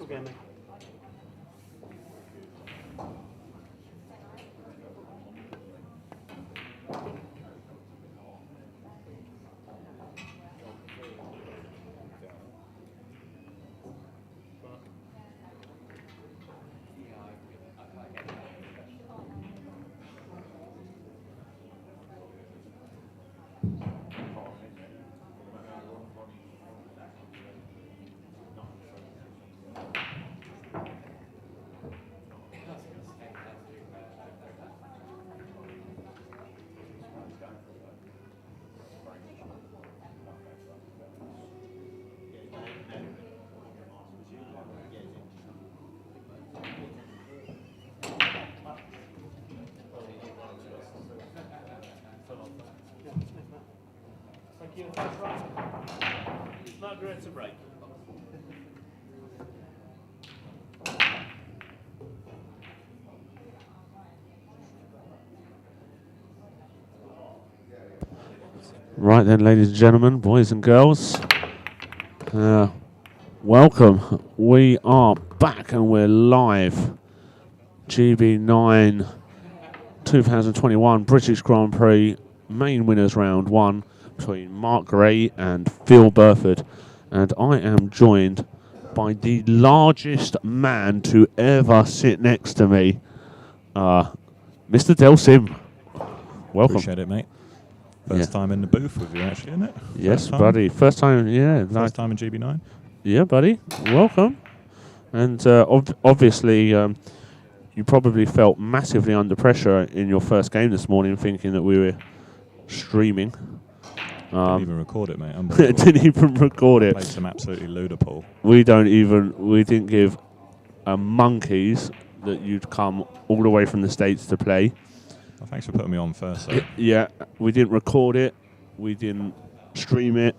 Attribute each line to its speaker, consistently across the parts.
Speaker 1: again, mate. Thank you. Margaret's a break. Right then, ladies and gentlemen, boys and girls, welcome. We are back and we're live. GB9 2021 British Grand Prix main winners round 1 between Mark Gray and Phil Burford. And I am joined by the largest man to ever sit next to me, Mr. Del Sim. Welcome.
Speaker 2: Appreciate it, mate. First time in the booth with you, actually, isn't it?
Speaker 1: Yes, buddy. First time, yeah.
Speaker 2: First time in GB9.
Speaker 1: Yeah, buddy. Welcome. And obviously, you probably felt massively under pressure in your first game this morning, thinking that we were streaming.
Speaker 2: Didn't even record it, mate.
Speaker 1: Didn't even record it.
Speaker 2: Played some absolutely ludipool.
Speaker 1: We didn't give a monkeys that you'd come all the way from the States to play.
Speaker 2: Well, thanks for putting me on first, though.
Speaker 1: Yeah, we didn't record it. We didn't stream it.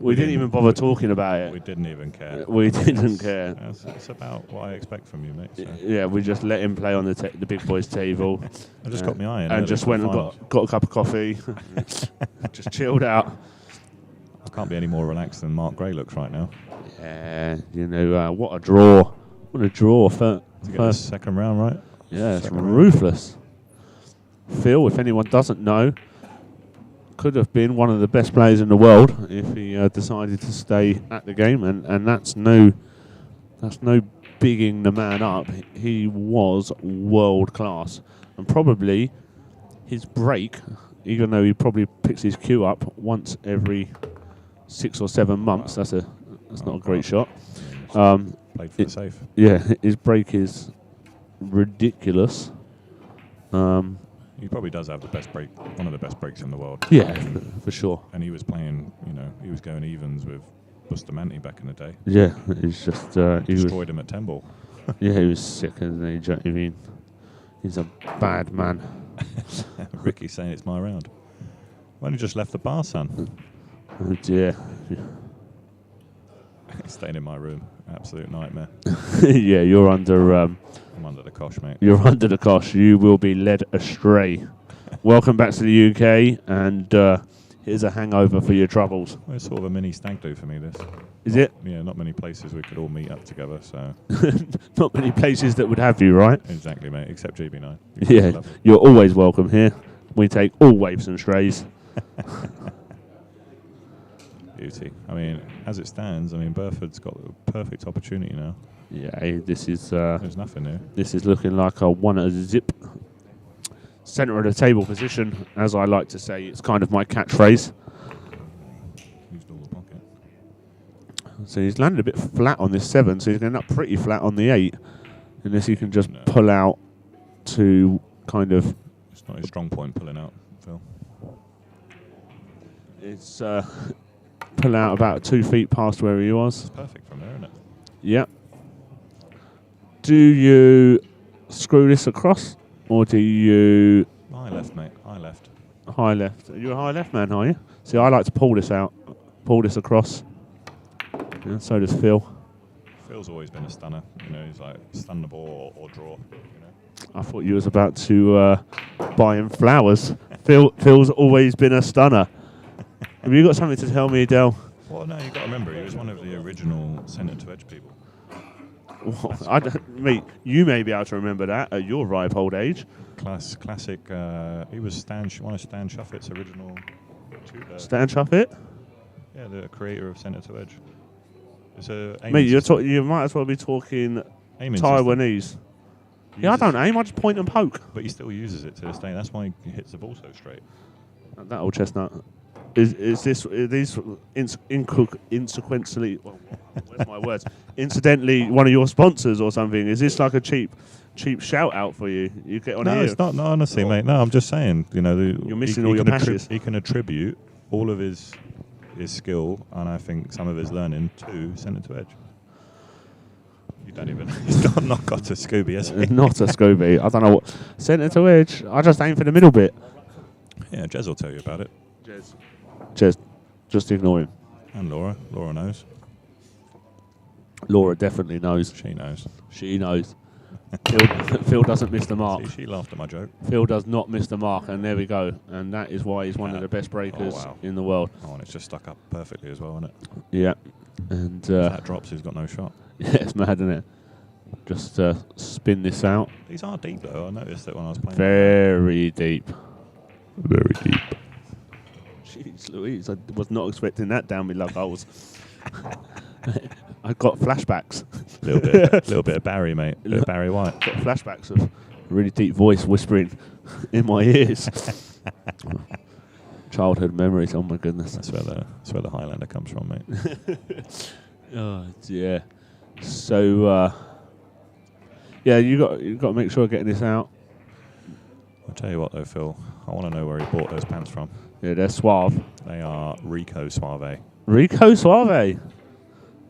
Speaker 1: we didn't even bother talking about it.
Speaker 2: We didn't even care.
Speaker 1: We didn't care.
Speaker 2: It's about what I expect from you, mate. So.
Speaker 1: Yeah, we just let him play on the big boys' table.
Speaker 2: I just got my eye in.
Speaker 1: And just went and got a cup of coffee. Just chilled out.
Speaker 2: I can't be any more relaxed than Mark Gray looks right now.
Speaker 1: Yeah, you know, what a draw. What a draw. First
Speaker 2: second round, right?
Speaker 1: Yeah, it's ruthless. Phil, if anyone doesn't know, could have been one of the best players in the world if he decided to stay at the game, and that's no bigging the man up. He was world class, and probably his break, even though he probably picks his cue up once every 6 or 7 months. That's not a great shot.
Speaker 2: Played for the safe.
Speaker 1: Yeah, his break is ridiculous.
Speaker 2: He probably does have the best break, one of the best breaks in the world.
Speaker 1: Yeah, for sure.
Speaker 2: And he was playing, he was going evens with Bustamante back in the day.
Speaker 1: Yeah, he's just
Speaker 2: he destroyed him at 10 ball.
Speaker 1: Yeah, he was sick, isn't he? Do you know what I mean? He's a bad man.
Speaker 2: Ricky's saying it's my round. Why don't you just left the bar, son?
Speaker 1: Oh dear.
Speaker 2: Staying in my room, absolute nightmare.
Speaker 1: Yeah, you're under.
Speaker 2: I'm under the cosh, mate.
Speaker 1: You're under the cosh. You will be led astray. Welcome back to the UK, and here's a hangover for your troubles.
Speaker 2: Well, it's sort of a mini stag do for me, this.
Speaker 1: Is it?
Speaker 2: Yeah, not many places we could all meet up together, so...
Speaker 1: Not many places that would have you, right?
Speaker 2: Exactly, mate, except GB9.
Speaker 1: Yeah, you're always welcome here. We take all waifs and strays.
Speaker 2: Beauty. I mean, as it stands, Burford's got the perfect opportunity now.
Speaker 1: Yeah, this is...
Speaker 2: There's nothing here.
Speaker 1: This is looking like a one-a-zip. Centre of the table position, as I like to say. It's kind of my catchphrase.
Speaker 2: Used all the pocket.
Speaker 1: So he's landed a bit flat on this 7, so he's going to end up pretty flat on the 8. Unless he can just pull out to kind of...
Speaker 2: It's not his strong point, pulling out, Phil.
Speaker 1: It's... pull out about 2 feet past where he was.
Speaker 2: It's perfect from there, isn't it?
Speaker 1: Yep. Do you screw this across, or do you...
Speaker 2: High left, mate. High left.
Speaker 1: High left. Are you a high left man, are you? See, I like to pull this out. Pull this across. Yeah, so does Phil.
Speaker 2: Phil's always been a stunner. He's like stun the ball or draw.
Speaker 1: I thought you was about to buy him flowers. Phil's always been a stunner. Have you got something to tell me, Del?
Speaker 2: Well, no, you've got to remember, he was one of the original centre to edge people.
Speaker 1: Mate, you may be able to remember that at your ripe old age.
Speaker 2: Classic. He was one of Stan Shuffitt's original tutor.
Speaker 1: Stan Shuffit?
Speaker 2: Yeah, the creator of Centre to Edge. It's a
Speaker 1: Mate, you might as well be talking Taiwanese. Yeah, I don't aim. I just point and poke.
Speaker 2: But he still uses it to this day. That's why he hits the ball so straight.
Speaker 1: That old chestnut. Is these insequentially? Well, where's my words? Incidentally, one of your sponsors or something? Is this like a cheap shout out for you? You get on here.
Speaker 2: No, it's not. No, honestly, mate. No, I'm just saying. You know,
Speaker 1: you're missing all your passions.
Speaker 2: He can attribute all of his skill and I think some of his learning to Centre to Edge. You don't even. He's not got a Scooby, has he?
Speaker 1: Not a Scooby. I don't know what Centre to Edge. I just aim for the middle bit.
Speaker 2: Yeah, Jez will tell you about it.
Speaker 1: Jez, just ignore him.
Speaker 2: And Laura. Laura knows.
Speaker 1: Laura definitely knows.
Speaker 2: She knows.
Speaker 1: She knows. Phil doesn't miss the mark.
Speaker 2: See, she laughed at my joke.
Speaker 1: Phil does not miss the mark, and there we go. And that is why he's one of the best breakers in the world.
Speaker 2: Oh, and it's just stuck up perfectly as well, isn't it?
Speaker 1: Yeah. And
Speaker 2: if that drops, he's got no shot.
Speaker 1: Yeah, it's mad, isn't it? Just spin this out.
Speaker 2: These are deep, though. I noticed it when I was playing.
Speaker 1: Very deep.
Speaker 2: Very deep.
Speaker 1: Jeez Louise, I was not expecting that down me lug holes. I got flashbacks.
Speaker 2: Little bit of Barry, mate. A little Barry White.
Speaker 1: Got flashbacks of a really deep voice whispering in my ears. Childhood memories. Oh my goodness.
Speaker 2: That's where the Highlander comes from, mate.
Speaker 1: Oh dear. So yeah, you got to make sure of getting this out.
Speaker 2: I'll tell you what, though, Phil. I want to know where he bought those pants from.
Speaker 1: Yeah, they're suave.
Speaker 2: They are Rico Suave.
Speaker 1: Rico Suave.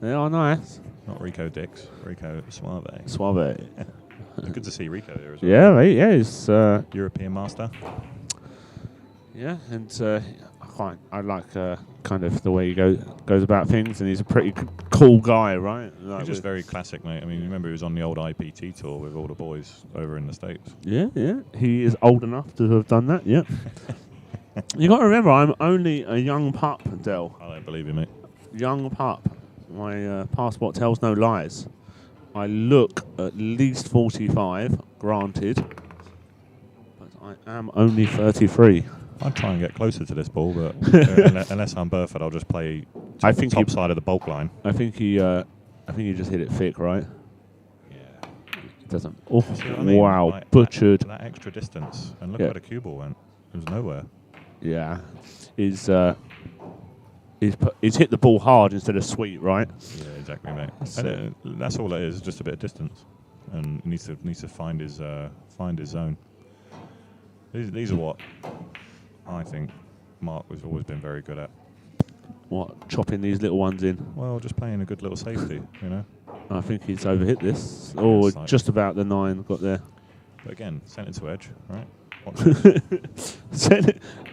Speaker 1: They are nice.
Speaker 2: Not Rico Dix. Rico Suave.
Speaker 1: Suave.
Speaker 2: Good to see Rico there as well.
Speaker 1: Yeah, mate. Yeah, he's
Speaker 2: European master.
Speaker 1: Yeah, and I like kind of the way he goes about things, and he's a pretty cool guy, right? Like
Speaker 2: He's just very classic, mate. I mean, remember he was on the old IPT tour with all the boys over in the States.
Speaker 1: Yeah. He is old enough to have done that. Yeah. You got to remember, I'm only a young pup, Del.
Speaker 2: I don't believe you, mate.
Speaker 1: Young pup. My passport tells no lies. I look at least 45, granted, but I am only 33.
Speaker 2: I'd try and get closer to this ball, but unless I'm Burford, I'll just play top side of the bulk line.
Speaker 1: I think he just hit it thick, right?
Speaker 2: Yeah.
Speaker 1: It doesn't. Oh,
Speaker 2: I mean?
Speaker 1: wow,
Speaker 2: Like,
Speaker 1: butchered.
Speaker 2: that extra distance, and look where the cue ball went. It was nowhere.
Speaker 1: Yeah, he's hit the ball hard instead of sweet, right?
Speaker 2: Yeah, exactly, mate. And that's all it is, just a bit of distance, and he needs to find his zone. These are what I think Mark has always been very good at.
Speaker 1: What, chopping these little ones in?
Speaker 2: Well, just playing a good little safety, you know.
Speaker 1: I think he's overhit this. Oh,
Speaker 2: like
Speaker 1: just about the 9 got there.
Speaker 2: But again, centre to edge, right?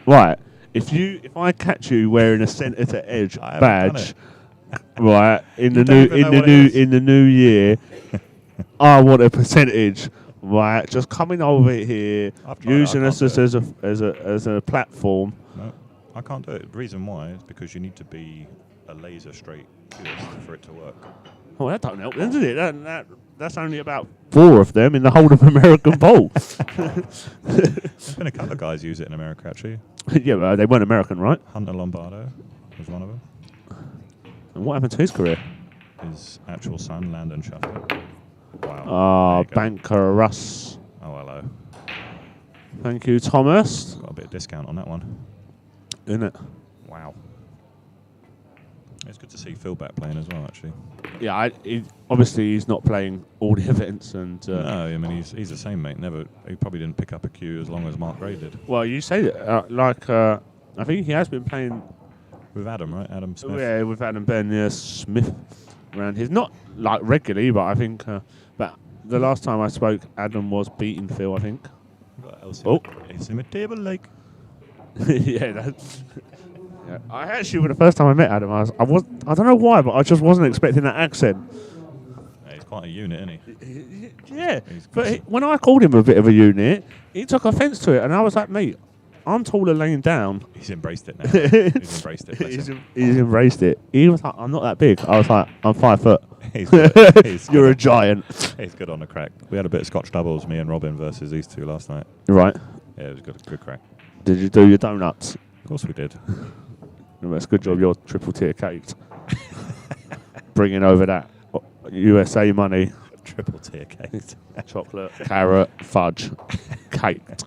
Speaker 1: Right. If I catch you wearing a centre to edge badge, right, in the new year, I want a percentage. Right, just coming over here, using us as a platform.
Speaker 2: No, I can't do it. The reason why is because you need to be a laser straight for it to work.
Speaker 1: Oh, that don't help, does it? That's only about 4 of them in the whole of American Bowl.
Speaker 2: There's been a couple of guys use it in America, actually.
Speaker 1: Yeah, but they weren't American, right?
Speaker 2: Hunter Lombardo was one of them.
Speaker 1: And what happened to his career?
Speaker 2: His actual son, Landon Shuffle. Wow.
Speaker 1: Ah, Banker Russ.
Speaker 2: Oh, hello.
Speaker 1: Thank you, Thomas.
Speaker 2: Got a bit of discount on that one.
Speaker 1: Isn't it?
Speaker 2: Wow. It's good to see Phil back playing as well, actually.
Speaker 1: Yeah, obviously he's not playing all the events, and
Speaker 2: no, I mean he's the same, mate. He probably didn't pick up a cue as long as Mark Gray did.
Speaker 1: Well, you say that, I think he has been playing
Speaker 2: with Adam, right? Adam Smith.
Speaker 1: Yeah, with Adam Ben Smith around here. Not like regularly, but I think. But the last time I spoke, Adam was beating Phil, I think.
Speaker 2: It's in the table, like.
Speaker 1: Yeah, that's. Yeah. I actually, for the first time I met Adam, I don't know why, but I just wasn't expecting that accent.
Speaker 2: Yeah, he's quite a unit, isn't he?
Speaker 1: Yeah, but when I called him a bit of a unit, he took offence to it, and I was like, mate, I'm taller laying down.
Speaker 2: He's embraced it now. He's embraced it.
Speaker 1: He's embraced it. He was like, I'm not that big. I was like, I'm 5 foot.
Speaker 2: He's good.
Speaker 1: You're a giant.
Speaker 2: He's good on the crack. We had a bit of Scotch doubles, me and Robin versus these two last night.
Speaker 1: Right.
Speaker 2: Yeah, it was good crack.
Speaker 1: Did you do your donuts?
Speaker 2: Of course we did.
Speaker 1: That's a good job. You're triple tier caked. Bringing over that USA money.
Speaker 2: Triple tier caked.
Speaker 1: Chocolate, carrot, fudge, caked.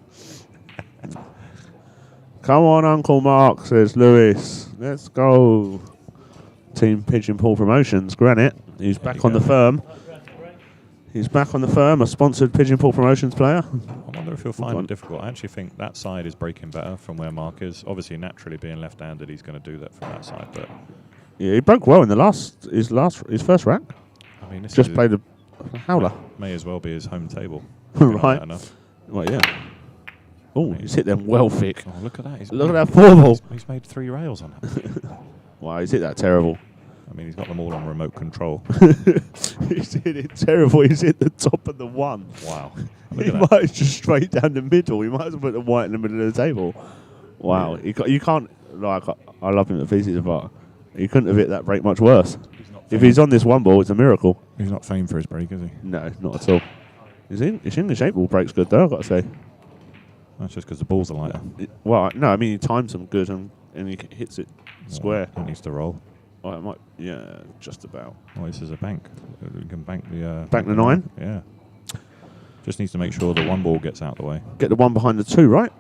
Speaker 1: Come on, Uncle Mark, says Lewis. Let's go. Team Pigeon Pool Promotions, Granite. He's back on the firm. He's back on the firm, a sponsored Pigeon Pool Promotions player.
Speaker 2: I wonder if he'll find it difficult. I actually think that side is breaking better from where Mark is. Obviously, naturally being left-handed, he's going to do that from that side. But
Speaker 1: yeah, he broke well in his first rack.
Speaker 2: I mean, this
Speaker 1: just played a howler.
Speaker 2: May as well be his home table.
Speaker 1: Right. Well, yeah. Oh, he's hit them well thick.
Speaker 2: Oh, look at that.
Speaker 1: Look at that 4 ball.
Speaker 2: He's made 3 rails on it.
Speaker 1: Wow, he's hit that terrible.
Speaker 2: I mean, he's got them all on remote control.
Speaker 1: He's hit it terrible. He's hit the top of the 1.
Speaker 2: Wow.
Speaker 1: He might have just straight down the middle. He might as well put the white in the middle of the table. Wow. Yeah. You can't, like, I love him to pieces, but he couldn't have hit that break much worse. If he's on this 1 ball, it's a miracle.
Speaker 2: He's not famed for his break, is he?
Speaker 1: No, not at all. His English 8 ball break's good, though, I've got to say.
Speaker 2: That's just because the balls are lighter.
Speaker 1: Well, no, I mean, he times them good and he hits it square.
Speaker 2: It needs to roll.
Speaker 1: Oh, it might, yeah, just about.
Speaker 2: Oh, this is a bank. We can bank the...
Speaker 1: bank the 9?
Speaker 2: Yeah. Just needs to make sure the 1 ball gets out of the way.
Speaker 1: Get the 1 behind the 2, right?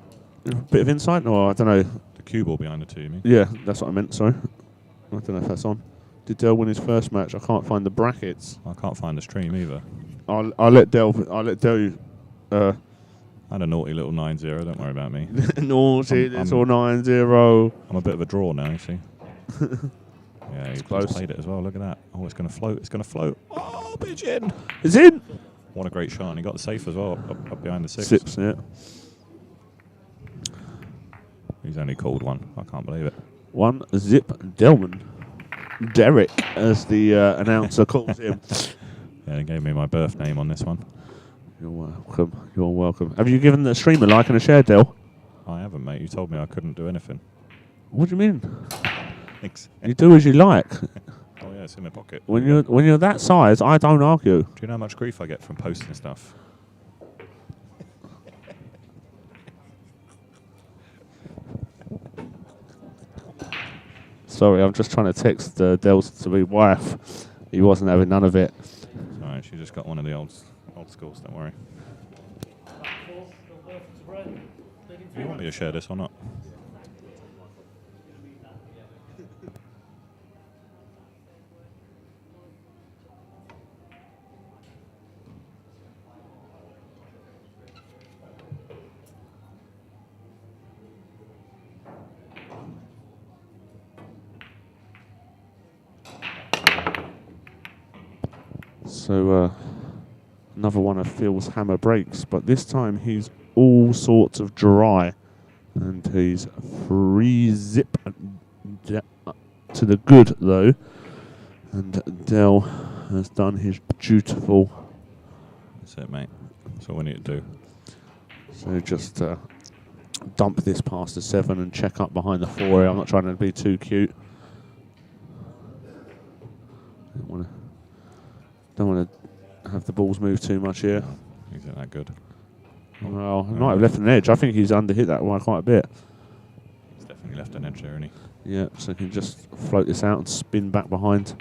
Speaker 1: A bit of insight? Or I don't know.
Speaker 2: The cue ball behind the 2, you mean?
Speaker 1: Yeah, that's what I meant, sorry. I don't know if that's on. Did Dell win his first match? I can't find the brackets.
Speaker 2: I can't find the stream either.
Speaker 1: I'll let Dell...
Speaker 2: I had a naughty little 9-0, don't worry about me.
Speaker 1: Naughty little 9-0.
Speaker 2: I'm a bit of a draw now, you see. Yeah, he's
Speaker 1: close.
Speaker 2: Played it as well, look at that. Oh, it's going to float, it's going to float. Oh, pigeon!
Speaker 1: It's in!
Speaker 2: What a great shot, and he got the safe as well, up behind the 6.
Speaker 1: 6, yeah.
Speaker 2: He's only called 1, I can't believe it.
Speaker 1: 1 Zip Delman. Derek, as the announcer calls him.
Speaker 2: Yeah, he gave me my birth name on this one.
Speaker 1: You're welcome. You're welcome. Have you given the stream a like and a share, Del?
Speaker 2: I haven't, mate. You told me I couldn't do anything.
Speaker 1: What do you mean?
Speaker 2: Thanks.
Speaker 1: You do as you like.
Speaker 2: Oh yeah, it's in my pocket.
Speaker 1: When you're that size, I don't argue.
Speaker 2: Do you know how much grief I get from posting stuff?
Speaker 1: Sorry, I'm just trying to text Del's to be wife. He wasn't having none of it.
Speaker 2: Sorry, she just got one of the old schools. Don't worry. Do you want me to share this or not?
Speaker 1: So, another one of Phil's hammer breaks, but this time he's all sorts of dry. And he's free zip to the good, though. And Del has done his dutiful.
Speaker 2: That's it, mate. That's all we need to do.
Speaker 1: So just dump this past the 7 and check up behind the 4. I'm not trying to be too cute. Don't want to have the balls move too much here.
Speaker 2: Isn't that good?
Speaker 1: Well, he might have left an edge. I think he's underhit that one quite a bit.
Speaker 2: He's definitely left an edge there, isn't he?
Speaker 1: Yeah, so he can just float this out and spin back behind.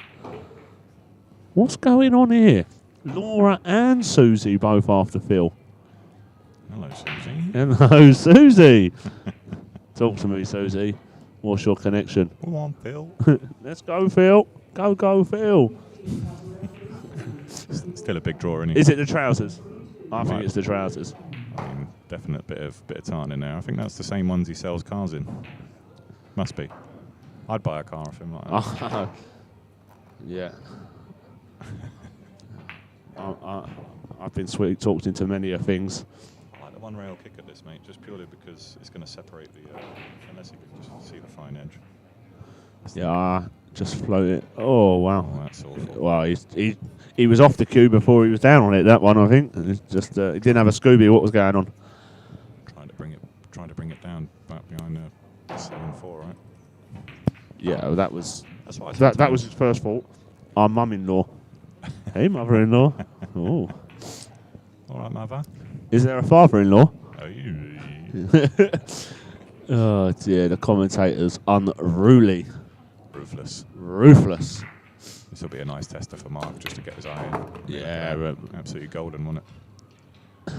Speaker 1: What's going on here? Laura and Susie both after Phil.
Speaker 2: Hello, Susie.
Speaker 1: Hello, Susie. Talk to me, Susie. What's your connection?
Speaker 2: Come on, Phil.
Speaker 1: Let's go, Phil. Go, Phil.
Speaker 2: Still a big draw, isn't he?
Speaker 1: Is it the trousers? I think it's the trousers.
Speaker 2: I mean, definite bit of tartan in there. I think that's the same ones he sells cars in. Must be. I'd buy a car off him like that.
Speaker 1: Yeah. I've been sweet talked into many of things.
Speaker 2: I like the one rail kick at this, mate, just purely because it's going to separate the. Unless you can just see the fine edge.
Speaker 1: Yeah, just float it. Oh wow.
Speaker 2: Oh, that's awful.
Speaker 1: Well, he was off the cue before he was down on it. That one, I think. And it's just he didn't have a Scooby. What was going on?
Speaker 2: Trying to bring it down. back behind the 7-4, right?
Speaker 1: Yeah, well, that was
Speaker 2: That's what I
Speaker 1: that.
Speaker 2: said.
Speaker 1: That was his first fault. Our mum-in-law. Hey, mother-in-law. Oh,
Speaker 2: All right, mother.
Speaker 1: is there a father-in-law?
Speaker 2: Oh, you.
Speaker 1: Oh dear, the commentators unruly,
Speaker 2: Ruthless.
Speaker 1: ruthless.
Speaker 2: This will be a nice tester for Mark just to get his eye in.
Speaker 1: Yeah,
Speaker 2: Absolutely golden, wasn't it?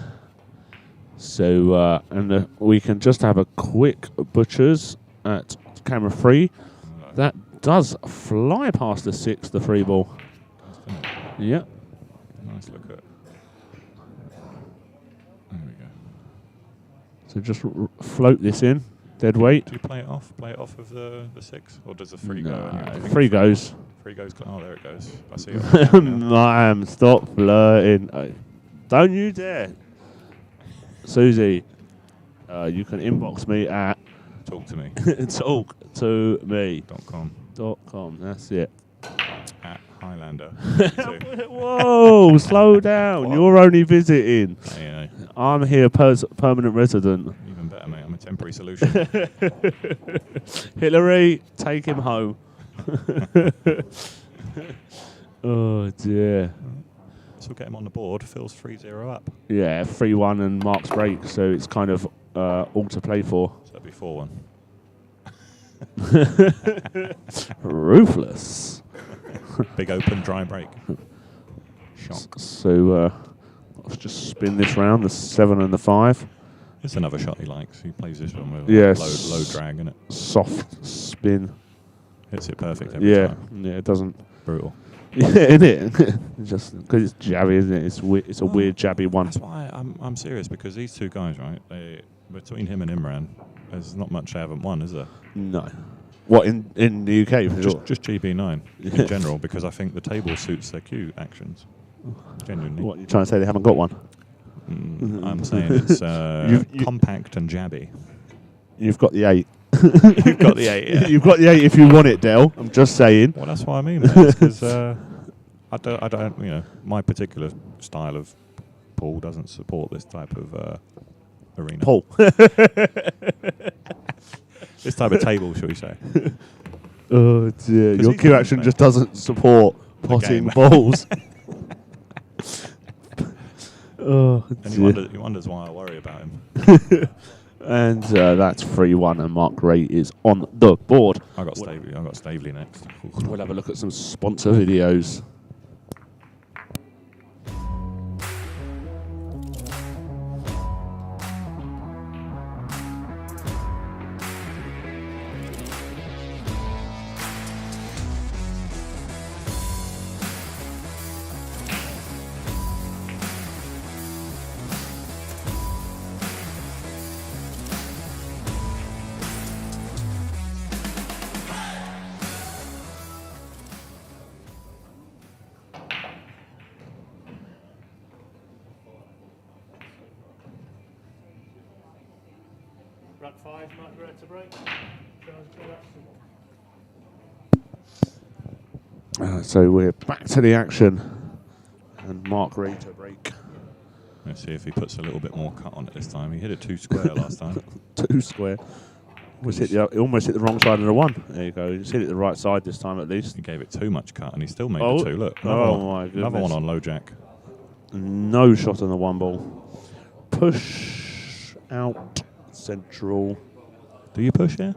Speaker 1: So, we can just have a quick butchers at camera 3. That does fly past the 6, the free ball.
Speaker 2: Doesn't it?
Speaker 1: Yeah.
Speaker 2: Nice look at. There we go.
Speaker 1: So just float this in, dead weight.
Speaker 2: Do you play it off? Play it off of the 6, or does the 3 go?
Speaker 1: No, 3 goes.
Speaker 2: 3 goes. Oh, there it goes. I see it.
Speaker 1: Ma'am, stop flirting. Don't you dare. Susie, you can inbox me at
Speaker 2: Talk to me.
Speaker 1: talk to me
Speaker 2: .com.
Speaker 1: .com. That's it.
Speaker 2: At Highlander.
Speaker 1: Whoa, slow down.
Speaker 2: What?
Speaker 1: You're only visiting.
Speaker 2: Yeah,
Speaker 1: I'm here, permanent resident.
Speaker 2: even better, mate. I'm a temporary solution.
Speaker 1: Hillary, take him home. Oh dear.
Speaker 2: So we'll get him on the board. Phil's 3-0 up.
Speaker 1: Yeah, 3-1 and Mark's break, so it's kind of all to play for.
Speaker 2: So that'd be 4-1.
Speaker 1: Ruthless.
Speaker 2: Big open, dry break. Shock.
Speaker 1: So let's just spin this round, the 7 and the 5.
Speaker 2: It's another shot he likes. He plays this one with
Speaker 1: Yes.
Speaker 2: low drag, innit?
Speaker 1: Soft spin.
Speaker 2: Hits it perfect every time.
Speaker 1: Yeah, it doesn't.
Speaker 2: Brutal.
Speaker 1: Yeah, isn't it? Just because it's jabby, isn't it? It's a weird jabby one.
Speaker 2: That's why I'm serious, because these two guys, right? Between him and Imran, there's not much they haven't won, is there?
Speaker 1: No. What in the UK for sure?
Speaker 2: Just GB9 in general, because I think the table suits their Q actions. Genuinely.
Speaker 1: What, you trying to say they haven't got one?
Speaker 2: I'm saying it's compact and jabby.
Speaker 1: You've got the 8.
Speaker 2: You've got the 8, yeah.
Speaker 1: You've got the 8 if you want it, Del. I'm just saying.
Speaker 2: Well, that's what I mean, because I don't, my particular style of pool doesn't support this type of arena.
Speaker 1: Paul.
Speaker 2: This type of table, shall we say?
Speaker 1: Oh dear. Your
Speaker 2: he's
Speaker 1: Q
Speaker 2: fine,
Speaker 1: action
Speaker 2: mate.
Speaker 1: just doesn't support potting
Speaker 2: game.
Speaker 1: balls. Oh
Speaker 2: And
Speaker 1: dear.
Speaker 2: he wonders why I worry about him.
Speaker 1: And that's 3-1, and Mark Ray is on the board.
Speaker 2: I got Stavely next.
Speaker 1: We'll have a look at some sponsor videos.
Speaker 3: Rack 5, Mark Ray to break.
Speaker 1: So we're back to the action, and Mark Ray to break.
Speaker 2: Let's see if he puts a little bit more cut on it this time. He hit it 2 square last time.
Speaker 1: 2 square. It almost hit the wrong side of the 1. There you go. Just hit it the right side this time at least.
Speaker 2: He gave it too much cut, and he still made
Speaker 1: Oh.
Speaker 2: the 2. Look,
Speaker 1: My goodness.
Speaker 2: another one on low jack.
Speaker 1: No shot on the 1 ball. Push out central.
Speaker 2: Do you push here?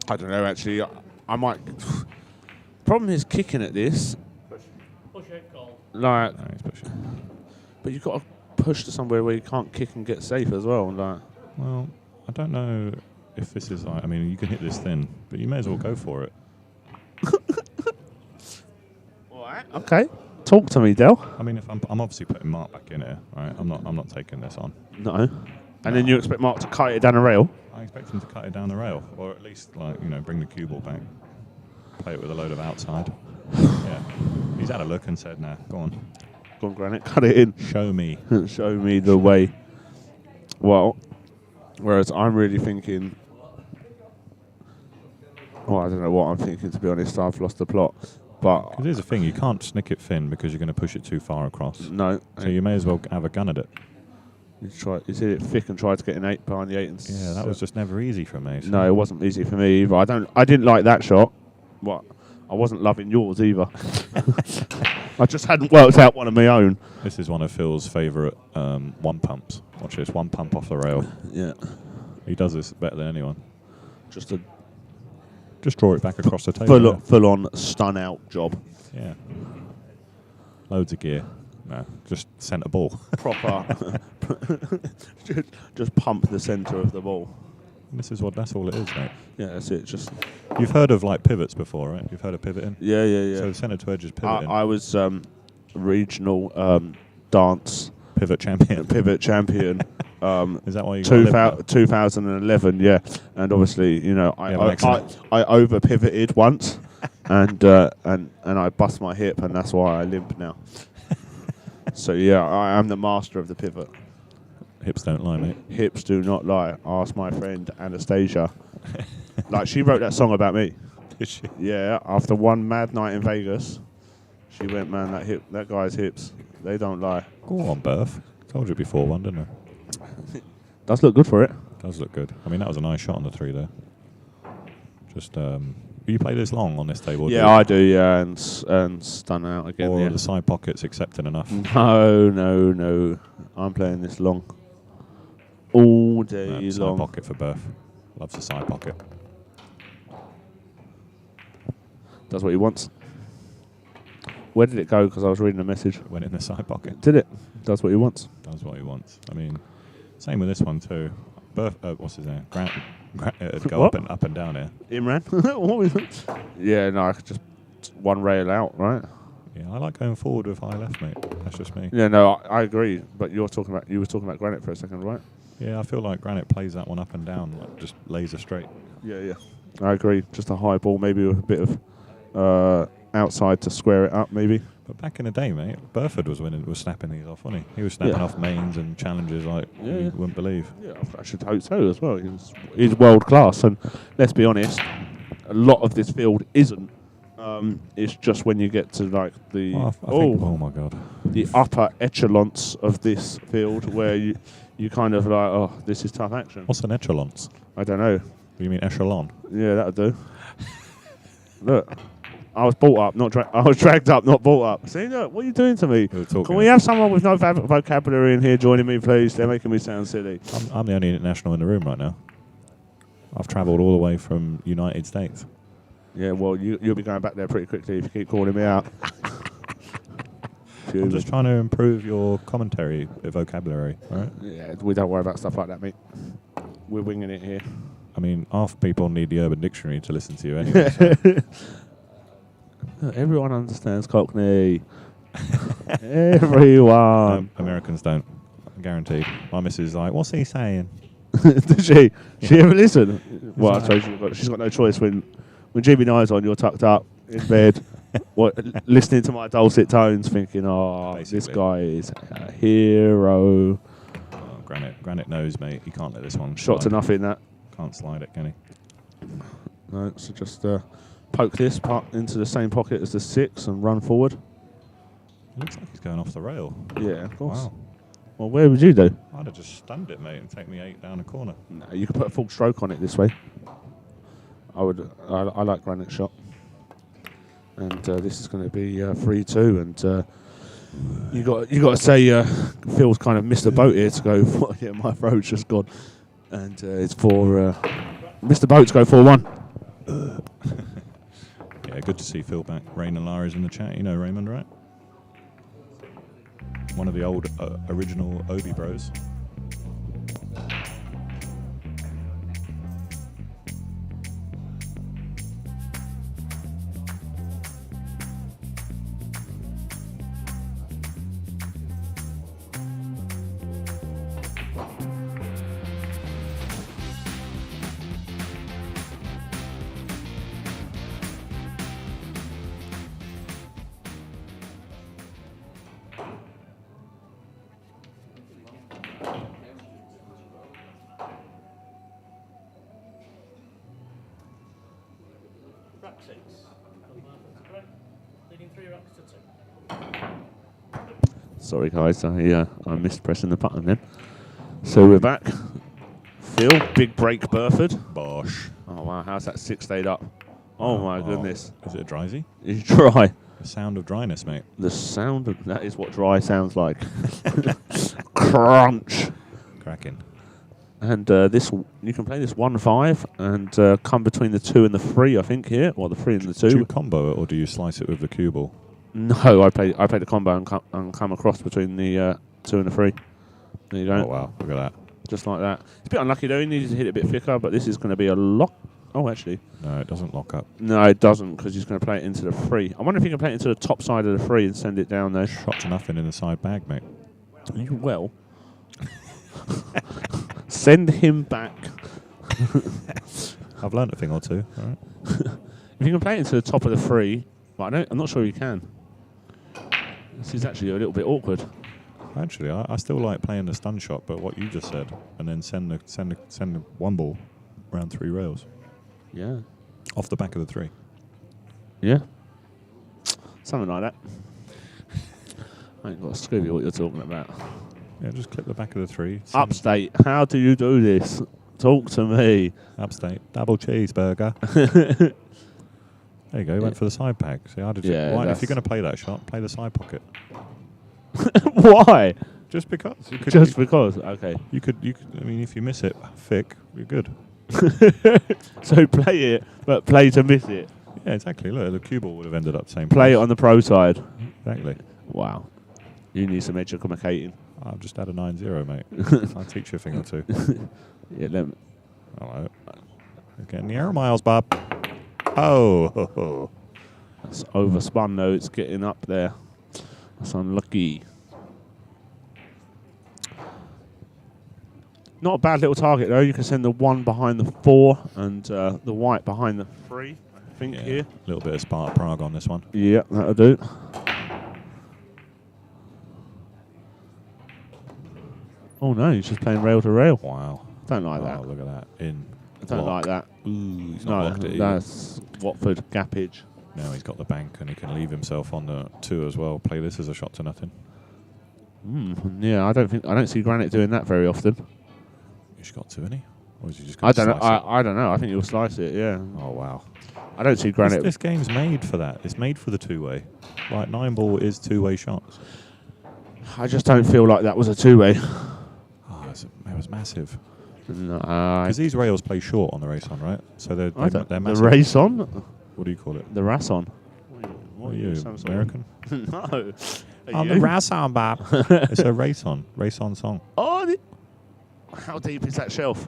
Speaker 1: I don't know actually. I might. Problem is kicking at this.
Speaker 3: Push it, goal.
Speaker 1: Like,
Speaker 2: No, he's pushing.
Speaker 1: but you've got to push to somewhere where you can't kick and get safe as well. Like,
Speaker 2: Well, I don't know if this is like. I mean, you can hit this thin, but you may as well go for it.
Speaker 1: okay. Talk to me, Del.
Speaker 2: I mean, if I'm obviously putting Mark back in here, right? I'm not taking this on.
Speaker 1: No. And then you expect Mark to kite it down a rail.
Speaker 2: I expect him to cut it down the rail, or at least bring the cue ball back, play it with a load of outside. Yeah, he's had a look and said, "Nah, go on,
Speaker 1: Go on, Granite, cut it in.
Speaker 2: show me."
Speaker 1: Show me the way. Well, whereas I'm really thinking. Well, I don't know what I'm thinking, to be honest. I've lost the plot. But
Speaker 2: Because here's the thing: you can't snick it thin because you're going to push it too far across.
Speaker 1: no.
Speaker 2: So you may as well have a gun at it.
Speaker 1: He hit it thick and tried to get an 8 behind the 8 and
Speaker 2: Yeah, that was just never easy for me. So.
Speaker 1: No, it wasn't easy for me either. I didn't like that shot. What? I wasn't loving yours either. I just hadn't worked out one of my own.
Speaker 2: This is one of Phil's favourite one pumps. Watch this, one pump off the rail.
Speaker 1: Yeah.
Speaker 2: He does this better than anyone.
Speaker 1: Just a
Speaker 2: Just draw it back across the table.
Speaker 1: full on stun out job.
Speaker 2: Yeah. Loads of gear. No, just centre ball.
Speaker 1: Proper. just pump the centre of the ball.
Speaker 2: That's all it is, mate.
Speaker 1: Yeah, that's it. Just
Speaker 2: You've heard of like pivots before, right? You've heard of pivoting?
Speaker 1: yeah.
Speaker 2: So centre to edge is pivoting.
Speaker 1: I was regional dance
Speaker 2: Pivot champion.
Speaker 1: pivot champion.
Speaker 2: Is that why you got
Speaker 1: 2011, yeah, and obviously, you know, I
Speaker 2: Yeah,
Speaker 1: over pivoted once, and I bust my hip, and that's why I limp now. So yeah, I am the master of the pivot.
Speaker 2: Hips don't lie, mate.
Speaker 1: Hips do not lie. Ask my friend Anastasia. Like, she wrote that song about me.
Speaker 2: Did she?
Speaker 1: Yeah, after one mad night in Vegas, she went, man, that guy's hips, they don't lie.
Speaker 2: Go on, Burf. Told you before one, didn't I?
Speaker 1: Does look good for it.
Speaker 2: Does look good. I mean, that was a nice shot on the 3 there. Just, you play this long on this table?
Speaker 1: Yeah, I do, yeah, and stun out again.
Speaker 2: Or
Speaker 1: Yeah.
Speaker 2: the side pockets accepting enough?
Speaker 1: No. I'm playing this long. All day
Speaker 2: Side
Speaker 1: long.
Speaker 2: pocket for Burf. Loves the side pocket.
Speaker 1: Does what he wants. Where did it go? Because I was reading a message.
Speaker 2: Went in the side pocket.
Speaker 1: Did it? Does what he wants.
Speaker 2: Does what he wants. I mean, same with this one too. What's his name? Grant it'd go
Speaker 1: What?
Speaker 2: up and down here.
Speaker 1: Imran? What was it? Yeah, no, I could just one rail out, right?
Speaker 2: Yeah, I like going forward with high left, mate. That's just me.
Speaker 1: Yeah, no, I agree. But you were talking about Granite for a second, right?
Speaker 2: Yeah, I feel like Granite plays that one up and down, like just laser straight.
Speaker 1: Yeah. I agree. Just a high ball, maybe with a bit of outside to square it up, maybe.
Speaker 2: But back in the day, mate, Burford was snapping these off, wasn't he? He was snapping
Speaker 1: Yeah.
Speaker 2: off mains and challenges like you wouldn't believe.
Speaker 1: Yeah, I should hope so as well. He's world class, and let's be honest, a lot of this field isn't. It's just when you get to like the
Speaker 2: I think, oh my god,
Speaker 1: the upper echelons of this field where you kind of like, oh, this is tough action.
Speaker 2: what's an echelons?
Speaker 1: I don't know.
Speaker 2: Do you mean echelon?
Speaker 1: Yeah, that'll do. Look, I was brought up, not I was dragged up, not brought up. See, look, what are you doing to me?
Speaker 2: We were talking
Speaker 1: Can we have someone with no vocabulary in here joining me, please? They're making me sound silly.
Speaker 2: I'm the only international in the room right now. I've travelled all the way from United States.
Speaker 1: Yeah, well, you'll be going back there pretty quickly if you keep calling me out.
Speaker 2: I'm just trying to improve your commentary vocabulary, right?
Speaker 1: Yeah, we don't worry about stuff like that, mate. We're winging it here.
Speaker 2: I mean, half people need the Urban Dictionary to listen to you anyway. So.
Speaker 1: Everyone understands Cockney. Everyone.
Speaker 2: Americans don't, guaranteed. My missus is like, what's he saying?
Speaker 1: Did she? She ever listen? Well, I suppose she's got no choice when GB Nine's on. You're tucked up in bed, listening to my dulcet tones, thinking, "Oh,
Speaker 2: Basically.
Speaker 1: this guy is a hero."
Speaker 2: Oh, Granite knows, mate. He can't let this one
Speaker 1: Shot to
Speaker 2: slide.
Speaker 1: nothing. That.
Speaker 2: Can't slide it, can he?
Speaker 1: No, so just poke this part into the same pocket as the 6 and run forward.
Speaker 2: It looks like he's going off the rail.
Speaker 1: Yeah, of course.
Speaker 2: Wow.
Speaker 1: Well, where would you do?
Speaker 2: I'd have just stunned it, mate, and take me 8 down the corner.
Speaker 1: No, you could put a full stroke on it this way. I would. I like Granite shot, and this is going to be 3-2. And you got to say Phil's kind of missed the boat here to go. Yeah, my throat's just gone, and it's for Mr. Boat to go 4-1.
Speaker 2: Yeah, good to see Phil back. Raymond Lara's in the chat. You know Raymond, right? One of the old original Obi bros.
Speaker 3: Rack 6. Leading 3 racks to 2.
Speaker 1: Sorry, guys. I missed pressing the button then. So we're back. Phil, big break, Burford.
Speaker 2: Bosh.
Speaker 1: Oh wow, how's that 6 stayed up? Oh my goodness.
Speaker 2: Is it a drysy?
Speaker 1: It's dry.
Speaker 2: The sound of dryness, mate.
Speaker 1: The sound of that is what dry sounds like. Crunch.
Speaker 2: Cracking.
Speaker 1: And this you can play this 1-5 and come between the 2 and the 3, I think here. Well, the 3 and the 2.
Speaker 2: Do you combo it or do you slice it with the cue ball?
Speaker 1: No, I play the combo and come across between the 2 and the 3. There you go.
Speaker 2: Oh wow, look at that.
Speaker 1: Just like that. It's a bit unlucky though. He needs to hit it a bit thicker, but this is going to be a lock. Oh, actually.
Speaker 2: No, it doesn't lock up.
Speaker 1: No, it doesn't, because he's going to play it into the 3. I wonder if he can play it into the top side of the 3 and send it down there.
Speaker 2: Shot to nothing in the side bag, mate.
Speaker 1: You will. Send him back.
Speaker 2: I've learned a thing or two. All right.
Speaker 1: If you can play it into the top of the 3, but I'm not sure you can. This is actually a little bit awkward.
Speaker 2: Actually, I still like playing the stun shot, but what you just said, and then send the one ball around 3 rails
Speaker 1: Yeah.
Speaker 2: off the back of the 3.
Speaker 1: Yeah. Something like that. I ain't got a Scooby what you're talking about.
Speaker 2: Yeah, just clip the back of the 3.
Speaker 1: Upstate, how do you do this? Talk to me.
Speaker 2: Upstate, double cheeseburger. There you go. He went for the side pack. See, I did.
Speaker 1: Yeah,
Speaker 2: Why, if you're going to play that shot, play the side pocket.
Speaker 1: Why?
Speaker 2: Just because.
Speaker 1: Just because. Okay.
Speaker 2: You could. I mean, if you miss it, thick, you're good.
Speaker 1: So play it, but play to miss it.
Speaker 2: Yeah, exactly. Look, the cue ball would have ended up the same.
Speaker 1: Play it
Speaker 2: place.
Speaker 1: on the pro side.
Speaker 2: Exactly.
Speaker 1: Wow. You need some educating.
Speaker 2: I've just had a 9-0, mate. I'll teach you a thing or two.
Speaker 1: Yeah, let me.
Speaker 2: Hello. You're getting the air miles, Bob. Oh.
Speaker 1: That's overspun though. It's getting up there. That's unlucky. Not a bad little target though. You can send the 1 behind the 4 and the white behind the 3. I think here.
Speaker 2: A little bit of Sparta Prague on this one.
Speaker 1: Yeah, that'll do. Oh no, he's just playing rail to rail.
Speaker 2: Wow.
Speaker 1: Don't like that.
Speaker 2: Look at that. In.
Speaker 1: I don't like that.
Speaker 2: Ooh, he's not locked it.
Speaker 1: That's Watford gappage.
Speaker 2: Now he's got the bank and he can leave himself on the 2 as well. Play this as a shot to nothing.
Speaker 1: Yeah, I don't see Granite doing that very often.
Speaker 2: He's got 2, isn't he? Or is he just
Speaker 1: I
Speaker 2: going to
Speaker 1: don't know. I don't know. I think he'll slice it. Yeah.
Speaker 2: Oh wow.
Speaker 1: I don't see Granite.
Speaker 2: This game's made for that. It's made for the 2-way. Like 9-ball is 2-way shots.
Speaker 1: I just don't feel like that was a 2-way.
Speaker 2: Oh, it was massive.
Speaker 1: No,
Speaker 2: Because these rails play short on the race on, right? So they're
Speaker 1: the
Speaker 2: massive.
Speaker 1: race on.
Speaker 2: What do you call it?
Speaker 1: The Rason.
Speaker 2: What are you, American?
Speaker 1: No.
Speaker 2: On the race on, Bob. It's a race on song.
Speaker 1: Oh, how deep is that shelf?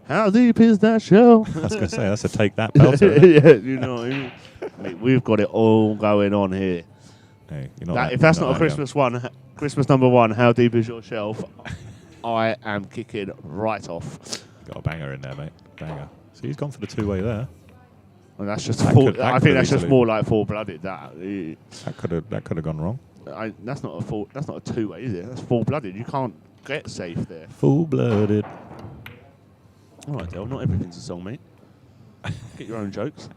Speaker 1: How deep is that shelf?
Speaker 2: I was going to say, that's a take that belter.
Speaker 1: Yeah, you know what I mean? Mate, we've got it all going on here.
Speaker 2: Hey, you're not
Speaker 1: If that's
Speaker 2: you're
Speaker 1: not a Christmas one, Christmas number 1, how deep is your shelf? I am kicking right off.
Speaker 2: Got a banger in there, mate. Banger. See, he's gone for the 2-way there.
Speaker 1: Well, that's just
Speaker 2: That
Speaker 1: full,
Speaker 2: could-
Speaker 1: I
Speaker 2: that
Speaker 1: think
Speaker 2: could
Speaker 1: that's just
Speaker 2: easily-
Speaker 1: more like full-blooded. That
Speaker 2: That could have gone wrong.
Speaker 1: that's not a full. That's not a 2-way, is it? That's full-blooded. You can't get safe there.
Speaker 2: Full-blooded.
Speaker 1: All right, Del. Not everything's a song, mate. Get your own jokes.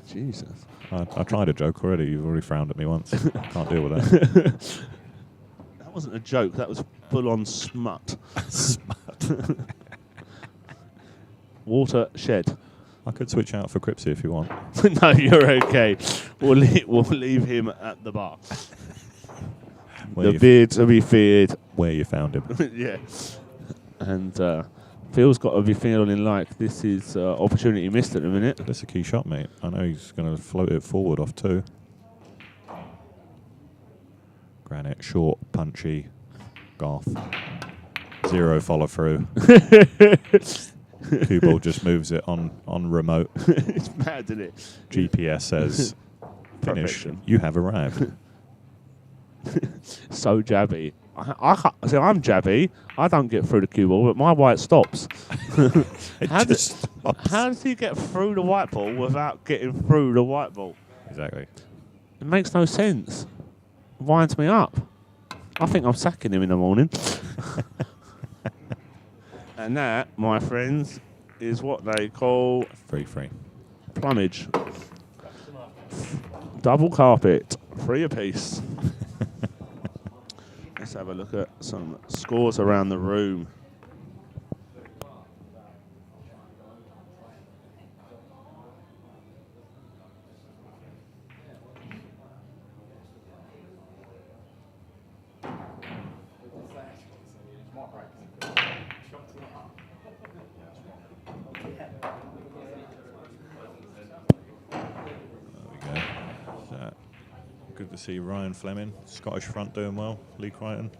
Speaker 1: Jesus.
Speaker 2: I tried a joke already. You've already frowned at me once. Can't deal with that.
Speaker 1: That wasn't a joke. That was full-on smut.
Speaker 2: Smut.
Speaker 1: Watershed.
Speaker 2: I could switch out for Cripsy if you want.
Speaker 1: No, you're okay. We'll leave him at the bar. The beard to be feared.
Speaker 2: Where you found him.
Speaker 1: Yeah. And Phil's got to be feeling like this is opportunity missed at the minute.
Speaker 2: That's a key shot, mate. I know he's going to float it forward off 2. Granite, short, punchy, Goth. 0 follow through. Cue ball just moves it on remote.
Speaker 1: It's mad, isn't it?
Speaker 2: GPS says, finish,
Speaker 1: Perfection.
Speaker 2: you have arrived.
Speaker 1: So jabby. I can't, see, I'm jabby. I don't get through the cue ball, but my white stops. How does he get through the white ball without getting through the white ball?
Speaker 2: Exactly.
Speaker 1: It makes no sense. Winds me up. I think I'm sacking him in the morning. And that, my friends, is what they call
Speaker 2: Free.
Speaker 1: plumage. Double carpet, 3 apiece. Let's have a look at some scores around the room.
Speaker 2: Good to see Ryan Fleming, Scottish front, doing well. Lee Crichton.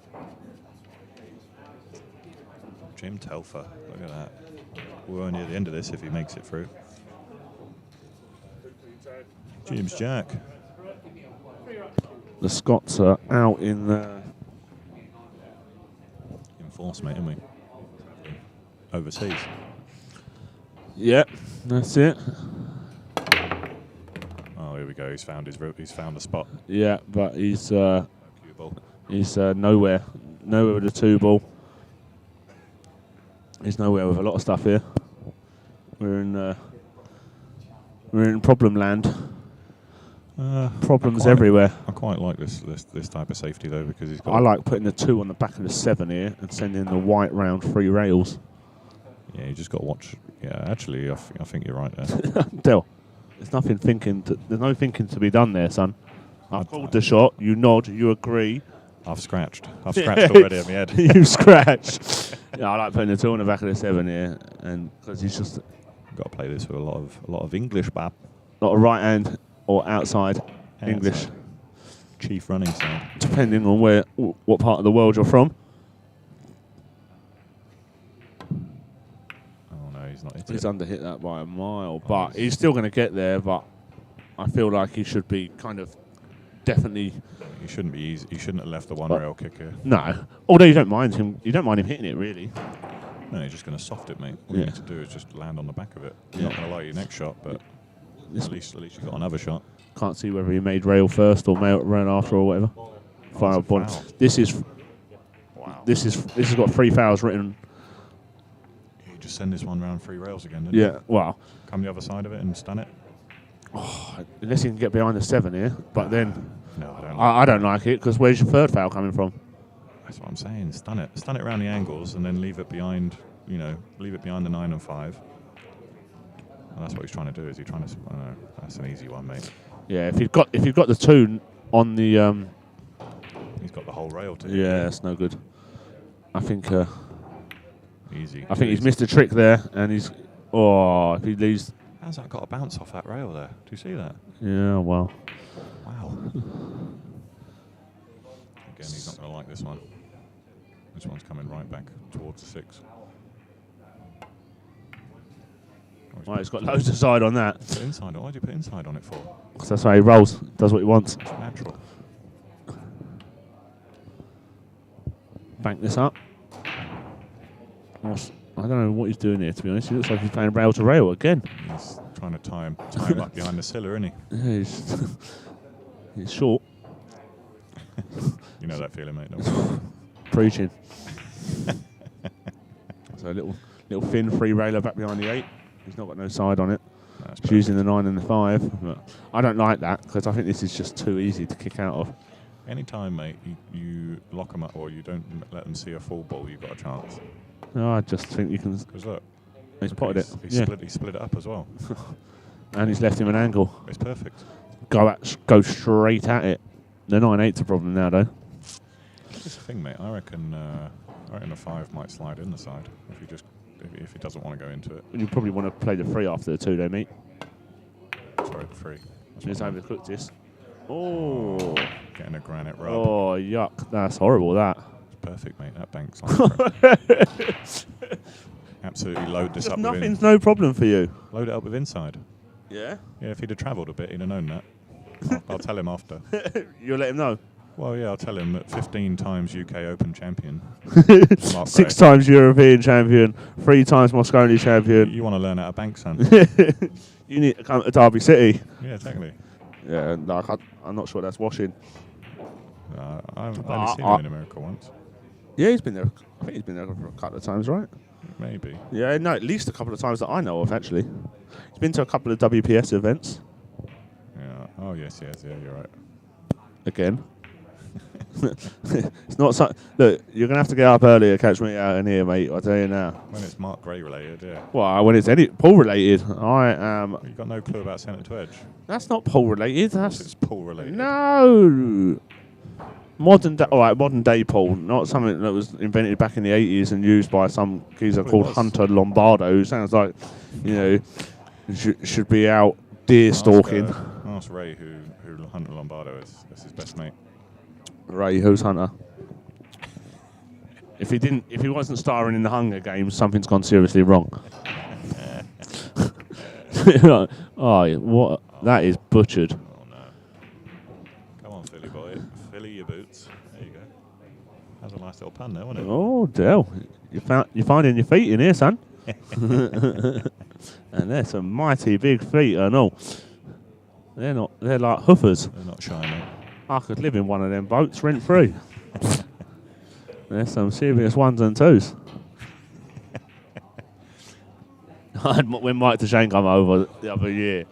Speaker 2: Jim Telfer, look at that. We're only at the end of this if he makes it through. Jim's Jack.
Speaker 1: The Scots are out in the...
Speaker 2: Enforce, mate, aren't we? Overseas.
Speaker 1: Yep, that's it.
Speaker 2: Oh, here we go. He's found the spot.
Speaker 1: Yeah, but he's
Speaker 2: Cue ball.
Speaker 1: nowhere with the 2 ball. He's nowhere with a lot of stuff here. We're in problem land. Problems everywhere.
Speaker 2: I quite like this type of safety though, because he's got.
Speaker 1: I like putting the 2 on the back of the 7 here and sending the white round 3 rails.
Speaker 2: Yeah, you just got to watch. Yeah, actually, I think you're right there.
Speaker 1: Del, there's no thinking to be done there, son. I've called the shot. You nod. You agree.
Speaker 2: I've scratched already on my head.
Speaker 1: You scratched. Yeah, I like putting the 2 on the back of the 7 here, and because he's just
Speaker 2: got to play this with a lot of English, bab.
Speaker 1: Not a right hand or outside English,
Speaker 2: chief running side,
Speaker 1: depending on what part of the world you're from.
Speaker 2: Oh no, he's not hit
Speaker 1: He's
Speaker 2: it.
Speaker 1: underhit that by a mile, but he's still going to get there. But I feel like he should be kind of definitely.
Speaker 2: He shouldn't be easy. He shouldn't have left the 1 rail kick here.
Speaker 1: No, although you don't mind him hitting it really.
Speaker 2: No, you're just going to soft it, mate. All you need to do is just land on the back of it. You're not going to like your next shot, but at least you've got another shot.
Speaker 1: Can't see whether he made rail first or rail after or whatever. Final point.
Speaker 2: Foul.
Speaker 1: This has got 3 fouls written.
Speaker 2: You just send this one round 3 rails again, didn't
Speaker 1: Yeah,
Speaker 2: you?
Speaker 1: well,
Speaker 2: Come the other side of it and stun it.
Speaker 1: unless he can get behind the 7 here, but then
Speaker 2: No, I don't.
Speaker 1: I don't like it because where's your 3rd foul coming from?
Speaker 2: That's what I'm saying. Stun it around the angles, and then leave it behind. Leave it behind the 9 and 5. And that's what he's trying to do. Is he trying to? I don't know. That's an easy one, mate.
Speaker 1: Yeah, if you've got the 2 on the
Speaker 2: He's got the whole rail to.
Speaker 1: yeah, that's no good. I think
Speaker 2: Easy.
Speaker 1: I think he's missed a trick there, and he's if he leaves.
Speaker 2: How's that got a bounce off that rail there? Do you see that?
Speaker 1: Yeah, well.
Speaker 2: Wow. Again, he's not going to like this one. This one's coming right back towards the 6.
Speaker 1: Right, he's got loads of side on that.
Speaker 2: Put inside. Why do you put inside on it for?
Speaker 1: Because that's how he rolls. Does what he wants.
Speaker 2: It's natural.
Speaker 1: Bank this up. I don't know what he's doing here, to be honest. He looks like he's playing rail to rail again.
Speaker 2: He's trying to tie him up behind the siller, isn't he?
Speaker 1: Yeah, he's short.
Speaker 2: You know that feeling, mate. Don't worry.
Speaker 1: Preaching. So a little thin 3 railer back behind the 8. He's not got no side on it.
Speaker 2: That's
Speaker 1: He's using the 9 and the 5. But I don't like that because I think this is just too easy to kick out of.
Speaker 2: Anytime, mate, you lock them up or you don't let them see a full ball, you've got a chance.
Speaker 1: No, I just think you can.
Speaker 2: Because look,
Speaker 1: He's potted it.
Speaker 2: He split it up as well.
Speaker 1: And he's left him an angle.
Speaker 2: It's perfect.
Speaker 1: Go straight at it. The 9/8's a problem now, though.
Speaker 2: That's the thing, mate. I reckon the 5 might slide in the side if he doesn't want to go into it.
Speaker 1: You probably want to play the 3 after the 2, though, mate.
Speaker 2: Sorry, the 3.
Speaker 1: Let's overcook this. Oh.
Speaker 2: Getting a granite rub.
Speaker 1: Oh, yuck. That's horrible, that.
Speaker 2: It's perfect, mate. That bank's on. Absolutely load this up.
Speaker 1: Nothing's no problem for you.
Speaker 2: Load it up with inside.
Speaker 1: Yeah?
Speaker 2: Yeah, if he'd have travelled a bit, he'd have known that. I'll tell him after.
Speaker 1: You'll let him know.
Speaker 2: Well, yeah, I'll tell him that 15 times UK Open champion.
Speaker 1: 6 times European champion, 3 times Moscone champion.
Speaker 2: You want to learn how to bank, son?
Speaker 1: You need to come to Derby City.
Speaker 2: Yeah, exactly.
Speaker 1: Yeah, like I'm not sure that's washing.
Speaker 2: I've only seen him in America once.
Speaker 1: Yeah, he's been there. I think he's been there for a couple of times, right?
Speaker 2: Maybe.
Speaker 1: Yeah, no, at least a couple of times that I know of, actually. He's been to a couple of WPS events.
Speaker 2: Yeah. Oh, yes, yeah, you're right.
Speaker 1: Again. It's not so. Look, you're gonna have to get up earlier, catch me out in here, mate. I tell you now.
Speaker 2: When it's Mark Gray related, yeah.
Speaker 1: Well, when it's any Paul related, I am.
Speaker 2: You've got no clue about centre to edge.
Speaker 1: That's not Paul related.
Speaker 2: It's
Speaker 1: That's
Speaker 2: Paul related.
Speaker 1: no. Modern day, all right, modern day Paul, not something that was invented back in the 80s and used by some geezer called Hunter Lombardo, who sounds like, should be out deer stalking.
Speaker 2: Ask Ray who Hunter Lombardo is. That's his best mate.
Speaker 1: Ray, who's Hunter? If he wasn't starring in the Hunger Games, something's gone seriously wrong. Oh, what? That is butchered.
Speaker 2: Oh no! Come on, Philly boy, Philly your boots. There you go. That's a nice little pun there, wasn't it?
Speaker 1: Oh, Dell, you're finding your feet in here, son. And they're some mighty big feet, I know. They're like hoofers.
Speaker 2: They're not shy, mate.
Speaker 1: I could live in one of them boats rent free. There's some serious ones and twos. When Mike DeShane come over the other year.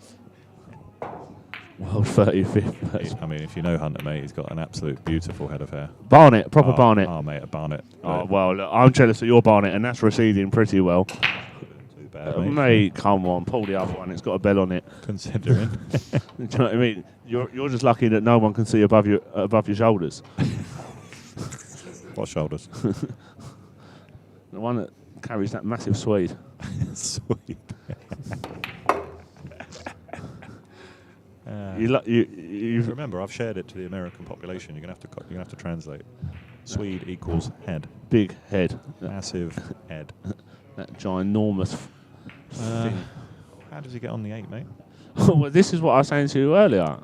Speaker 1: World 35th.
Speaker 2: I mean, if you know Hunter, mate, he's got an absolute beautiful head of hair.
Speaker 1: Barnet, proper Barnet.
Speaker 2: Oh, mate, a Barnet.
Speaker 1: Oh, well, look, I'm jealous of your Barnet, and that's receding pretty well.
Speaker 2: Too bad, mate.
Speaker 1: Mate, come on, pull the other one. It's got a bell on it.
Speaker 2: Considering.
Speaker 1: Do you know what I mean? You're just lucky that no one can see above your shoulders.
Speaker 2: What shoulders?
Speaker 1: The one that carries that massive Swede.
Speaker 2: Sweet.
Speaker 1: You
Speaker 2: remember, I've shared it to the American population. You're gonna have to translate. Swede equals head.
Speaker 1: big head.
Speaker 2: Massive head.
Speaker 1: That ginormous thing.
Speaker 2: How does he get on the 8, mate?
Speaker 1: Well, this is what I was saying to you earlier.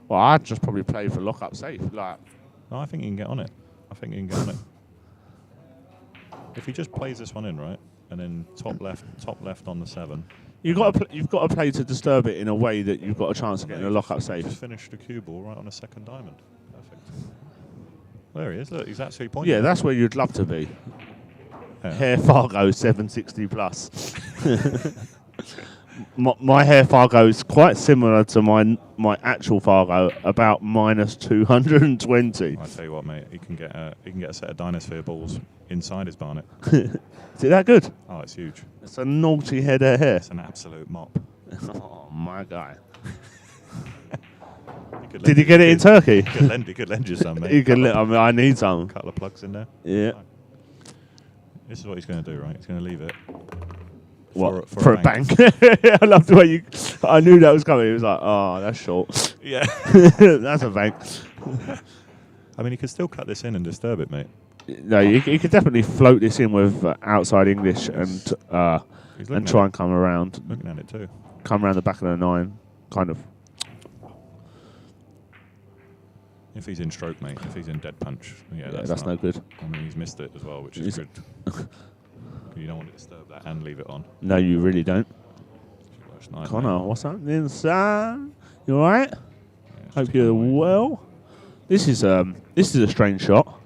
Speaker 1: Well, I'd just probably play for lock-up safe. Like,
Speaker 2: No, I think he can get on it. If he just plays this one in, right, and then top left on the 7.
Speaker 1: you've got to play to disturb it in a way that you've got a chance of getting a lock-up safe.
Speaker 2: Just finished the cue ball right on a second diamond. Perfect. There he is. Look, he's actually pointing.
Speaker 1: Yeah, that's where you'd love to be.
Speaker 2: Yeah.
Speaker 1: Hair Fargo 760 plus. my Hair Fargo is quite similar to my actual Fargo, about minus 220.
Speaker 2: I tell you what, mate, he can get a set of Dynasphere balls inside his Barnet.
Speaker 1: Is it that good?
Speaker 2: Oh, it's huge.
Speaker 1: It's a naughty head of hair.
Speaker 2: It's an absolute mop.
Speaker 1: Oh my guy!
Speaker 2: Did
Speaker 1: he get it in Turkey?
Speaker 2: He could lend you some, mate.
Speaker 1: I need some.
Speaker 2: Couple of plugs in there.
Speaker 1: Yeah.
Speaker 2: This is what he's going to do, right? He's going to leave it.
Speaker 1: What?
Speaker 2: For
Speaker 1: a bank? I love the way you. I knew that was coming. He was like, "Oh, that's short."
Speaker 2: Yeah.
Speaker 1: That's a bank.
Speaker 2: I mean, he could still cut this in and disturb it, mate.
Speaker 1: No, you could definitely float this in with outside English and try and come around.
Speaker 2: Looking at it too.
Speaker 1: Come around the back of the 9, kind of.
Speaker 2: If he's in stroke, mate. If he's in dead punch, yeah,
Speaker 1: that's no good.
Speaker 2: I mean, he's missed it as well, which is good. You don't want to disturb that and leave it on.
Speaker 1: No, you really don't.
Speaker 2: Nice,
Speaker 1: Connor,
Speaker 2: mate.
Speaker 1: what's happening, son? You all right?
Speaker 2: Yeah,
Speaker 1: Hope you're well. This is a strange shot.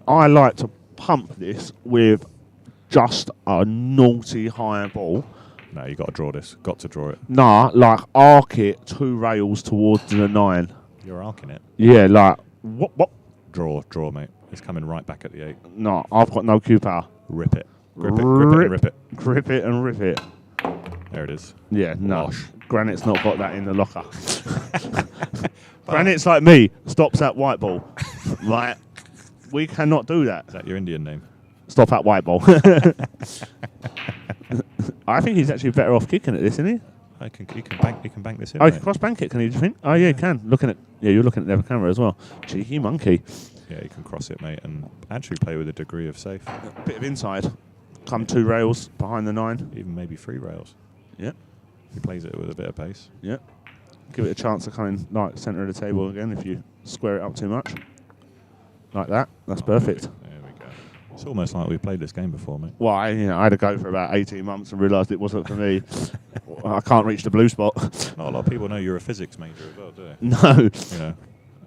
Speaker 1: I like to pump this with just a naughty high ball.
Speaker 2: No, you got to draw this. Got to draw it.
Speaker 1: Nah, like arc it 2 rails towards the 9.
Speaker 2: You're arcing it.
Speaker 1: Yeah, like what?
Speaker 2: Draw, mate. It's coming right back at the 8.
Speaker 1: No, I've got no cue power.
Speaker 2: Rip it. Grip it and rip it.
Speaker 1: Grip it and rip it.
Speaker 2: There it is.
Speaker 1: Yeah, no.
Speaker 2: Wash.
Speaker 1: Granite's not got that in the locker. Granite's like me, stops at white ball. Right? We cannot do that.
Speaker 2: Is that your Indian name?
Speaker 1: Stop at white ball. I think he's actually better off kicking at this, isn't he?
Speaker 2: He can bank this in.
Speaker 1: Oh, he
Speaker 2: mate.
Speaker 1: can cross bank it, can he, do you think? Oh, yeah, he can. You're looking at the other camera as well. Cheeky monkey.
Speaker 2: Yeah, you can cross it, mate, and actually play with a degree of safe.
Speaker 1: Bit of inside. Come 2 rails behind the 9.
Speaker 2: Even maybe 3 rails.
Speaker 1: Yeah.
Speaker 2: He plays it with a bit of pace.
Speaker 1: Yeah. Give it a chance to come in like centre of the table again if you square it up too much. Like that. That's perfect.
Speaker 2: There we go. It's almost like we've played this game before, mate.
Speaker 1: Well, I had to go for about 18 months and realised it wasn't for me. I can't reach the blue spot.
Speaker 2: Not a lot of people know you're a physics major as well, do they?
Speaker 1: No.
Speaker 2: You know,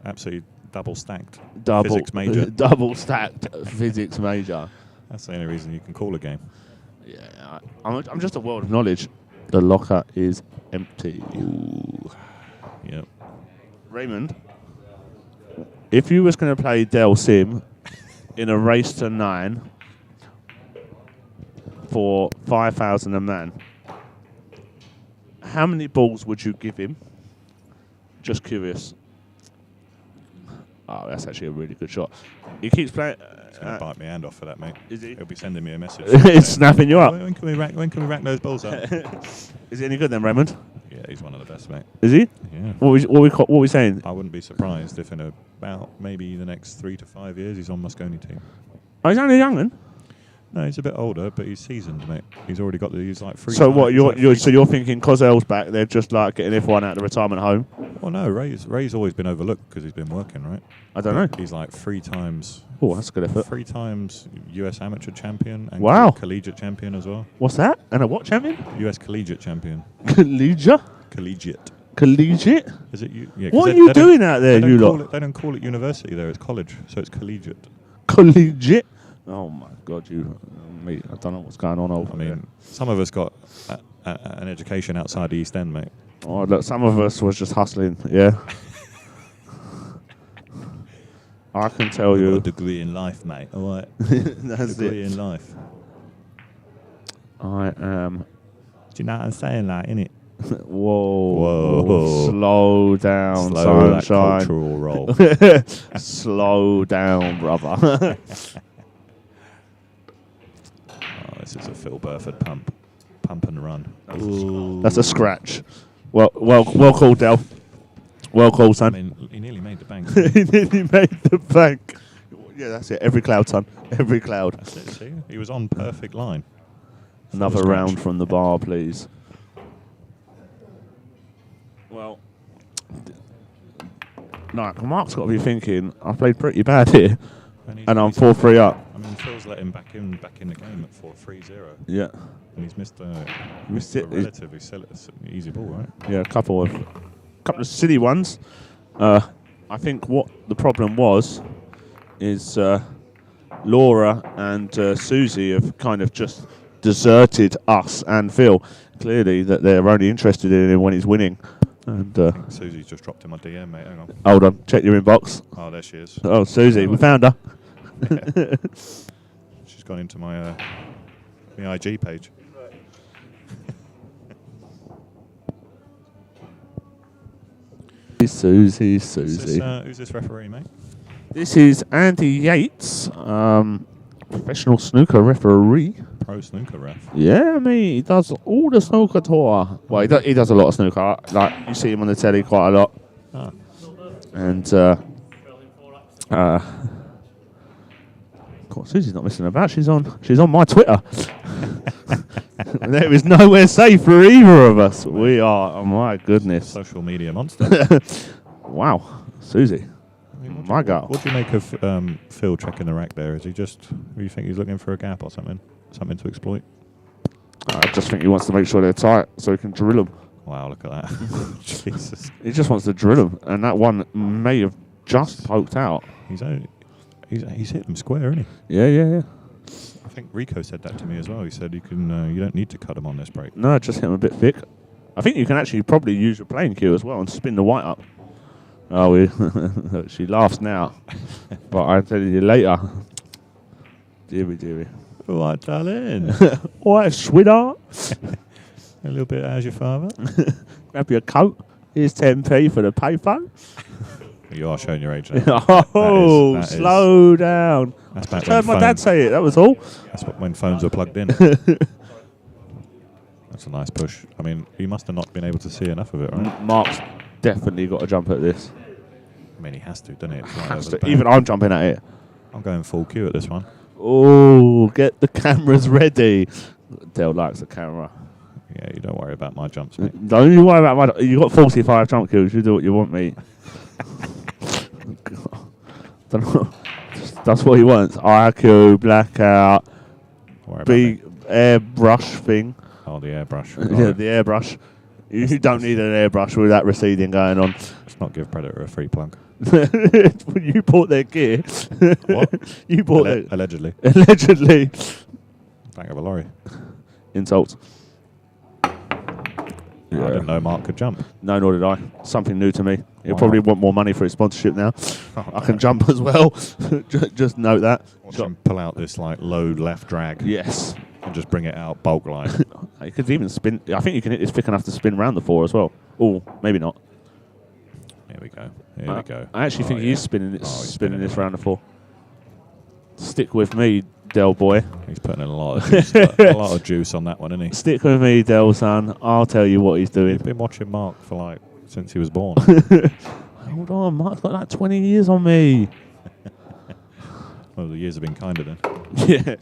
Speaker 2: absolutely double stacked
Speaker 1: Physics
Speaker 2: physics major.
Speaker 1: Double stacked physics major.
Speaker 2: That's the only reason you can call a game.
Speaker 1: Yeah, I'm just a world of knowledge. The locker is empty.
Speaker 2: Ooh. Yep.
Speaker 1: Raymond, if you was going to play Del Sim in a race to 9 for 5,000 a man, how many balls would you give him? Just curious. Oh, that's actually a really good shot. He keeps playing.
Speaker 2: He's going to bite my hand off for that, mate.
Speaker 1: Is he?
Speaker 2: He'll be sending me a message.
Speaker 1: It's snapping you up.
Speaker 2: When can we rack those balls up?
Speaker 1: Is he any good then, Raymond?
Speaker 2: Yeah, he's one of the best, mate.
Speaker 1: Is he?
Speaker 2: Yeah.
Speaker 1: What we saying?
Speaker 2: I wouldn't be surprised if in about maybe the next 3 to 5 years he's on Moscone team.
Speaker 1: Oh, he's only a young'un.
Speaker 2: No, he's a bit older, but he's seasoned, mate. He's already got he's like 3.
Speaker 1: So what? You're thinking Cozell's back? They're just like getting everyone out of the retirement home.
Speaker 2: Well, no, Ray's always been overlooked because he's been working, right?
Speaker 1: I don't know.
Speaker 2: He's like 3 times.
Speaker 1: Oh, that's a good effort.
Speaker 2: 3 times US amateur champion and
Speaker 1: Wow.
Speaker 2: collegiate champion as well.
Speaker 1: What's that? And a what champion?
Speaker 2: US collegiate champion.
Speaker 1: Collegiate.
Speaker 2: Collegiate. Is it? Yeah,
Speaker 1: What are you doing out there, you lot?
Speaker 2: They don't call it university there. It's college, so it's collegiate.
Speaker 1: Collegiate. Oh my God, mate, I don't know what's going on over there.
Speaker 2: Some of us got an education outside the East End, mate.
Speaker 1: Oh, look, some of us was just hustling. Yeah. I can tell you.
Speaker 2: A degree in life, mate. All right.
Speaker 1: That's
Speaker 2: degree
Speaker 1: it.
Speaker 2: in life.
Speaker 1: I am.
Speaker 2: Do you know what I'm saying, like, innit?
Speaker 1: Whoa. Slow down,
Speaker 2: Slow that
Speaker 1: sunshine.
Speaker 2: cultural roll.
Speaker 1: Slow down, brother.
Speaker 2: This is a Phil Burford pump and run.
Speaker 1: That's a scratch. Well called, Del. Well called, son.
Speaker 2: He nearly made the bank.
Speaker 1: He nearly made the bank. Yeah, that's it. Every cloud, son. Every cloud.
Speaker 2: That's it, see? He was on perfect line.
Speaker 1: Another round from the bar, please. Well, Mark's got to be thinking, I played pretty bad here, and I'm 4-3 up.
Speaker 2: Phil's let him back in the game at 4-3-0.
Speaker 1: Yeah.
Speaker 2: And he's missed a relatively easy ball, right?
Speaker 1: Yeah, a couple of silly ones. I think what the problem was is Laura and Susie have kind of just deserted us and Phil. Clearly that they're only interested in him when he's winning. And
Speaker 2: I think Susie's just dropped in my DM, mate. Hang on.
Speaker 1: Hold on, check your inbox.
Speaker 2: Oh, there she is.
Speaker 1: Oh, Susie, we found her.
Speaker 2: She's gone into my IG page.
Speaker 1: Susie.
Speaker 2: Who's this referee, mate?
Speaker 1: This is Andy Yates, professional snooker referee.
Speaker 2: Pro snooker ref.
Speaker 1: Yeah, he does all the snooker tour. Well, he does a lot of snooker. Like you see him on the telly quite a lot.
Speaker 2: Ah.
Speaker 1: And God, Susie's not missing about. She's on my Twitter. There is nowhere safe for either of us. We are. Oh my goodness.
Speaker 2: Social media monster.
Speaker 1: Wow, Susie. My God.
Speaker 2: What do you make of Phil checking the rack there? Is he just? Do you think he's looking for a gap or something? Something to exploit?
Speaker 1: I just think he wants to make sure they're tight so he can drill them.
Speaker 2: Wow, look at that. Jesus.
Speaker 1: He just wants to drill them, and that one may have just poked out.
Speaker 2: He's hit them square, isn't he?
Speaker 1: Yeah.
Speaker 2: I think Rico said that to me as well. He said you don't need to cut them on this break.
Speaker 1: No, just hit them a bit thick. I think you can actually probably use your playing cue as well and spin the white up. Oh, she laughs now, but I'll tell you later. Deary.
Speaker 2: All right, darling.
Speaker 1: All right, sweetheart.
Speaker 2: A little bit, how's your father?
Speaker 1: Grab your coat. Here's 10p for the payphone.
Speaker 2: You are showing your age now.
Speaker 1: Oh, slow down.
Speaker 2: That's
Speaker 1: I just heard my dad say it, that was all.
Speaker 2: That's when phones were plugged in. That's a nice push. I mean, he must have not been able to see enough of it, right?
Speaker 1: Mark's definitely got to jump at this.
Speaker 2: I mean, he has to, doesn't he?
Speaker 1: Has to. Even I'm jumping at it.
Speaker 2: I'm going full queue at this one.
Speaker 1: Oh, get the cameras ready. Dale likes the camera.
Speaker 2: Yeah, you don't worry about my jumps, mate.
Speaker 1: Don't you worry about my... You got 45 jump kills. You do what you want, mate. Don't know. That's what he wants. IQ, blackout, big airbrush thing.
Speaker 2: Oh, the airbrush.
Speaker 1: Yeah, the airbrush. You don't need an airbrush with that receding going on.
Speaker 2: Let's not give Predator a free plug.
Speaker 1: You bought their gear.
Speaker 2: What?
Speaker 1: You bought it.
Speaker 2: Allegedly.
Speaker 1: Allegedly.
Speaker 2: Back of a lorry.
Speaker 1: Insults.
Speaker 2: I didn't know Mark could jump.
Speaker 1: No, nor did I. Something new to me. He'll
Speaker 2: Why
Speaker 1: probably
Speaker 2: not?
Speaker 1: want more money for his sponsorship now. I can jump as well. Just note that.
Speaker 2: Watch him pull out this like low left drag.
Speaker 1: Yes.
Speaker 2: And just bring it out bulk line.
Speaker 1: You could even spin. I think you can hit this thick enough to spin round the 4 as well. Oh, maybe not.
Speaker 2: Here we go. Here we go.
Speaker 1: I actually think
Speaker 2: yeah.
Speaker 1: he is spinning it,
Speaker 2: Oh, he's
Speaker 1: spinning this
Speaker 2: it.
Speaker 1: round the 4. Stick with me, Del boy.
Speaker 2: He's putting in a lot of juice, a lot of juice on that one, isn't he?
Speaker 1: Stick with me, Del son. I'll tell you what he's doing.
Speaker 2: You've been watching Mark for like since he was born.
Speaker 1: Hold on, Mark's got like 20 years on me.
Speaker 2: Well, the years have been kinder then.
Speaker 1: Yeah.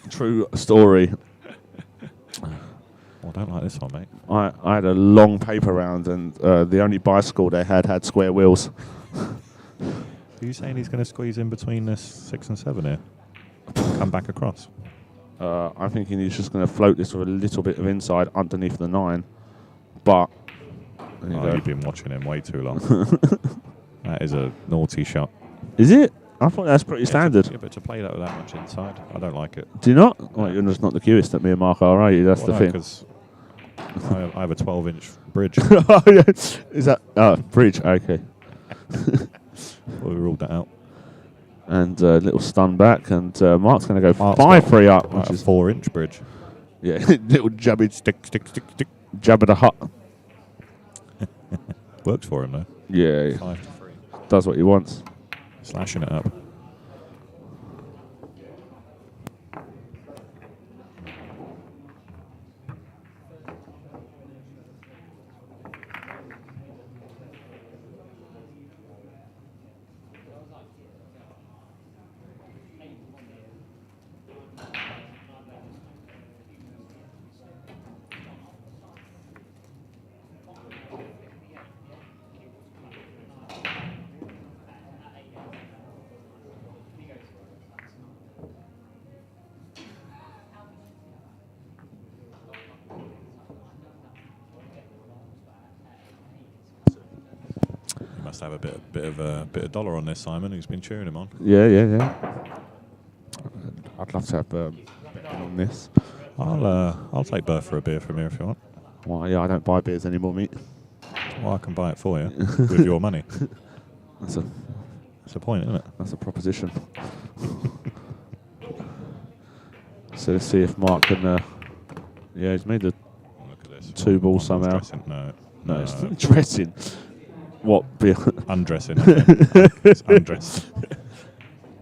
Speaker 1: True story.
Speaker 2: Well, I don't like this one, mate.
Speaker 1: I had a long paper round, and the only bicycle they had square wheels.
Speaker 2: Are you saying he's going to squeeze in between this 6 and 7 here? Come back across?
Speaker 1: I think he's just going to float this with a little bit of inside underneath the 9. But there you go.
Speaker 2: You've been watching him way too long. That is a naughty shot.
Speaker 1: Is it? I thought that's pretty standard.
Speaker 2: Yeah, but to play that with that much inside, I don't like it.
Speaker 1: Do you not? Well, you're just not the cutest that me and Mark are you? That's the thing.
Speaker 2: Because I have a 12-inch bridge.
Speaker 1: Oh, yeah. Is that... Oh, bridge. Okay.
Speaker 2: Well, we ruled that out.
Speaker 1: And a little stun back, and Mark's going to go
Speaker 2: Mark's
Speaker 1: 5-3 up,
Speaker 2: Like
Speaker 1: which
Speaker 2: a
Speaker 1: is...
Speaker 2: 4-inch bridge.
Speaker 1: Yeah, little jabby
Speaker 2: Stick.
Speaker 1: jabba the hut.
Speaker 2: Works for him, though.
Speaker 1: Yeah,
Speaker 2: 5-3.
Speaker 1: does what he wants.
Speaker 2: Slashing it up. Must have a bit of dollar on this, Simon, who's been cheering him on.
Speaker 1: Yeah. I'd love to have betting on this.
Speaker 2: I'll take Burford for a beer from here if you want.
Speaker 1: Well, yeah, I don't buy beers anymore, mate.
Speaker 2: Well, I can buy it for you with your money.
Speaker 1: That's
Speaker 2: That's the point, isn't it?
Speaker 1: a proposition. So let's see if Mark can... yeah, he's made the
Speaker 2: Look at this.
Speaker 1: 2 balls somehow.
Speaker 2: Dressing. No,
Speaker 1: It's dressing. What beer?
Speaker 2: undressing. It's undressing.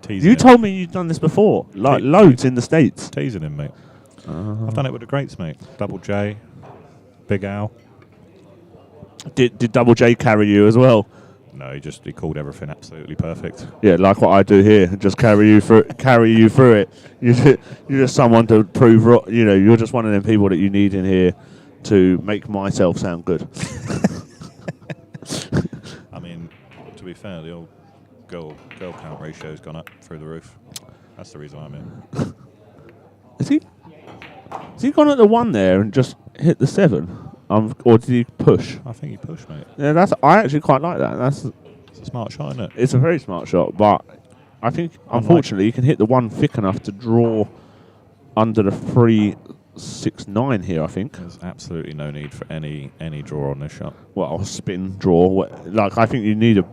Speaker 2: Teasing
Speaker 1: You
Speaker 2: him.
Speaker 1: told me you'd done this before, like
Speaker 2: Te-
Speaker 1: loads in the States.
Speaker 2: Teasing him, mate. I've done it with the greats, mate. Double J, Big Al.
Speaker 1: Did Double J carry you as well?
Speaker 2: No, he called everything absolutely perfect.
Speaker 1: Yeah, like what I do here, just carry you through it. You're just someone to prove, you're just one of them people that you need in here to make myself sound good.
Speaker 2: I mean, to be fair, the old girl count ratio's gone up through the roof. That's the reason I'm in.
Speaker 1: Has he gone at the 1 there and just hit the 7? Or did he push?
Speaker 2: I think he pushed, mate.
Speaker 1: Yeah, I actually quite like that.
Speaker 2: It's a smart shot, isn't it?
Speaker 1: It's a very smart shot, but I think unfortunately you can hit the 1 thick enough to draw under the 3-6-9 here. I think.
Speaker 2: There's absolutely no need for any draw on this shot.
Speaker 1: Well, spin, draw. I think you need a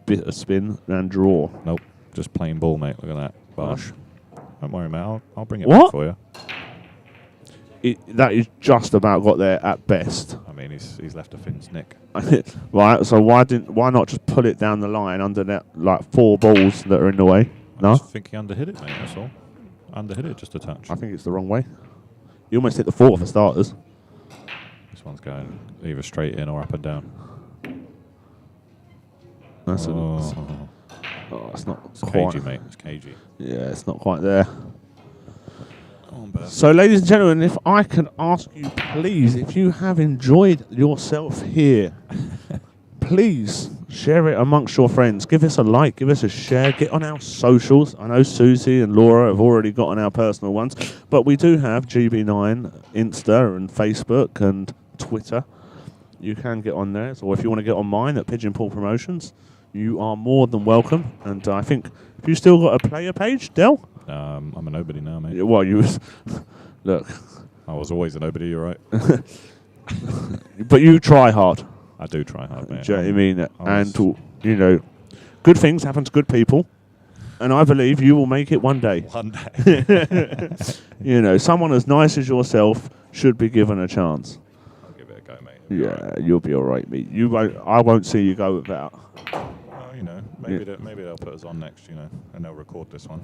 Speaker 1: bit of spin and draw.
Speaker 2: Nope, just plain ball, mate. Look at that. Bosh. Don't worry, mate. I'll bring it
Speaker 1: What?
Speaker 2: back for you.
Speaker 1: That is just about got there at best.
Speaker 2: I mean, he's left a Finn's nick.
Speaker 1: Right, so why not just pull it down the line under that 4 balls that are in the way? No,
Speaker 2: I just think he underhit it, mate. That's all. Underhit it just a touch.
Speaker 1: I think it's the wrong way. You almost hit the 4 for starters.
Speaker 2: This one's going either straight in or up and down.
Speaker 1: That's it's not
Speaker 2: It's
Speaker 1: quite.
Speaker 2: cagey, mate. It's cagey.
Speaker 1: Yeah, it's not quite there.
Speaker 2: Come on, Burford.
Speaker 1: So, ladies and gentlemen, if I can ask you, please, if you have enjoyed yourself here, please share it amongst your friends. Give us a like, give us a share, get on our socials. I know Susie and Laura have already got on our personal ones, but we do have GB9, Insta and Facebook and Twitter. You can get on there. So if you want to get on mine at Pigeon Paw Promotions, you are more than welcome. And I think, have you still got a player page, Del?
Speaker 2: I'm a nobody now, mate.
Speaker 1: Yeah, well, you look.
Speaker 2: I was always a nobody, you're right.
Speaker 1: But you try hard.
Speaker 2: I do try hard, mate.
Speaker 1: Do you know what I mean?
Speaker 2: I was-
Speaker 1: And, you know, good things happen to good people. And I believe you will make it one day.
Speaker 2: One day.
Speaker 1: You know, someone as nice as yourself should be given a chance.
Speaker 2: I'll give it a go, mate. It'll be
Speaker 1: Yeah,
Speaker 2: all right.
Speaker 1: you'll be all right, mate. You won't. I won't see you go without.
Speaker 2: Well, you know, maybe
Speaker 1: Yeah.
Speaker 2: maybe they'll put us on next, you know, and they'll record this one.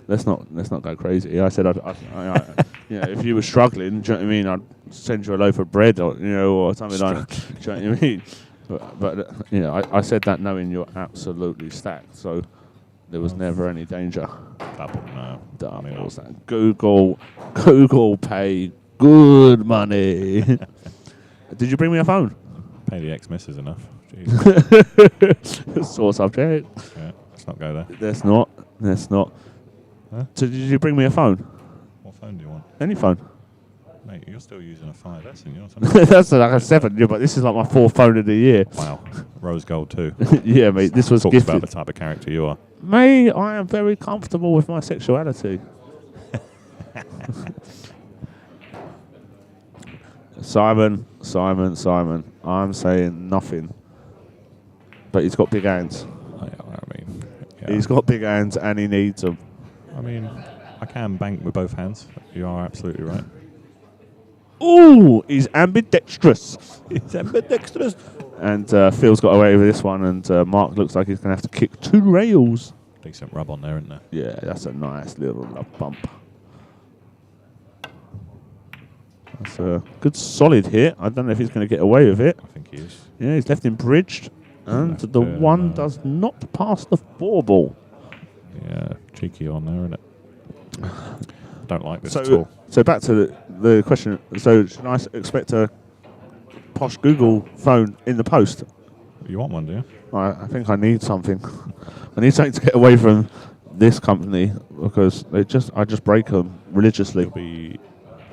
Speaker 1: let's not go crazy. I said, you know, if you were struggling, do you know what I mean? I'd send you a loaf of bread, or you know, or something like that. Do you know what I mean? But you know, I said that knowing you're absolutely stacked, so there was never any danger.
Speaker 2: Double, no. I mean,
Speaker 1: What's that? Google pay good money. Did you bring me a phone?
Speaker 2: pay the ex-missus enough. Jeez.
Speaker 1: Sore subject.
Speaker 2: Yeah, let's not go there.
Speaker 1: That's not. That's not.
Speaker 2: Huh?
Speaker 1: So did you bring me a phone?
Speaker 2: What phone do you want?
Speaker 1: Any phone?
Speaker 2: Mate, you're still using a 5S, and you're something.
Speaker 1: That's like a 7, yeah, but this is like my 4th phone of the year.
Speaker 2: Wow. Rose gold too.
Speaker 1: Yeah, mate, this was
Speaker 2: Talks
Speaker 1: gifted.
Speaker 2: about the type of character you are.
Speaker 1: Mate, I am very comfortable with my sexuality. Simon. I'm saying nothing. But he's got big hands.
Speaker 2: I mean, yeah.
Speaker 1: He's got big hands and he needs them.
Speaker 2: I mean, I can bank with both hands. You are absolutely right.
Speaker 1: Ooh, he's ambidextrous.
Speaker 2: It's ambidextrous.
Speaker 1: And Phil's got away with this one, and Mark looks like he's going to have to kick 2 rails.
Speaker 2: Decent rub on there, isn't there?
Speaker 1: Yeah, that's a nice little bump. That's a good solid hit. I don't know if he's going to get away with it.
Speaker 2: I think he is.
Speaker 1: Yeah, he's left him bridged, and
Speaker 2: Left
Speaker 1: the
Speaker 2: him,
Speaker 1: one does not pass the 4 ball.
Speaker 2: Yeah, cheeky on there, isn't it? Don't like this at all.
Speaker 1: So back to the question. So should I expect a posh Google phone in the post?
Speaker 2: You want one, do you?
Speaker 1: I think I need something. I need something to get away from this company because I just break them religiously.
Speaker 2: It'll be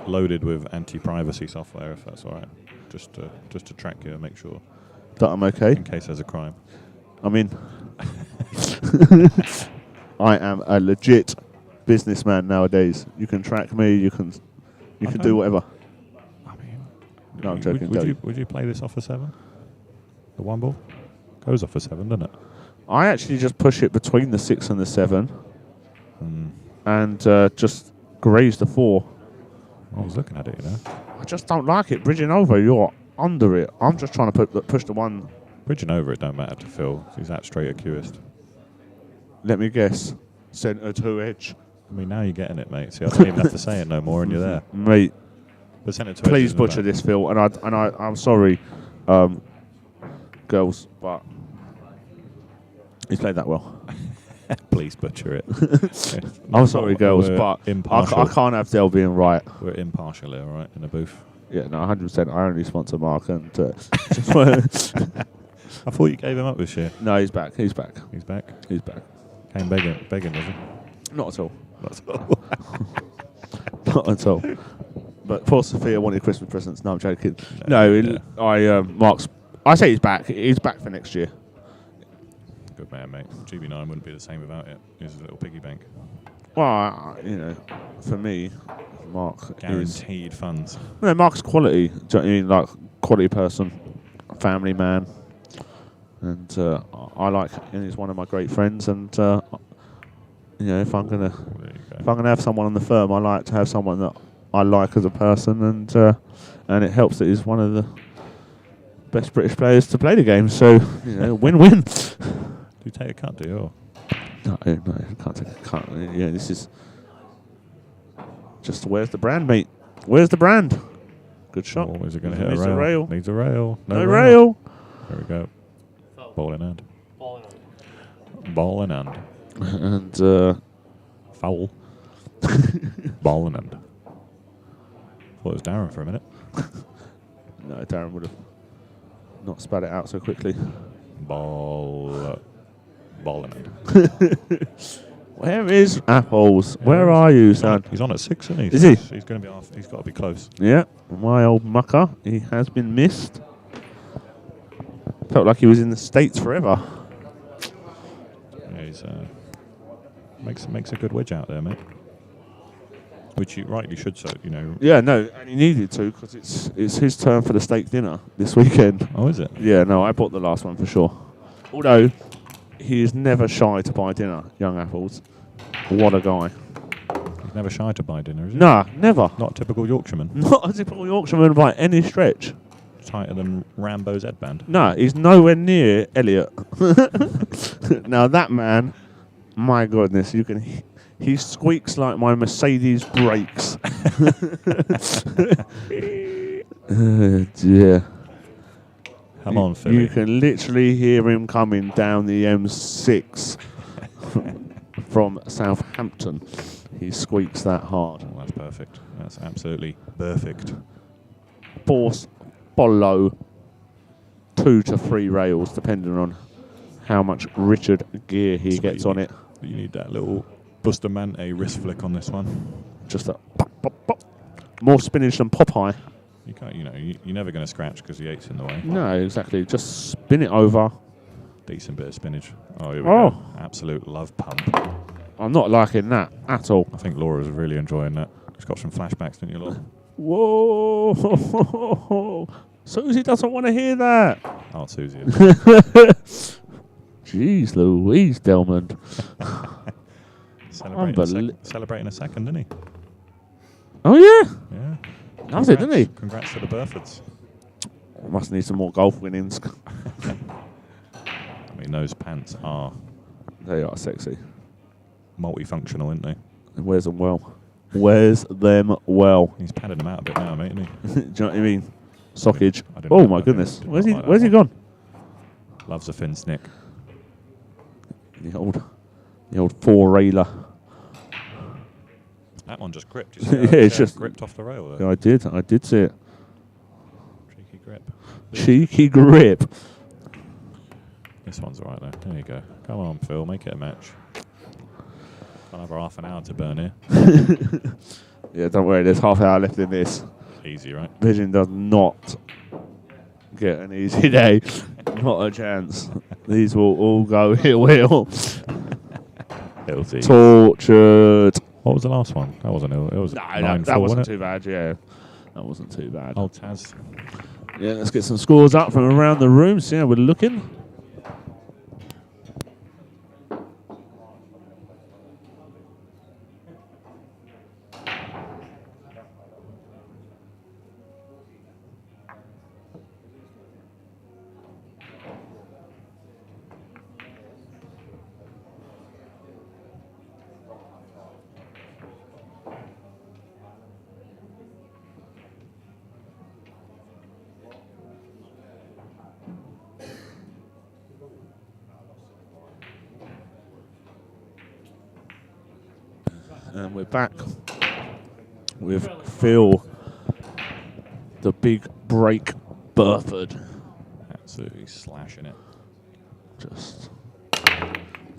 Speaker 2: loaded with anti-privacy software, if that's all right. Just to track you and make sure,
Speaker 1: That I'm okay.
Speaker 2: in case there's a crime.
Speaker 1: I mean, I am a legit businessman nowadays. You can track me. You can do whatever.
Speaker 2: I mean,
Speaker 1: No, I'm joking.
Speaker 2: Would you play this off a 7? The 1 ball goes off a 7, doesn't it?
Speaker 1: I actually just push it between the 6 and the 7, and just graze the 4.
Speaker 2: I was looking at it, you know.
Speaker 1: I just don't like it bridging over. You're under it. I'm just trying to push the 1.
Speaker 2: Bridging over it don't matter to Phil. He's that straight accused.
Speaker 1: Let me guess. Centre to edge,
Speaker 2: I mean, now you're getting it, mate. See, I don't even have to say it no more, and you're there.
Speaker 1: mate.
Speaker 2: But send it to
Speaker 1: Please butcher this, Phil. And I'm sorry, girls, but he's played that well.
Speaker 2: Please butcher it.
Speaker 1: I'm sorry, girls,
Speaker 2: We're
Speaker 1: but
Speaker 2: impartial.
Speaker 1: I can't have Del being right.
Speaker 2: We're impartial here, all right, in the booth.
Speaker 1: Yeah, no, 100%. I only sponsor Mark, and
Speaker 2: I thought you gave him up this year.
Speaker 1: no, he's back. He's back.
Speaker 2: He's back.
Speaker 1: He's back.
Speaker 2: Came begging, was he?
Speaker 1: Not at all.
Speaker 2: That's all.
Speaker 1: Not at all. But poor Sophia wanted Christmas presents. No, I'm joking. No,
Speaker 2: yeah.
Speaker 1: Mark's. I say he's back. He's back for next year.
Speaker 2: Good man, mate. GB9 wouldn't be the same without it. He's a little piggy bank.
Speaker 1: Well, you know, for me, Mark is.
Speaker 2: Guaranteed funds.
Speaker 1: No, Mark's quality. Do you know what I mean? Like, quality person, family man. And I like him. He's one of my great friends. And, you know, if I'm going to have someone on the firm, I like to have someone that I like as a person. And it helps that he's one of the best British players to play the game. So, you know, win-win.
Speaker 2: Do you take a cut, do you? Or?
Speaker 1: No, can't take a cut. Yeah, this is just where's the brand, mate? Where's the brand? Good shot.
Speaker 2: Oh, is it going to hit
Speaker 1: Needs
Speaker 2: a
Speaker 1: a
Speaker 2: rail?
Speaker 1: rail.
Speaker 2: Needs a rail.
Speaker 1: No rail.
Speaker 2: There we go.
Speaker 3: Foul.
Speaker 2: Ball in hand.
Speaker 3: Ball in.
Speaker 2: Ball in hand.
Speaker 1: And
Speaker 2: Foul. Ball in hand. Thought it was Darren for a minute.
Speaker 1: no, Darren would have not spat it out so quickly.
Speaker 2: Ball in hand.
Speaker 1: Where is Apples? Where are you, son?
Speaker 2: He's on at 6, isn't he?
Speaker 1: Is he?
Speaker 2: He's going to be off. He's got to be close.
Speaker 1: Yeah, my old mucker. He has been missed. Felt like he was in the States forever.
Speaker 2: Yeah, he's makes a good wedge out there, mate. Which you rightly should so,
Speaker 1: Yeah, no, and he needed to because it's his turn for the steak dinner this weekend.
Speaker 2: Oh, is it?
Speaker 1: Yeah, no, I bought the last one for sure. Although, he is never shy to buy dinner, young Apples. What a guy.
Speaker 2: He's never shy to buy dinner, is he?
Speaker 1: Nah, never.
Speaker 2: Not a typical Yorkshireman.
Speaker 1: Not a typical Yorkshireman by any stretch.
Speaker 2: Tighter than Rambo's headband.
Speaker 1: No, he's nowhere near Elliot. Now that man, my goodness, you can. He squeaks like my Mercedes brakes. Dear.
Speaker 2: Come on, Philly.
Speaker 1: You can literally hear him coming down the M6 from Southampton. He squeaks that hard.
Speaker 2: Oh, that's perfect. That's absolutely perfect.
Speaker 1: Force follow 2 to 3 rails, depending on how much Richard gear he gets on it.
Speaker 2: You need that little Bustamante wrist flick on this one.
Speaker 1: Just a pop, pop, pop. More spinach than Popeye.
Speaker 2: You can't, you're never going to scratch because the 8's in the way.
Speaker 1: No, exactly. Just spin it over.
Speaker 2: Decent bit of spinach. Oh, here we go. Absolute love pump.
Speaker 1: I'm not liking that at all.
Speaker 2: I think Laura's really enjoying that. She's got some flashbacks, didn't you, Laura?
Speaker 1: Whoa! Susie doesn't want to hear that.
Speaker 2: Oh, Susie.
Speaker 1: Jeez Louise, Delmond.
Speaker 2: Celebrating a second, didn't he?
Speaker 1: Oh, yeah?
Speaker 2: Yeah.
Speaker 1: Loves it, didn't he?
Speaker 2: Congrats to the Burfords.
Speaker 1: Must need some more golf winnings.
Speaker 2: I mean, those pants are...
Speaker 1: They are sexy.
Speaker 2: Multifunctional, aren't they?
Speaker 1: And wears them well. Wears them well.
Speaker 2: He's padding them out a bit now, mate, isn't he?
Speaker 1: Do you know what I mean? Sockage.
Speaker 2: I didn't
Speaker 1: Oh,
Speaker 2: know
Speaker 1: my
Speaker 2: that.
Speaker 1: goodness.
Speaker 2: Did
Speaker 1: Where's
Speaker 2: not
Speaker 1: he?
Speaker 2: like
Speaker 1: Where's
Speaker 2: that
Speaker 1: he
Speaker 2: one.
Speaker 1: gone?
Speaker 2: Loves a fin snick.
Speaker 1: The old 4-railer.
Speaker 2: That one just gripped. You see
Speaker 1: Yeah,
Speaker 2: how
Speaker 1: it's just
Speaker 2: gripped off the rail there.
Speaker 1: Yeah, I did see it.
Speaker 2: Cheeky grip.
Speaker 1: Cheeky grip.
Speaker 2: This one's alright though. There you go. Come on, Phil, make it a match. Another half an hour to burn here.
Speaker 1: Yeah, don't worry. There's half an hour left in this.
Speaker 2: Easy, right?
Speaker 1: Vision does not get an easy day. Not a chance. These will all go ill.
Speaker 2: Filthy.
Speaker 1: Tortured.
Speaker 2: What was the last one? That wasn't ill. It was
Speaker 1: No,
Speaker 2: 9-4,
Speaker 1: that wasn't
Speaker 2: wasn't it?
Speaker 1: too bad, yeah. That wasn't too bad.
Speaker 2: Old Taz.
Speaker 1: Yeah, let's get some scores up from around the room, see how we're looking. And we're back with Phil, the big break Burford.
Speaker 2: Absolutely slashing it.
Speaker 1: Just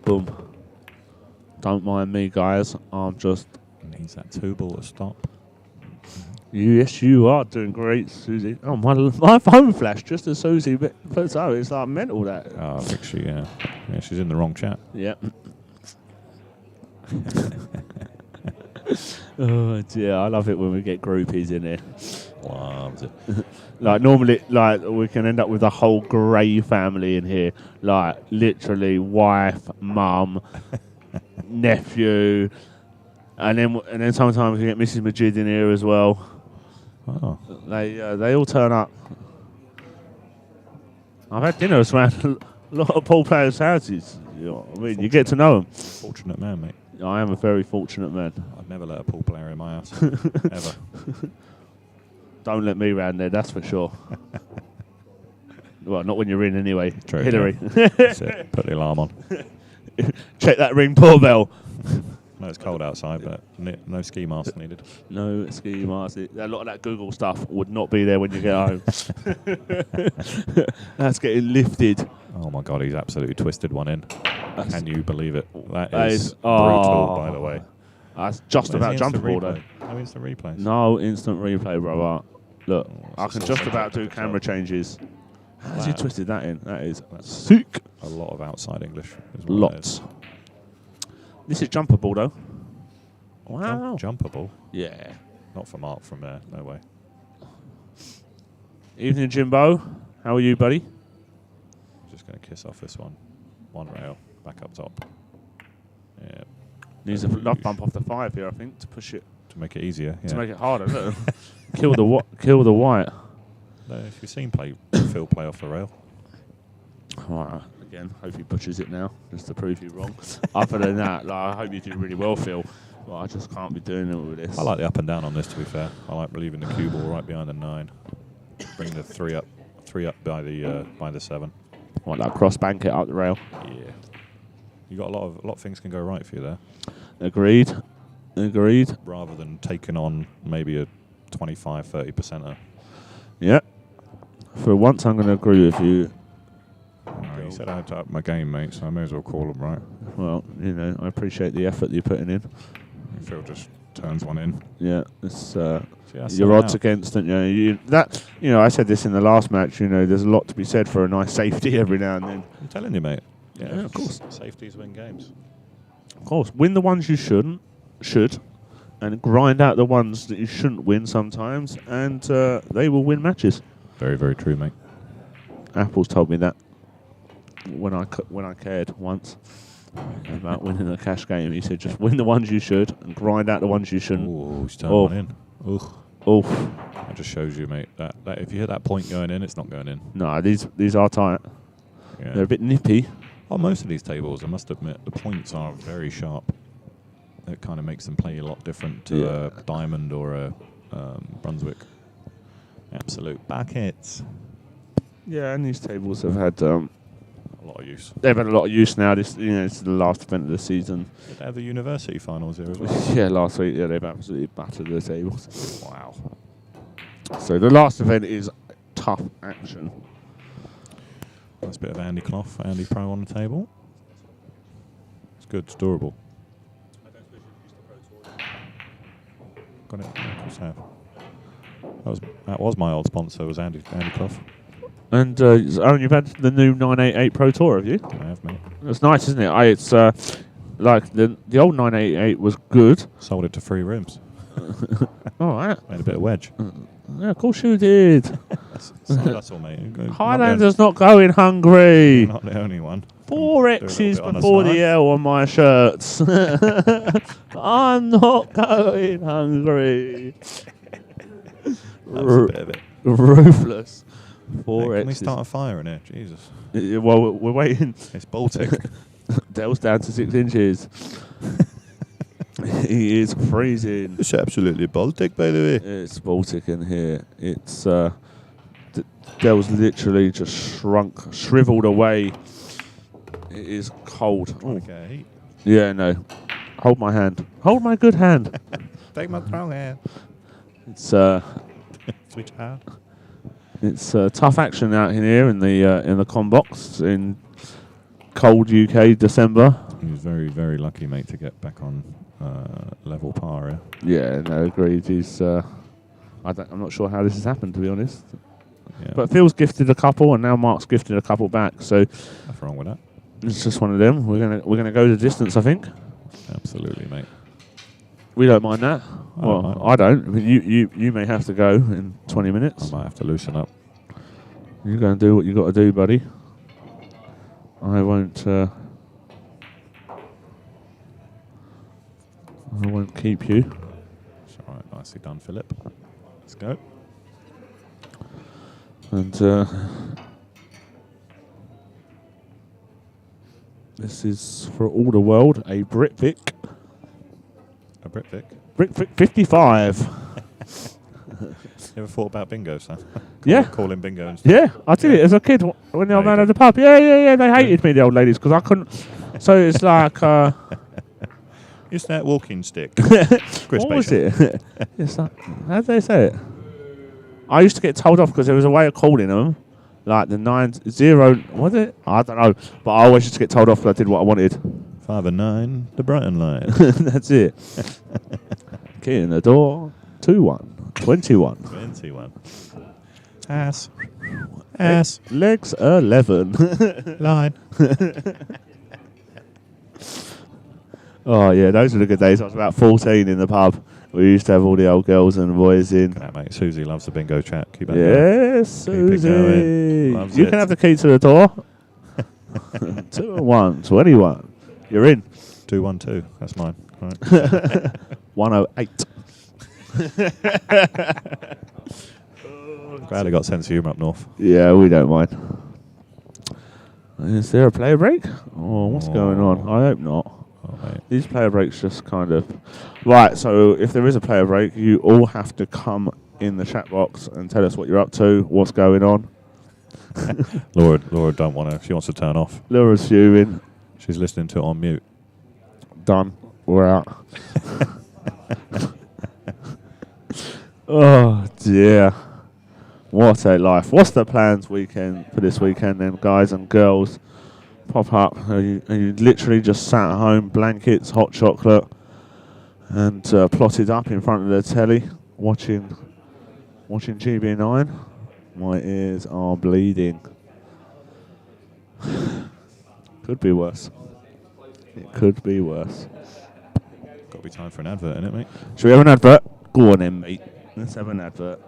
Speaker 1: boom. Don't mind me, guys. I'm just.
Speaker 2: Needs that 2 ball to stop.
Speaker 1: Yes, you are doing great, Susie. Oh, my phone flashed just as Susie puts out. It's like mental that.
Speaker 2: Oh, I think yeah, she's in the wrong chat.
Speaker 1: Yep. Oh dear, I love it when we get groupies in here.
Speaker 2: Loves it.
Speaker 1: Like normally, like we can end up with the whole Gray family in here. Like literally, wife, mum, nephew, and then sometimes we get Mrs. Majid in here as well.
Speaker 2: Oh.
Speaker 1: They all turn up. I've had dinners around a lot of pool players' houses. You know what I mean? You get to know them.
Speaker 2: Fortunate man, mate.
Speaker 1: I am a very fortunate man.
Speaker 2: I'd never let a pool player in my house. Ever.
Speaker 1: Don't let me round there, that's for sure. Well, not when you're in anyway.
Speaker 2: True,
Speaker 1: Hillary.
Speaker 2: Yeah. That's it. Put the alarm on.
Speaker 1: Check that ring doorbell.
Speaker 2: No, it's cold outside, but no ski mask needed.
Speaker 1: No ski mask. A lot of that Google stuff would not be there when you get home. That's getting lifted.
Speaker 2: Oh my God, he's absolutely twisted one in. Can you believe it? That
Speaker 1: That
Speaker 2: is
Speaker 1: is-
Speaker 2: brutal,
Speaker 1: oh.
Speaker 2: by the way.
Speaker 1: That's just
Speaker 2: Where's
Speaker 1: about
Speaker 2: the instant
Speaker 1: jumpable, though.
Speaker 2: replay? No instant replays.
Speaker 1: No instant replay, brother. Look, I
Speaker 2: it's
Speaker 1: can
Speaker 2: a
Speaker 1: just
Speaker 2: sort of
Speaker 1: about do
Speaker 2: subject
Speaker 1: camera
Speaker 2: as
Speaker 1: changes. How's you
Speaker 2: Wow.
Speaker 1: twisted that in? That is
Speaker 2: That's
Speaker 1: sick.
Speaker 2: A lot of outside English. Is what it
Speaker 1: Lots.
Speaker 2: is.
Speaker 1: This is jumpable, though. Wow.
Speaker 2: Jumpable.
Speaker 1: Yeah.
Speaker 2: Not for Mark from there. No way.
Speaker 1: Evening, Jimbo. How are you, buddy?
Speaker 2: Just going to kiss off this one. One rail. Back up top. Yeah.
Speaker 1: Needs a love bump off the 5 here, I think, to push it.
Speaker 2: To make it easier. Yeah.
Speaker 1: To make it harder. Look. Kill the white.
Speaker 2: No, if you've seen Phil play off the rail.
Speaker 1: Right. Again, hope he butchers it now, just to prove you wrong. Other than that, I hope you do really well, Phil. But I just can't be doing it with this.
Speaker 2: I like the up and down on this, to be fair. I like leaving the cue ball right behind the 9. Bring the 3 up by the 7.
Speaker 1: Like that cross bank it up the rail.
Speaker 2: Yeah. You got a lot of things can go right for you there.
Speaker 1: Agreed.
Speaker 2: Rather than taking on maybe a 25-30%er.
Speaker 1: Yeah. For once, I'm going to agree with you.
Speaker 2: You said I had to up my game, mate, so I may as well call them right.
Speaker 1: Well, I appreciate the effort you're putting in.
Speaker 2: Phil just turns one in.
Speaker 1: Yeah, it's
Speaker 2: Yeah,
Speaker 1: your odds against it. I said this in the last match. There's a lot to be said for a nice safety every now and then.
Speaker 2: I'm telling you, mate.
Speaker 1: Yeah, of course.
Speaker 2: Safeties win games.
Speaker 1: Of course, win the ones you should, and grind out the ones that you shouldn't win sometimes, and they will win matches.
Speaker 2: Very, very true, mate.
Speaker 1: Apple's told me that when I cared once about winning a cash game. He said, just win the ones you should and grind out the ones you shouldn't.
Speaker 2: Oh, he's turned one in.
Speaker 1: Oof.
Speaker 2: That just shows you, mate, that if you hit that point going in, it's not going in.
Speaker 1: No, these are tight.
Speaker 2: Yeah.
Speaker 1: They're a bit nippy.
Speaker 2: On most of these tables, I must admit, the points are very sharp. It kind of makes them play a lot different to a Diamond or a Brunswick. Absolute back hits.
Speaker 1: Yeah, and these tables have had
Speaker 2: a lot of use.
Speaker 1: They've had a lot of use now. This, it's the last event of the season.
Speaker 2: Did they have the university finals here as well?
Speaker 1: Yeah, last week. Yeah, they've absolutely battered the tables.
Speaker 2: Wow.
Speaker 1: So the last event is tough action.
Speaker 2: Nice bit of Andy Clough, Andy Pro on the table. It's good, it's durable. Got it. Yeah, of course I have. That was my old sponsor. Was Andy Clough.
Speaker 1: And you've had the new 988 Pro Tour, have you?
Speaker 2: I have, mate.
Speaker 1: It's nice, isn't it? It's like the old 988 was good.
Speaker 2: Sold it to 3 rims.
Speaker 1: All right.
Speaker 2: Made a bit of wedge.
Speaker 1: Yeah, of course you did.
Speaker 2: That's all, mate.
Speaker 1: Highlander's not going hungry.
Speaker 2: Not the only one.
Speaker 1: 4 X's before the L on my shirts. I'm not going hungry.
Speaker 2: That's a bit of it.
Speaker 1: Ruthless. 4
Speaker 2: Hey, can we
Speaker 1: X's.
Speaker 2: start a fire in here? Jesus.
Speaker 1: Well, we're waiting.
Speaker 2: It's Baltic.
Speaker 1: Dell's down to 6 inches. He is freezing.
Speaker 2: It's absolutely Baltic, by the way.
Speaker 1: It's Baltic in here. It's Dell's literally just shriveled away. It is cold.
Speaker 2: Okay.
Speaker 1: Yeah, no. Hold my hand. Hold my good hand.
Speaker 2: Take my strong hand.
Speaker 1: It's
Speaker 2: Sweetheart.
Speaker 1: It's tough action out in here in the com box in cold UK December.
Speaker 2: He was very, very lucky, mate, to get back on level par.
Speaker 1: Yeah, no, agreed. He's I'm not sure how this has happened, to be honest.
Speaker 2: Yeah.
Speaker 1: But Phil's gifted a couple, and now Mark's gifted a couple back. So
Speaker 2: Nothing wrong with that.
Speaker 1: it's just one of them. We're gonna go the distance, I think.
Speaker 2: Absolutely, mate.
Speaker 1: We don't mind that.
Speaker 2: I
Speaker 1: Well,
Speaker 2: don't mind.
Speaker 1: I don't. I mean, you may have to go in 20 minutes.
Speaker 2: I might have to loosen up.
Speaker 1: You go and do what you got to do, buddy. I won't. I won't keep you.
Speaker 2: It's all right. Nicely done, Philip. Let's go.
Speaker 1: And this is for all the world a Britvic.
Speaker 2: A Britvic.
Speaker 1: Britvic 55.
Speaker 2: You ever thought about bingo, son?
Speaker 1: Yeah.
Speaker 2: Call him bingo and stuff.
Speaker 1: Yeah, I did it as a kid when the old
Speaker 2: No, you
Speaker 1: man at the pub. Yeah. They hated me, the old ladies, because I couldn't. So it's like.
Speaker 2: It's that walking stick. Chris
Speaker 1: What was
Speaker 2: Patient.
Speaker 1: it? It's like, how did they say it? I used to get told off because there was a way of calling them, like the 90. Was it? I don't know, but I always used to get told off because I did what I wanted.
Speaker 2: 5 and 9, the Brighton line.
Speaker 1: That's it. Key in the door. 2-1. 21.
Speaker 2: 21. Ass. Ass.
Speaker 1: Legs 11.
Speaker 2: Line.
Speaker 1: Oh, yeah, those were the good days. I was about 14 in the pub. We used to have all the old girls and boys in.
Speaker 2: Yeah, mate. Susie loves the bingo chat. Keep that going.
Speaker 1: Yes,
Speaker 2: Keep it
Speaker 1: Susie.
Speaker 2: going. Loves
Speaker 1: You
Speaker 2: it.
Speaker 1: can have the key to the door. 2 and 1, 21. You're in.
Speaker 2: 212. That's mine. All right.
Speaker 1: 108.
Speaker 2: Glad I got sense of humour up north.
Speaker 1: Yeah, we don't mind. Is there a player break? Oh, what's going on? I hope not.
Speaker 2: Oh, mate.
Speaker 1: These player breaks just kind of... Right, so if there is a player break, you all have to come in the chat box and tell us what you're up to, what's going on.
Speaker 2: Laura don't want to. She wants to turn off.
Speaker 1: Laura's fuming.
Speaker 2: She's listening to it on mute.
Speaker 1: Done. We're out. Oh, dear. What a life. What's the plans for this weekend then, guys and girls? Pop up. Are you literally just sat at home, blankets, hot chocolate, and plotted up in front of the telly, watching GB9? My ears are bleeding. Could be worse. It could be worse.
Speaker 2: Got to be time for an advert, innit, mate?
Speaker 1: Should we have an advert? Go on then, mate. Let's have an advert.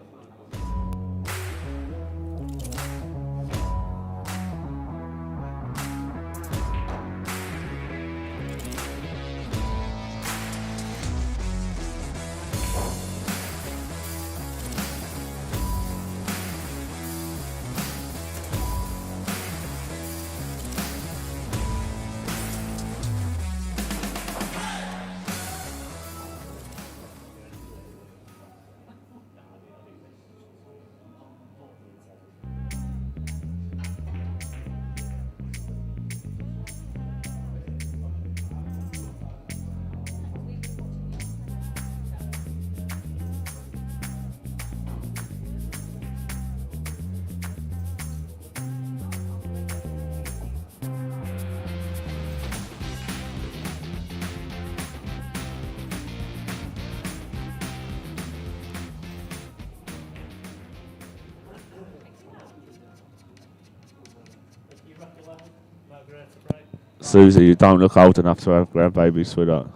Speaker 1: Susie, you don't look old enough to have grandbabies, sweetheart.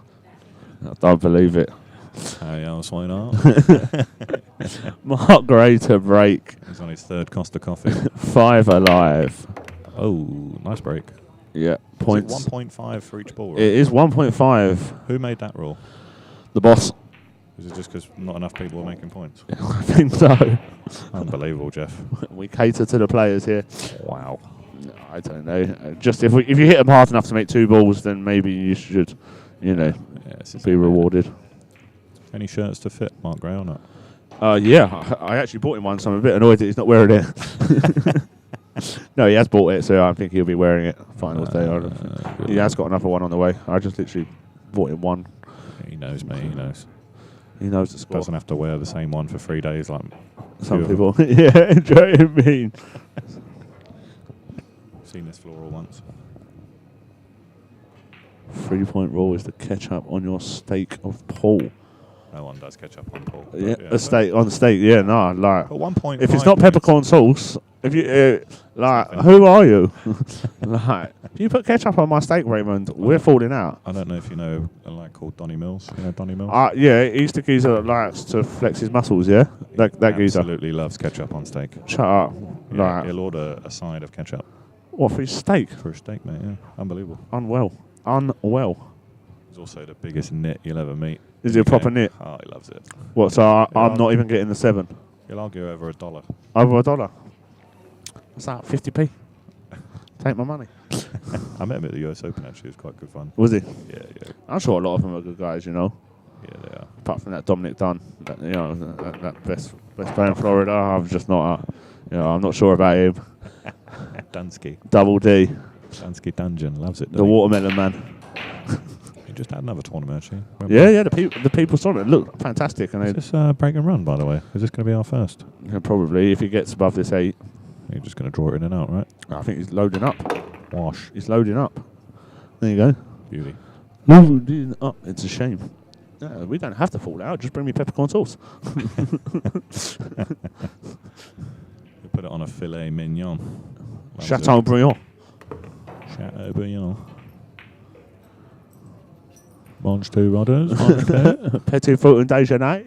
Speaker 1: I don't believe it.
Speaker 2: How else, why not?
Speaker 1: Mark Gray to break.
Speaker 2: He's on his third Costa coffee.
Speaker 1: 5 alive.
Speaker 2: Oh, nice break.
Speaker 1: Yeah,
Speaker 2: Points.
Speaker 1: points.
Speaker 2: Is it 1.5 for each ball?
Speaker 1: It is 1.5.
Speaker 2: Who made that rule?
Speaker 1: The boss.
Speaker 2: Is it just because not enough people are making points?
Speaker 1: I think so.
Speaker 2: Unbelievable, Jeff.
Speaker 1: We cater to the players here.
Speaker 2: Wow.
Speaker 1: No, I don't know. Just if you hit them hard enough to make 2 balls, then maybe you should,
Speaker 2: Yeah, this is
Speaker 1: be rewarded.
Speaker 2: Any shirts to fit Mark Gray or not?
Speaker 1: Yeah, I actually bought him one, so I'm a bit annoyed that he's not wearing it. No, he has bought it, so I think he'll be wearing it finals day. He has got another one on the way. I just literally bought him one.
Speaker 2: He knows, mate. He knows.
Speaker 1: He knows the score.
Speaker 2: Doesn't have to wear the same one for 3 days like
Speaker 1: Some
Speaker 2: few of
Speaker 1: people. Yeah, do you know what I mean?
Speaker 2: Seen this floral once.
Speaker 1: 3-point rule is to catch up on your steak of Paul.
Speaker 2: No one does ketchup on Paul.
Speaker 1: Yeah, a steak on the steak. Yeah, no, like
Speaker 2: But 1.5
Speaker 1: if it's not peppercorn sauce, if you who are you? Like, if you put ketchup on my steak, Raymond, we're falling out.
Speaker 2: I don't know if you know a lad called Donny Mills. You know Donny Mills?
Speaker 1: Yeah, he's the geezer that likes to flex his muscles. Yeah, that geezer.
Speaker 2: Absolutely loves ketchup on steak.
Speaker 1: Shut up.
Speaker 2: Yeah,
Speaker 1: Like,
Speaker 2: he'll order a side of ketchup
Speaker 1: what for his steak?
Speaker 2: for a steak, mate. Yeah, unbelievable.
Speaker 1: Unwell.
Speaker 2: He's also the biggest nit you'll ever meet.
Speaker 1: Is he a proper nit?
Speaker 2: Oh, he loves it.
Speaker 1: What? So I'm not even getting the 7.
Speaker 2: He'll argue over $1.
Speaker 1: Over $1. What's that? 50p. Take my money.
Speaker 2: I met him at the US Open. Actually, it was quite good fun.
Speaker 1: Was he?
Speaker 2: Yeah.
Speaker 1: I'm sure a lot of them are good guys. You know.
Speaker 2: Yeah, they are.
Speaker 1: Apart from that Dominic Dunn, that best player in Florida, I'm just not. I'm not sure about him.
Speaker 2: Dunsky.
Speaker 1: Double D,
Speaker 2: Dunsky Dungeon loves it.
Speaker 1: the watermelon man.
Speaker 2: He just had another tournament actually.
Speaker 1: Yeah. The people's tournament looked fantastic, and
Speaker 2: Is this break and run, by the way? Is this going to be our first?
Speaker 1: probably if he gets above this 8,
Speaker 2: You're just going to draw it in and out, right?
Speaker 1: I think he's loading up.
Speaker 2: Wash.
Speaker 1: He's loading up. There you go.
Speaker 2: Beauty.
Speaker 1: Loading up. It's a shame. We don't have to fall out. Just bring me peppercorn sauce.
Speaker 2: We put it on a filet mignon. Loves
Speaker 1: Chateaubriand.
Speaker 2: it. Chateaubriand. Mange two rudders. Mange two.
Speaker 1: Petit foot and déjeuner.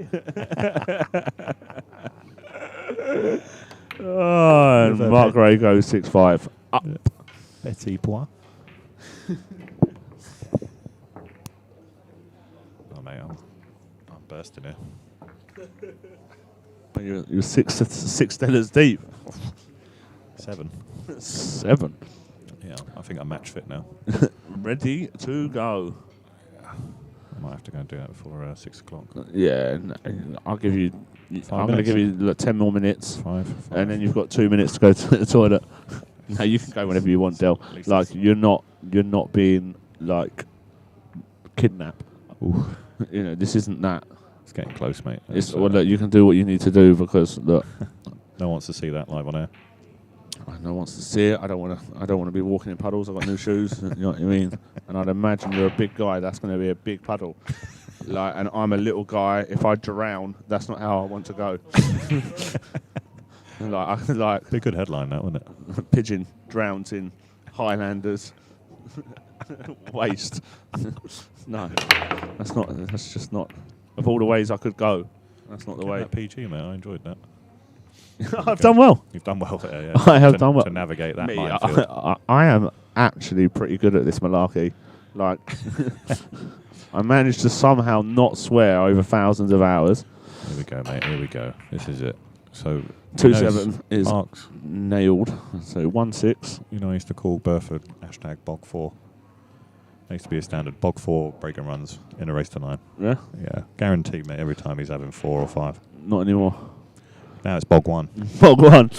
Speaker 1: Oh, and
Speaker 2: With a
Speaker 1: Mark
Speaker 2: pet-
Speaker 1: Gray goes 6-5. Up.
Speaker 2: Petit pois. Oh mate, I'm bursting here.
Speaker 1: You're six stellars deep.
Speaker 2: 7.
Speaker 1: 7.
Speaker 2: Yeah, I think I'm match fit now.
Speaker 1: Ready to go.
Speaker 2: I might have to go and do that before 6 o'clock.
Speaker 1: Yeah, I'll give you.
Speaker 2: 5
Speaker 1: I'm going to
Speaker 2: minutes.
Speaker 1: give you like 10 more minutes,
Speaker 2: 5.
Speaker 1: and then you've got 2 minutes to go to the toilet. No, you can go whenever you want, Del.
Speaker 2: At least
Speaker 1: Like
Speaker 2: it's-
Speaker 1: you're not being like kidnapped.
Speaker 2: Ooh,
Speaker 1: You know, this isn't that.
Speaker 2: it's getting close, mate.
Speaker 1: It's
Speaker 2: It's,
Speaker 1: well, look, you can do what you need to do because look,
Speaker 2: no one wants to see that live on air.
Speaker 1: no one wants to see it. I don't want to be walking in puddles. I've got new shoes. You know what I mean? And I'd imagine you're a big guy. That's going to be a big puddle. Like, and I'm a little guy. If I drown, that's not how I want to go. like
Speaker 2: Be a good headline, that, wouldn't it?
Speaker 1: pigeon drowns in Highlanders waste. No, that's not. That's just not. Of all the ways I could go, that's not the
Speaker 2: Get
Speaker 1: way.
Speaker 2: that PG, mate. I enjoyed that.
Speaker 1: I've done well.
Speaker 2: You've done well there, yeah.
Speaker 1: I have
Speaker 2: to,
Speaker 1: done well.
Speaker 2: to navigate that
Speaker 1: Me,
Speaker 2: minefield.
Speaker 1: I am actually pretty good at this malarkey. Like, I managed to somehow not swear over thousands of hours.
Speaker 2: Here we go, mate. Here we go. This is it. So
Speaker 1: 2-7 is
Speaker 2: Marks.
Speaker 1: nailed. So 1-6.
Speaker 2: You know, I used to call Burford #Bog4. There used to be a standard Bog 4 break and runs in a race to 9.
Speaker 1: Yeah,
Speaker 2: Yeah, guaranteed, mate. Every time he's having 4 or 5.
Speaker 1: not anymore.
Speaker 2: Now it's Bog 1.
Speaker 1: Bog one.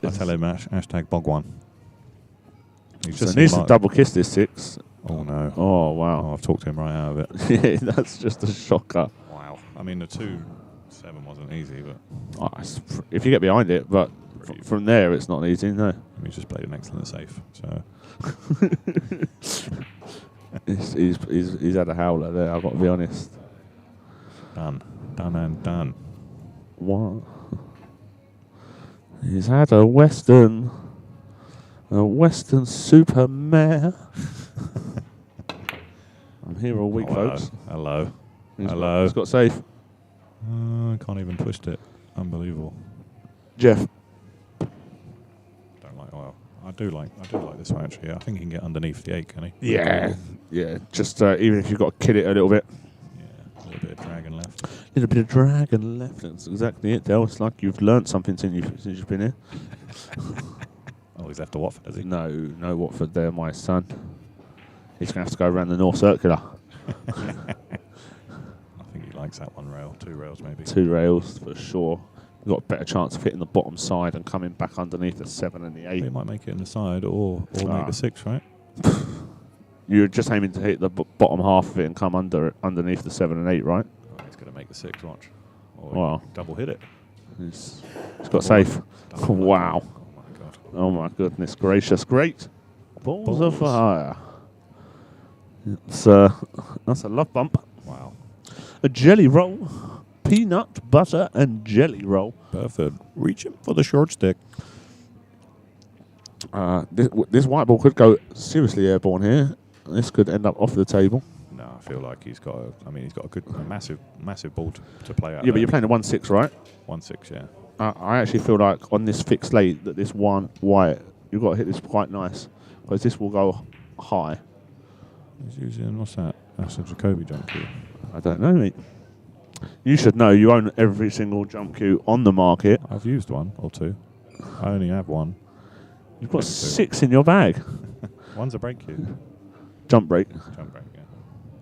Speaker 2: I tell him #Bog 1. He's
Speaker 1: So
Speaker 2: just
Speaker 1: needs to
Speaker 2: Mark-
Speaker 1: double kiss this 6.
Speaker 2: Oh no.
Speaker 1: Oh
Speaker 2: Oh,
Speaker 1: wow.
Speaker 2: I've talked him right out of it.
Speaker 1: Yeah, that's just a shocker.
Speaker 2: Wow. I mean, the 2-7 wasn't easy, but
Speaker 1: Oh, if you get behind it, but from there it's not easy. No,
Speaker 2: he just played an excellent safe. So
Speaker 1: he's had a howler there. I've got to be honest.
Speaker 2: done and done.
Speaker 1: What? He's had a Western super mare. I'm here all week,
Speaker 2: Oh,
Speaker 1: folks.
Speaker 2: Hello.
Speaker 1: He's got safe.
Speaker 2: I can't even twist it. Unbelievable.
Speaker 1: Jeff.
Speaker 2: Don't like oil. I do like this one actually. I think he can get underneath the 8, can he?
Speaker 1: Yeah. Just even if you've got to kid it a little bit.
Speaker 2: Yeah. A little bit of dragon left.
Speaker 1: Little bit of drag and left. That's exactly it, Del. It's like you've learnt something since you've been here.
Speaker 2: Oh, he's left to Watford, has he?
Speaker 1: No Watford there, my son. He's going to have to go around the North Circular.
Speaker 2: I think he likes that one rail. 2 rails maybe.
Speaker 1: 2 rails for sure. You've got a better chance of hitting the bottom side and coming back underneath the 7 and the 8.
Speaker 2: He might make it in the side or make the 6, right?
Speaker 1: You're just aiming to hit the bottom half of it and come underneath the 7 and 8, right?
Speaker 2: Oh, he's going to make the 6, watch. Or
Speaker 1: Wow.
Speaker 2: double hit it.
Speaker 1: He's got safe.
Speaker 2: Double
Speaker 1: Wow.
Speaker 2: Oh my god.
Speaker 1: Oh my goodness gracious. Great. Balls of
Speaker 2: Balls.
Speaker 1: fire. It's, that's a love bump.
Speaker 2: Wow.
Speaker 1: A jelly roll. Peanut, butter and jelly roll.
Speaker 2: Burford reaching for the short stick.
Speaker 1: This white ball could go seriously airborne here. This could end up off the table.
Speaker 2: No, I feel like he's got a massive ball to play out.
Speaker 1: Yeah, but you're playing a 1-6, right?
Speaker 2: 1-6, yeah.
Speaker 1: I actually feel like on this fixed late that this one white, you've got to hit this quite nice because this will go high.
Speaker 2: He's using, what's that? That's a Jacoby jump cue.
Speaker 1: I don't know, mate. You should know. You own every single jump cue on the market.
Speaker 2: I've used 1 or 2. I only have 1.
Speaker 1: You've got
Speaker 2: Maybe 2.
Speaker 1: 6 in your bag.
Speaker 2: One's a break cue.
Speaker 1: Jump break.
Speaker 2: Jump break, yeah.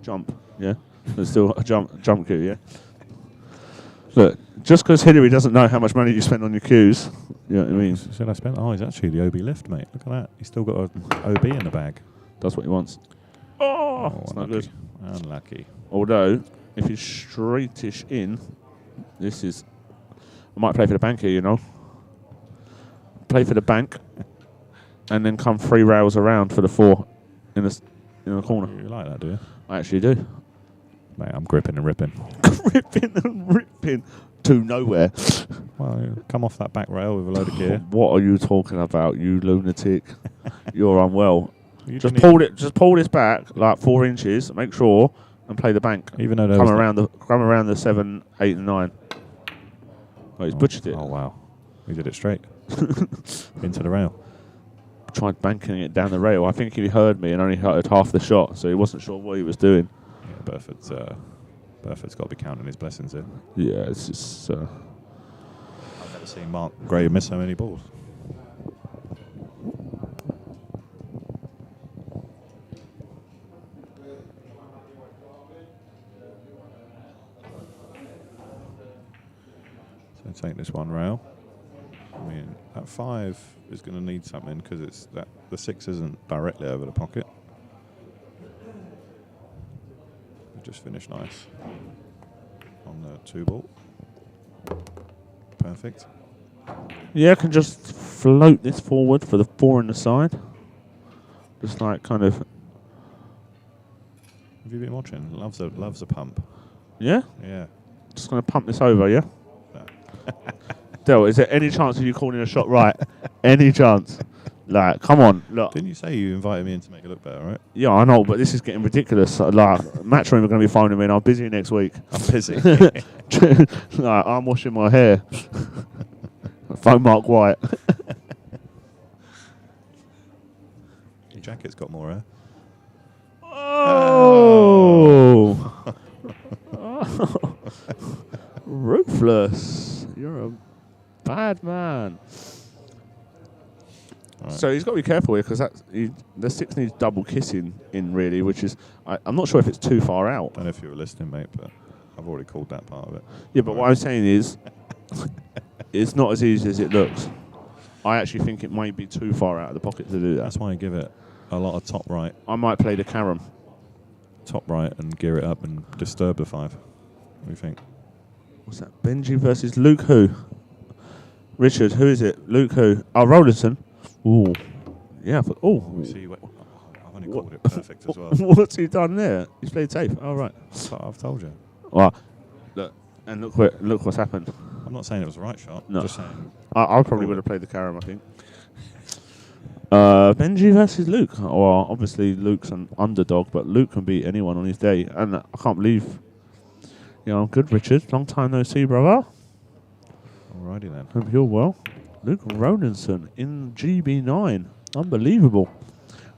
Speaker 1: Jump. Yeah. There's still a jump cue, yeah. Look, just because Hillary doesn't know how much money you spend on your cues, you know what I mean?
Speaker 2: Said I spent. Oh, he's actually the OB lift, mate. Look at that. He's still got an OB in the bag.
Speaker 1: That's what he wants. Oh, it's not good.
Speaker 2: Unlucky.
Speaker 1: Although, if he's straightish in, this is... I might play for the bank here, you know. Play for the bank, and then come 3 rails around for the 4 in the corner.
Speaker 2: You like that, do you?
Speaker 1: I actually do.
Speaker 2: Mate, I'm gripping and ripping.
Speaker 1: Gripping and ripping to nowhere.
Speaker 2: Well, come off that back rail with a load of gear.
Speaker 1: What are you talking about, you lunatic? You're unwell.
Speaker 2: You
Speaker 1: Just
Speaker 2: didn't
Speaker 1: pull this back like 4 inches. Make sure, and play the bank.
Speaker 2: Even though there
Speaker 1: Come
Speaker 2: was
Speaker 1: around the 7, 8, and 9. Oh, he's butchered it.
Speaker 2: Oh wow, he did it straight into the rail.
Speaker 1: Tried banking it down the rail. I think he heard me and only heard half the shot, so he wasn't sure what he was doing.
Speaker 2: Yeah, Burford's got to be counting his blessings here.
Speaker 1: Yeah, it's just.
Speaker 2: I've never seen Mark Gray miss so many balls. So take this one rail. I mean, that 5 is going to need something because it's that the 6 isn't directly over the pocket. We just finished nice on the 2 ball. Perfect.
Speaker 1: Yeah, I can just float this forward for the 4 in the side. Just like kind of.
Speaker 2: Have you been watching? Loves a pump.
Speaker 1: Yeah?
Speaker 2: Yeah.
Speaker 1: Just going to pump this over, yeah? Del, is there any chance of you calling a shot right? Any chance? Like, come on, look.
Speaker 2: Didn't you say you invited me in to make it look better, right?
Speaker 1: Yeah, I know, but this is getting ridiculous. Like, Matchroom are going to be phoning me, and I'm busy next week.
Speaker 2: I'm busy.
Speaker 1: Like, I'm washing my hair. Phone Mark White.
Speaker 2: Your jacket's got more hair.
Speaker 1: Oh! Ruthless. You're a bad man.
Speaker 2: Right.
Speaker 1: So he's got to be careful here because the 6 needs double kissing in, really, which is... I'm not sure if it's too far out.
Speaker 2: I don't know if you were listening, mate, but I've already called that part of it.
Speaker 1: Yeah, but what I'm saying is it's not as easy as it looks. I actually think it might be too far out of the pocket to do that.
Speaker 2: That's why I give it a lot of top right.
Speaker 1: I might play the carom.
Speaker 2: Top right and gear it up and disturb the 5. What do you think?
Speaker 1: What's that? Benji versus Luke who? Richard, who is it? Luke who? Oh, Rollinson. Ooh. Yeah. Oh.
Speaker 2: See, I've only called it perfect as well.
Speaker 1: What's he done there? He's played safe. Oh, right.
Speaker 2: I've told you.
Speaker 1: Well, look, and look what's happened.
Speaker 2: I'm not saying it was the right shot.
Speaker 1: No.
Speaker 2: Just saying.
Speaker 1: I probably would have played the carom, I think. Benji versus Luke. Well, obviously Luke's an underdog, but Luke can beat anyone on his day. And I can't believe... I'm good, Richard. Long time no see, brother.
Speaker 2: Alrighty then.
Speaker 1: Hope you're well. Luke Roninson in GB9. Unbelievable.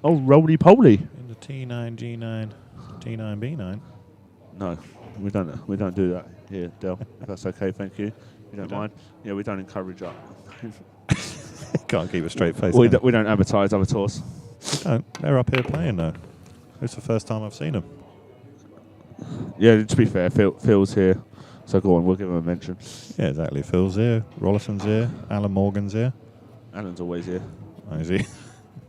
Speaker 1: Oh, roly-poly.
Speaker 2: In the T9, G9, T9, B9.
Speaker 1: No, we don't do that here, Del. If that's okay, thank you. You don't mind? Yeah, we don't encourage that.
Speaker 2: Can't keep a straight face.
Speaker 1: we don't advertise other tours.
Speaker 2: We don't. They're up here playing though. It's the first time I've seen them.
Speaker 1: Yeah, to be fair, Phil's here. So go on, we'll give him a mention.
Speaker 2: Yeah, exactly. Phil's here, Rollison's here, Alan Morgan's here.
Speaker 1: Alan's always here.
Speaker 2: Oh, is he?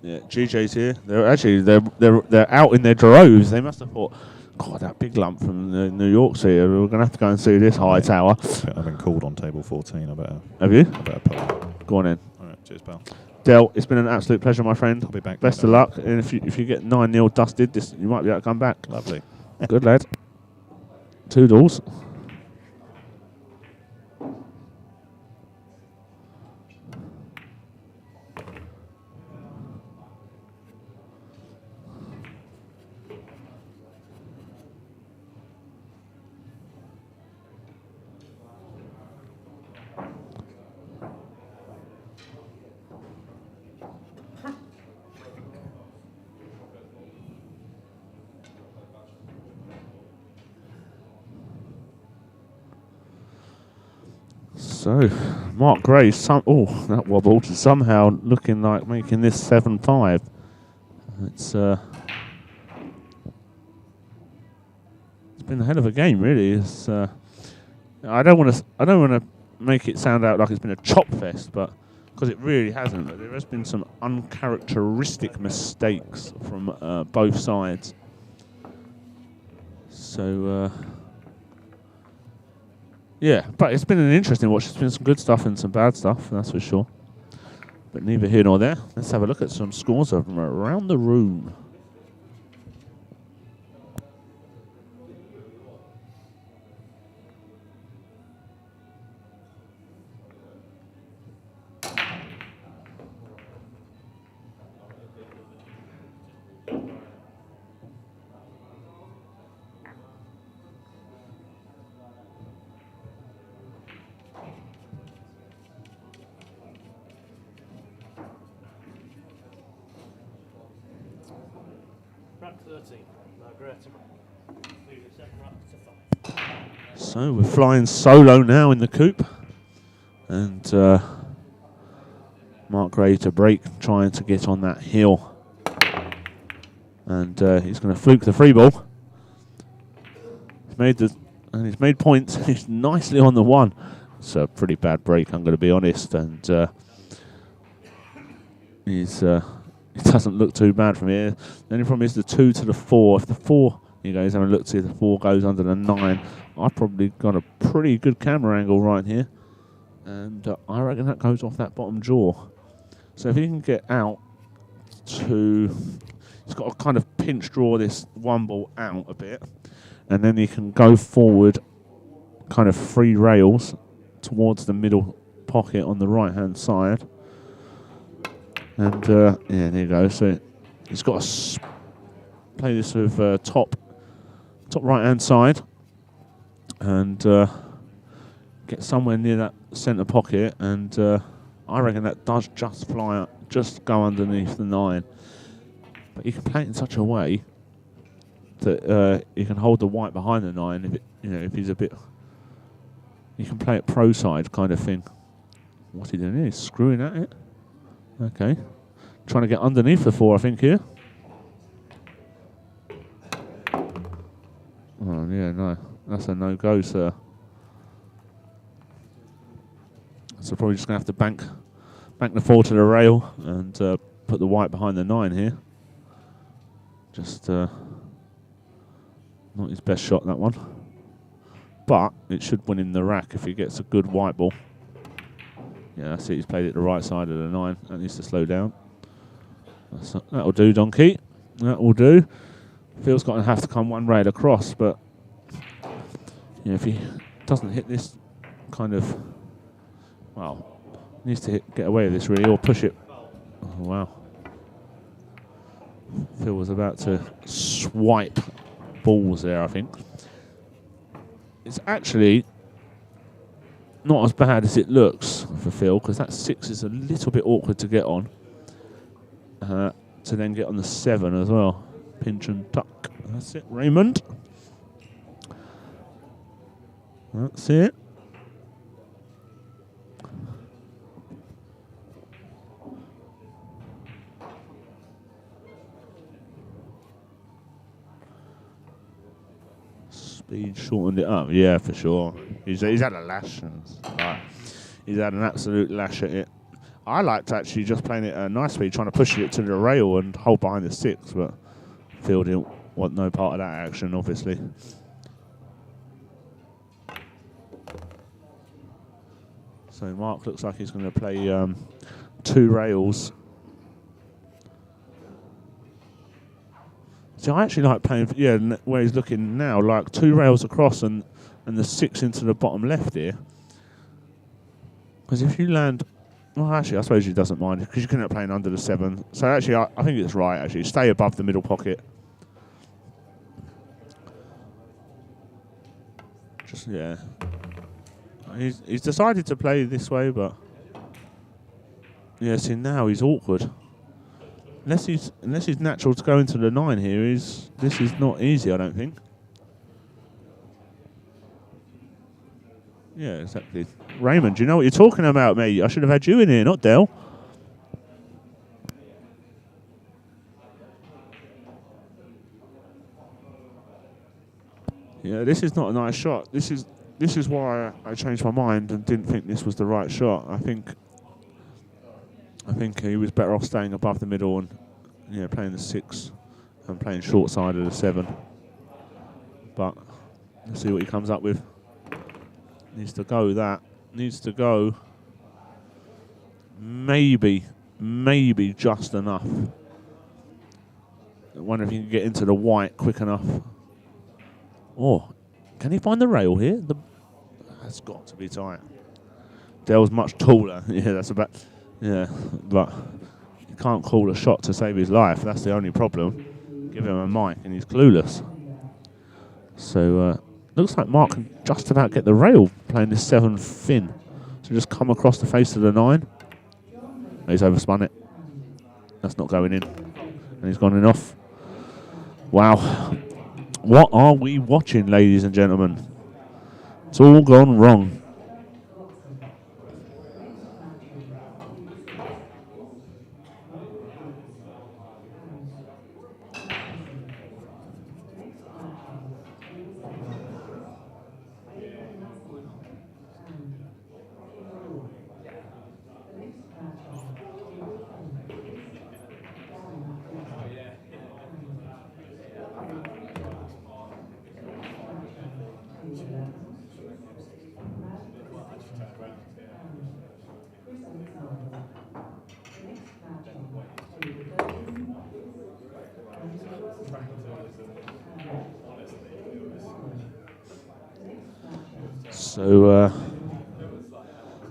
Speaker 1: Yeah, GJ's here. They're out in their droves. They must have thought, God, that big lump from New York's here. We're gonna have to go and see this high tower.
Speaker 2: I've been called on table 14. I better.
Speaker 1: Have you?
Speaker 2: I better put.
Speaker 1: Go on in.
Speaker 2: All right, cheers, pal.
Speaker 1: Del, it's been an absolute pleasure, my friend.
Speaker 2: I'll be back.
Speaker 1: Best of luck. And if you get 9-0 dusted, you might be able to come back.
Speaker 2: Lovely.
Speaker 1: Good lad. Toodles. So, Mark Gray, that wobbled, somehow looking like making this 7-5. It's been a hell of a game, really. It's I don't want to make it sound out like it's been a chop fest, but because it really hasn't. But there has been some uncharacteristic mistakes from both sides. So. Yeah, but it's been an interesting watch. There's been some good stuff and some bad stuff, that's for sure. But neither here nor there. Let's have a look at some scores from around the room.
Speaker 3: round 13. Margaret. Leave the second round to 5.
Speaker 1: So we're flying solo now in the coupe. And Mark Gray to break, trying to get on that hill. And he's going to fluke the free ball. He's made points. He's nicely on the one. It's a pretty bad break, I'm going to be honest. And he doesn't look too bad from here. The only problem is the 2 to the 4. If the 4, you guys haven't looked, see if the 4 goes under the 9. I've probably got a pretty good camera angle right here. And I reckon that goes off that bottom jaw. So if he can get out to... He's got to kind of pinch draw this one ball out a bit. And then he can go forward, kind of free rails towards the middle pocket on the right-hand side. And, yeah, there you go. So he's got to play this with top right-hand side. And get somewhere near that centre pocket. And I reckon that does just fly up, just go underneath the 9. But you can play it in such a way that you can hold the white behind the 9 if it, if he's a bit. You can play it pro side kind of thing. What's he doing here? He's screwing at it. Okay, trying to get underneath the 4, I think here. Oh yeah, no, that's a no go, sir. So probably just gonna have to bank the 4 to the rail and put the white behind the 9 here. Just not his best shot, that one. But it should win in the rack if he gets a good white ball. Yeah, that's it. He's played it the right side of the 9. That needs to slow down. That'll do, Donkey. That will do. Phil's going to have to come one rail across, but if he doesn't hit this kind of... Well, needs to get away with this really, or push it. Oh, wow. Phil was about to swipe balls there, I think. It's actually not as bad as it looks for Phil, because that 6 is a little bit awkward to get on. To then get on the 7 as well. Pinch and tuck. That's it, Raymond. That's it. Speed shortened it up, yeah, for sure. He's had a lash. He's had an absolute lash at it. I liked actually just playing it at a nice speed, trying to push it to the rail and hold behind the 6, but Phil didn't want no part of that action, obviously. So Mark looks like he's going to play 2 rails. See, I actually like playing, where he's looking now, like 2 rails across and the 6 into the bottom left here. Because if you land, well, actually, I suppose he doesn't mind, because you can end up playing under the 7. So actually, I think it's right, actually. Stay above the middle pocket. Just, yeah. He's decided to play this way, but... Yeah, see, now he's awkward. Unless he's natural to go into the 9 here, this is not easy, I don't think. Yeah, exactly. Raymond, do you know what you're talking about, mate? I should have had you in here, not Dell. Yeah, this is not a nice shot. This is why I changed my mind and didn't think this was the right shot. I think he was better off staying above the middle and playing the 6 and playing short side of the 7. But let's see what he comes up with. Needs to go that. Needs to go. Maybe just enough. I wonder if he can get into the white quick enough. Oh, can he find the rail here? That's got to be tight. Dell's much taller. Yeah, that's about... Yeah, but he can't call a shot to save his life. That's the only problem. Give him a mic and he's clueless. So, looks like Mark can just about get the rail playing this 7 fin. So just come across the face of the 9. He's overspun it. That's not going in. And he's gone in off. Wow. What are we watching, ladies and gentlemen? It's all gone wrong. So,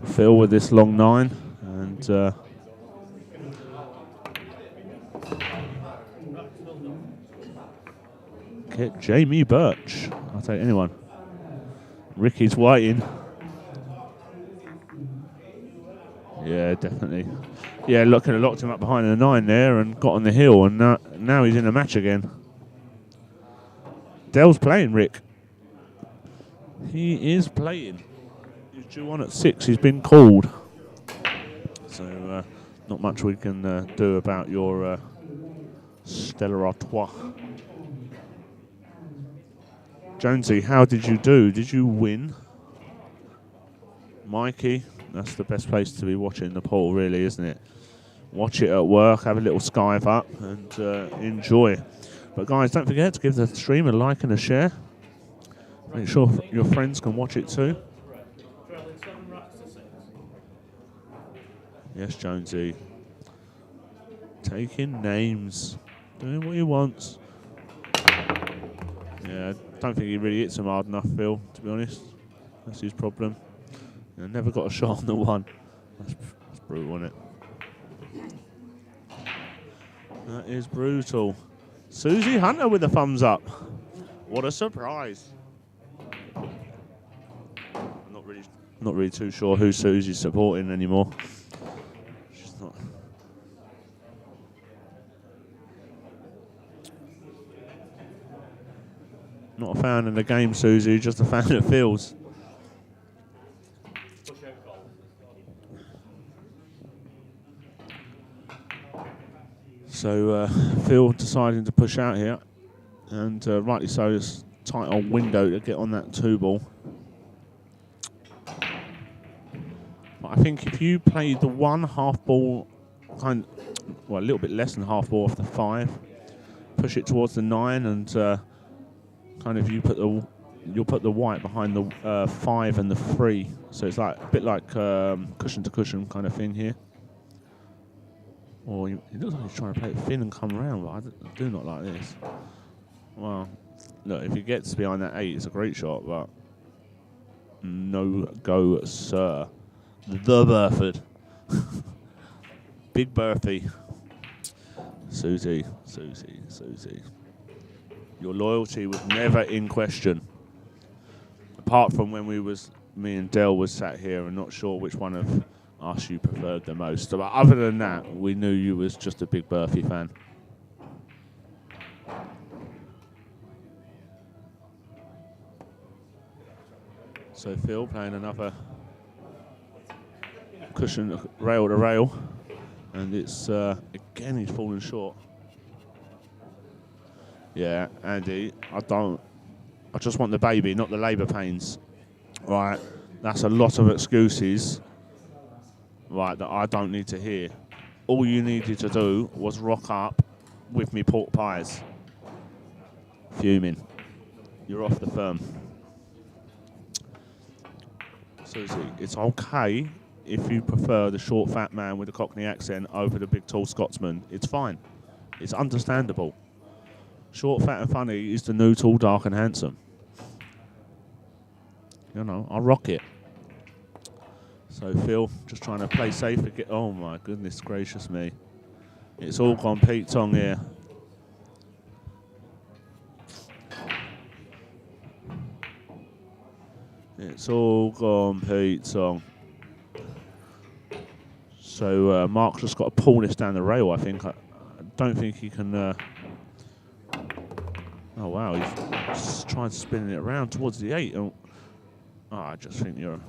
Speaker 1: Phil with this long 9, and get Jamie Birch. I'll take anyone. Ricky's waiting. Yeah, definitely. Yeah, look, could have locked him up behind the 9 there and got on the hill, and now he's in a match again. Dell's playing, Rick. He is playing. He's due on at 6. He's been called. So, not much we can do about your Stella Artois. Jonesy, how did you do? Did you win? Mikey, that's the best place to be watching the poll, really, isn't it? Watch it at work, have a little skive up, and enjoy. But guys, don't forget to give the stream a like and a share. Make sure your friends can watch it too. Yes, Jonesy. Taking names. Doing what he wants. Yeah, I don't think he really hits him hard enough, Phil, to be honest. That's his problem. Yeah, never got a shot on the 1. That's brutal, isn't it? That is brutal. Susie Hunter with a thumbs up. What a surprise. Not really too sure who Susie's supporting anymore. She's not. Not a fan of the game, Susie, just a fan of Phil's. So Phil deciding to push out here, and rightly so, it's tight old window to get on that 2 ball. But I think if you play the 1 half ball, a little bit less than half ball off the 5, push it towards the 9, and you'll put the white behind the 5 and the 3, so it's like a bit like cushion to cushion kind of thing here. Or it looks like he's trying to play it thin and come around, but I do not like this. Well, look, if he gets behind that 8, it's a great shot, but no go, sir. The Burford. Big Burfy. Susie. Your loyalty was never in question. Apart from when me and Dell was sat here and not sure which one of us you preferred the most. But other than that, we knew you was just a big Burfy fan. So Phil playing another cushion rail to rail, and it's again he's falling short. Yeah, Andy, I just want the baby, not the labour pains. Right, that's a lot of excuses. Right, that I don't need to hear. All you needed to do was rock up with me pork pies. Fuming. You're off the firm. Susie, it's okay if you prefer the short fat man with the Cockney accent over the big tall Scotsman. It's fine. It's understandable. Short, fat and funny is the new tall, dark and handsome. You know, I'll rock it. So Phil, just trying to play safe. Oh my goodness gracious me. It's all gone Pete Tong here. It's all gone Pete Tong. So Mark's just got to pull this down the rail, I think. I don't think he can Oh wow, he's just tried spinning it around towards the 8. Oh, I just think you're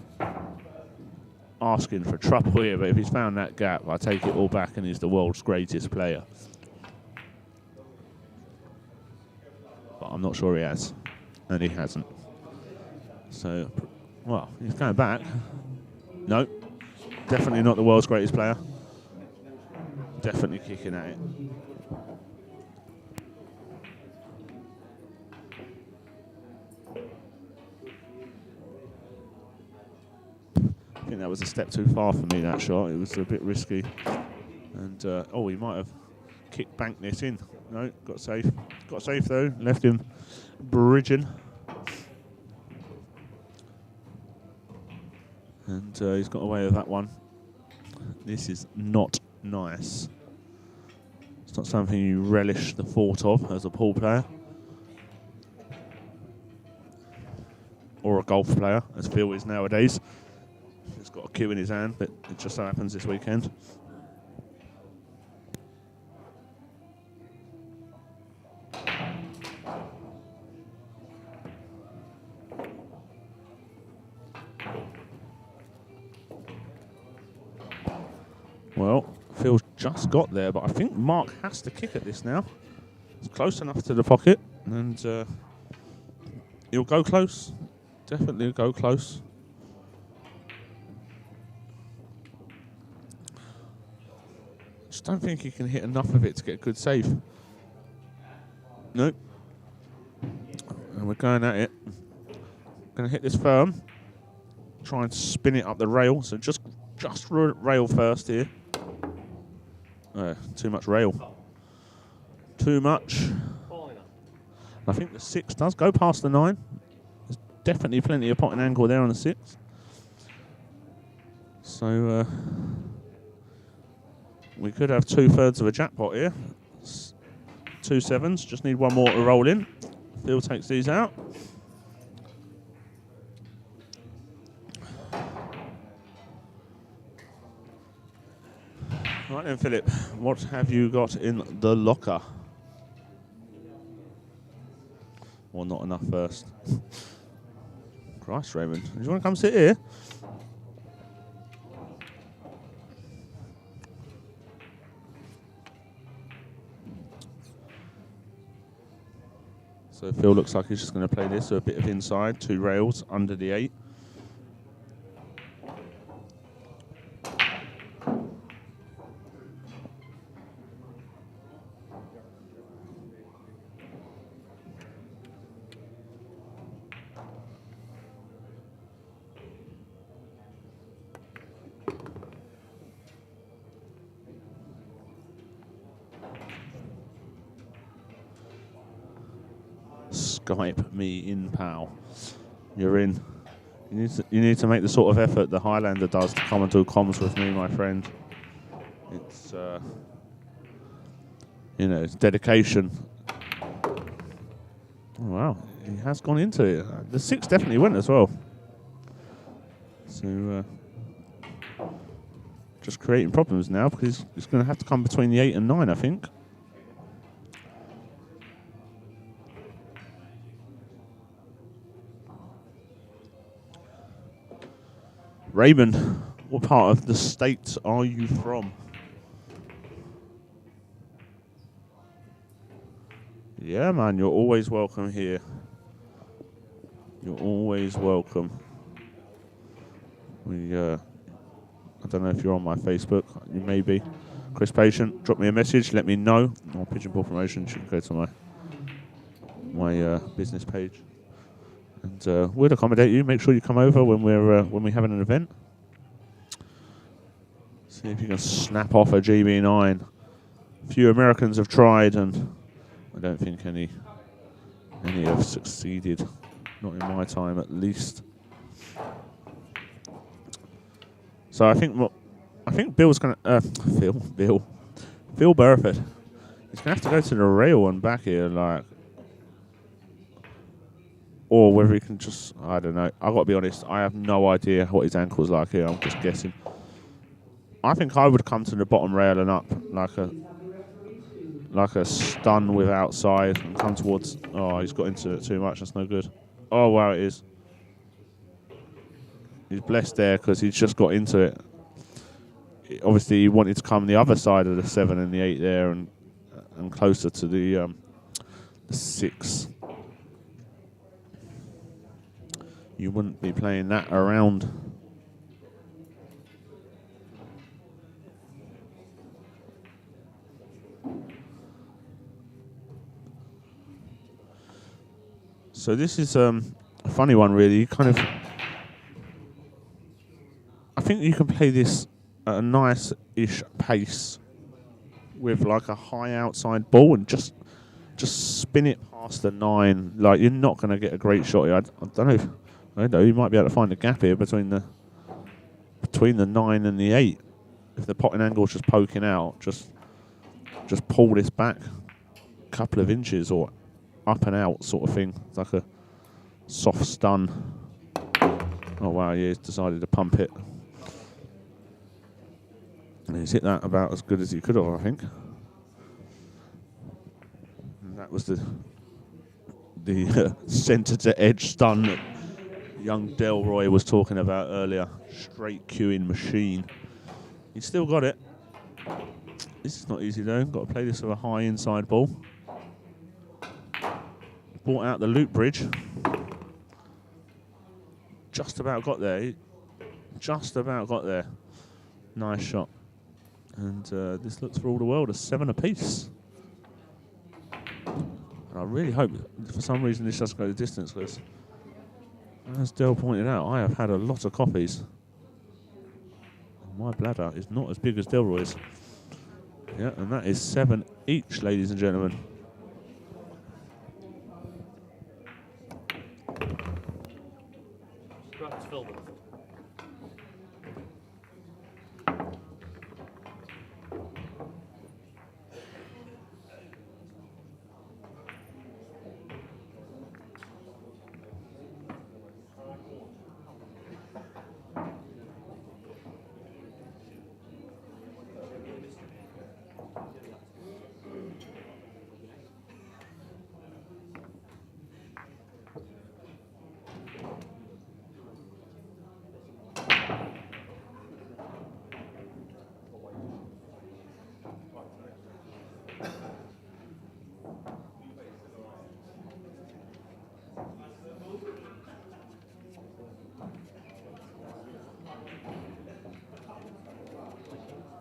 Speaker 1: asking for trouble here, but if he's found that gap, I take it all back and he's the world's greatest player. But I'm not sure he has, and he hasn't. So, well, he's going back. No, definitely not the world's greatest player. Definitely kicking at it. I think that was a step too far for me, that shot. It was a bit risky. And, oh, he might have kicked banked this in. No, got safe. Got safe, though. Left him bridging. And he's got away with that one. This is not nice. It's not something you relish the thought of as a pool player. Or a golf player, as Phil is nowadays. He's got a cue in his hand, but it just so happens this weekend. Well, Phil's just got there, but I think Mark has to kick at this now. It's close enough to the pocket, and he'll go close. Definitely go close. Just don't think he can hit enough of it to get a good save. Nope. And we're going at it. Going to hit this firm. Try and spin it up the rail. So just rail first here. Too much rail. Too much. I think the 6 does go past the 9. There's definitely plenty of potting angle there on the 6. So we could have 2/3 of a jackpot here. 2 7s. Just need one more to roll in. Phil takes these out. Right then, Philip, what have you got in the locker? Well, not enough first. Christ, Raymond. Do you want to come sit here? So Phil looks like he's just going to play this, so a bit of inside, 2 rails under the 8. Skype me in, pal. You're in. You need to make the sort of effort the Highlander does to come and do comms with me, my friend. It's you know, it's dedication. Oh, wow, he has gone into it. The 6 definitely went as well. So just creating problems now because he's going to have to come between the 8 and 9, I think. Raymond, what part of the States are you from? Yeah, man, you're always welcome here. You're always welcome. I don't know if you're on my Facebook. You may be. Chris Patient, drop me a message. Let me know. Or Pigeon Ball Promotion. You can go to my business page. And we'll accommodate you. Make sure you come over when we're having an event. See if you can snap off a GB9. A few Americans have tried, and I don't think any have succeeded. Not in my time, at least. So I think Bill's gonna Phil Burford. He's gonna have to go to the rail and back here, like. Or whether he can just, I don't know. I've got to be honest, I have no idea what his ankle's like here. I'm just guessing. I think I would come to the bottom rail and up like like a stun with outside and come towards. Oh, he's got into it too much. That's no good. Oh wow, it is. He's blessed there because he's just got into it. Obviously, he wanted to come the other side of the 7 and the 8 there, and closer to the 6. You wouldn't be playing that around. So this is a funny one, really. Kind of, I think you can play this at a nice-ish pace with like a high outside ball and just spin it past the 9. Like, you're not going to get a great shot here. I don't know. I don't know. You might be able to find a gap here between the 9 and the 8. If the potting angle's just poking out, just pull this back a couple of inches or up and out sort of thing. It's like a soft stun. Oh wow, yeah, he's decided to pump it. And he's hit that about as good as he could have, I think. And that was the centre to edge stun that young Delroy was talking about earlier. Straight queuing machine. He's still got it. This is not easy though. Got to play this with a high inside ball. Brought out the loop bridge. Just about got there. Just about got there. Nice shot. And this looks for all the world a 7 apiece. And I really hope for some reason this doesn't go the distance, because as Del pointed out, I have had a lot of copies. My bladder is not as big as Delroy's. Yeah, and that is 7 each, ladies and gentlemen.
Speaker 3: Scratch Phil Burford.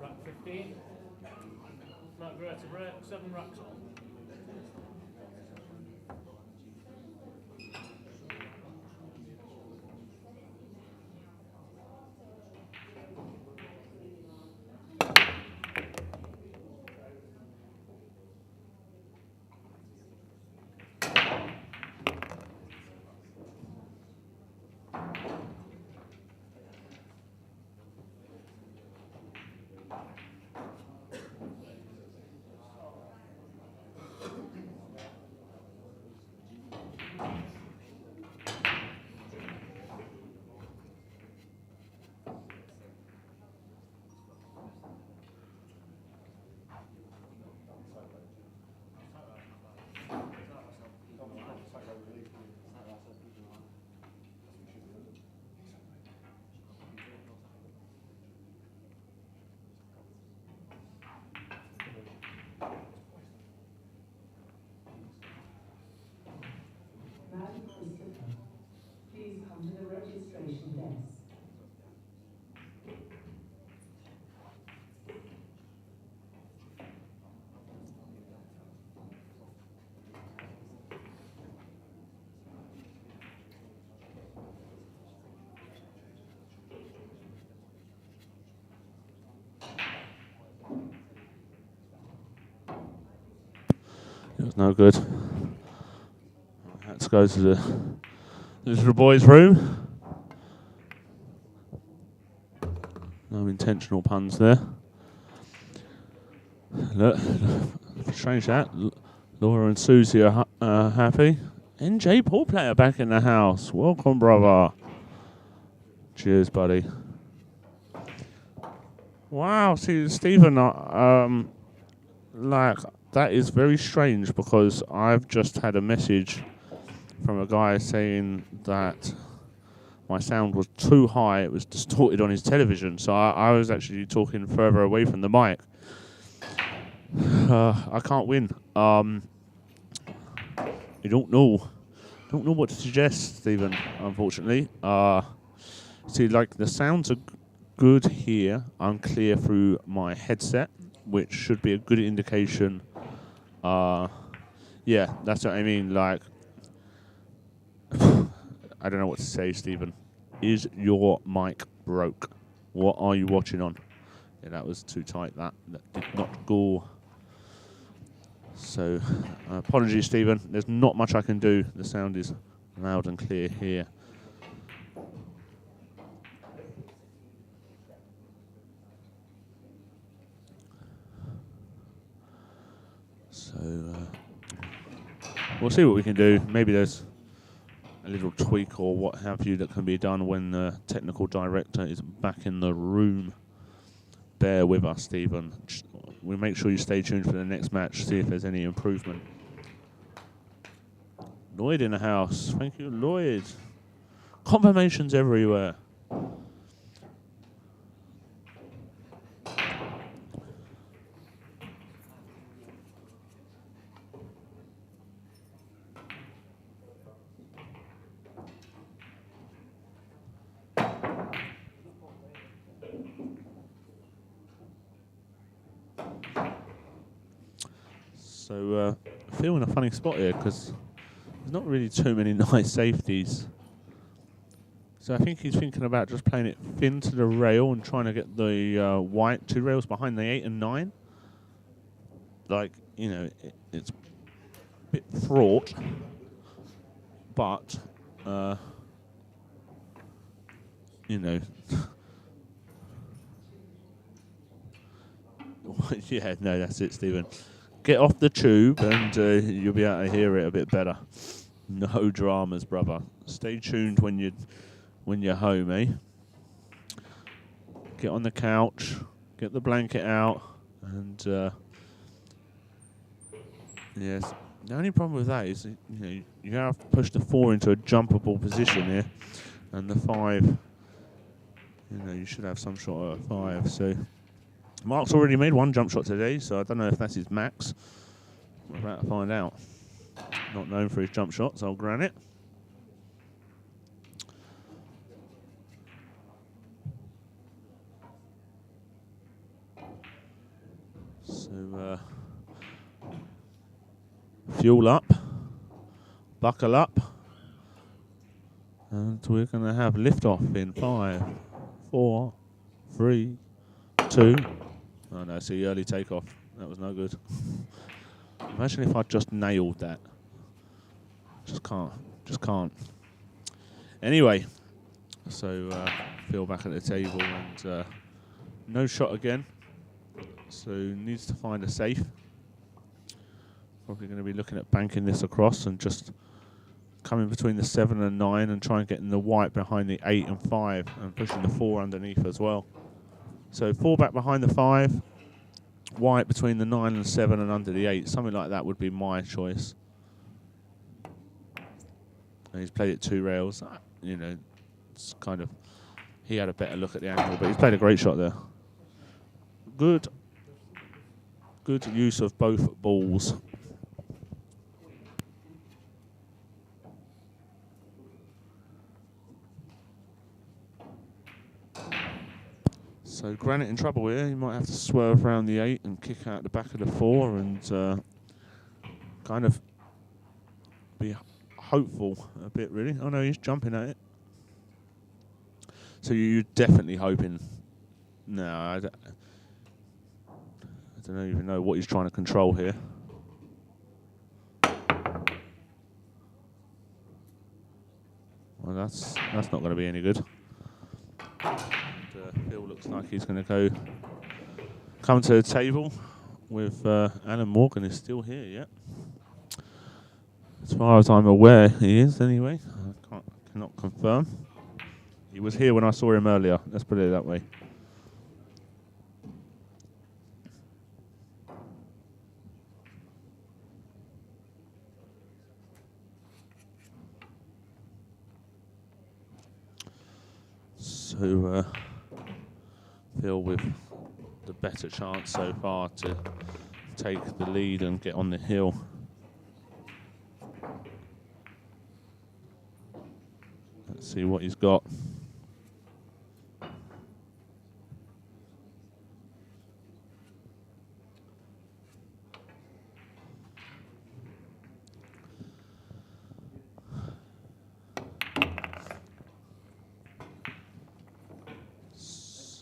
Speaker 3: Rack 15. Not great to break. 7 racks on.
Speaker 4: Please come to the registration desk.
Speaker 1: It was no good. I had to go to the little boys' room. No intentional puns there. Look, strange that. Laura and Susie are happy. NJ Paul player back in the house. Welcome, brother. Cheers, buddy. Wow, see, Stephen, like, That is very strange because I've just had a message from a guy saying that my sound was too high, it was distorted on his television, so I was actually talking further away from the mic. I can't win. I don't know what to suggest, Stephen, unfortunately. See, like, the sounds are good here. I'm clear through my headset, which should be a good indication. Yeah, that's what I mean. Like, I don't know what to say, Stephen. Is your mic broke? What are you watching on? Yeah, that was too tight. That did not go. So, apologies, Stephen. There's not much I can do. The sound is loud and clear here. So, we'll see what we can do. Maybe there's a little tweak or what have you that can be done when the technical director is back in the room. Bear with us, Stephen. We'll make sure you stay tuned for the next match, see if there's any improvement. Lloyd in the house. Thank you, Lloyd. Confirmations everywhere. So, I feel in a funny spot here because there's not really too many nice safeties. So I think he's thinking about just playing it thin to the rail and trying to get the white 2 rails behind the 8 and 9. Like, you know, it's a bit fraught, but, you know, yeah, no, that's it, Stephen. Get off the tube and you'll be able to hear it a bit better. No dramas, brother. Stay tuned when you're home, eh? Get on the couch, get the blanket out, and yes. The only problem with that is, you know, you have to push the 4 into a jumpable position here, and the 5, you know, you should have some shot at a 5. So Mark's already made 1 jump shot today, so I don't know if that's his max. We're about to find out. Not known for his jump shots, I'll grant it. So, fuel up, buckle up, and we're going to have liftoff in 5, 4, 3, 2. Oh no, see, early takeoff. That was no good. Imagine if I just nailed that. Just can't. Anyway, so Phil back at the table and no shot again. So needs to find a safe. Probably going to be looking at banking this across and just coming between the 7 and 9 and trying getting the white behind the 8 and 5 and pushing the 4 underneath as well. So 4 back behind the 5, white between the 9 and 7 and under the 8. Something like that would be my choice. And he's played it 2 rails. You know, it's kind of, he had a better look at the angle, but he's played a great shot there. Good use of both balls. So Granite in trouble here. He might have to swerve around the 8 and kick out the back of the 4 and kind of be hopeful a bit, really. Oh no, he's jumping at it. So you're definitely hoping. No, I don't even know what he's trying to control here. Well, that's not going to be any good. Phil looks like he's going to come to the table with Alan Morgan is still here, yeah. As far as I'm aware, he is anyway. I cannot confirm. He was here when I saw him earlier. Let's put it that way. So Phil with the better chance so far to take the lead and get on the hill. Let's see what he's got.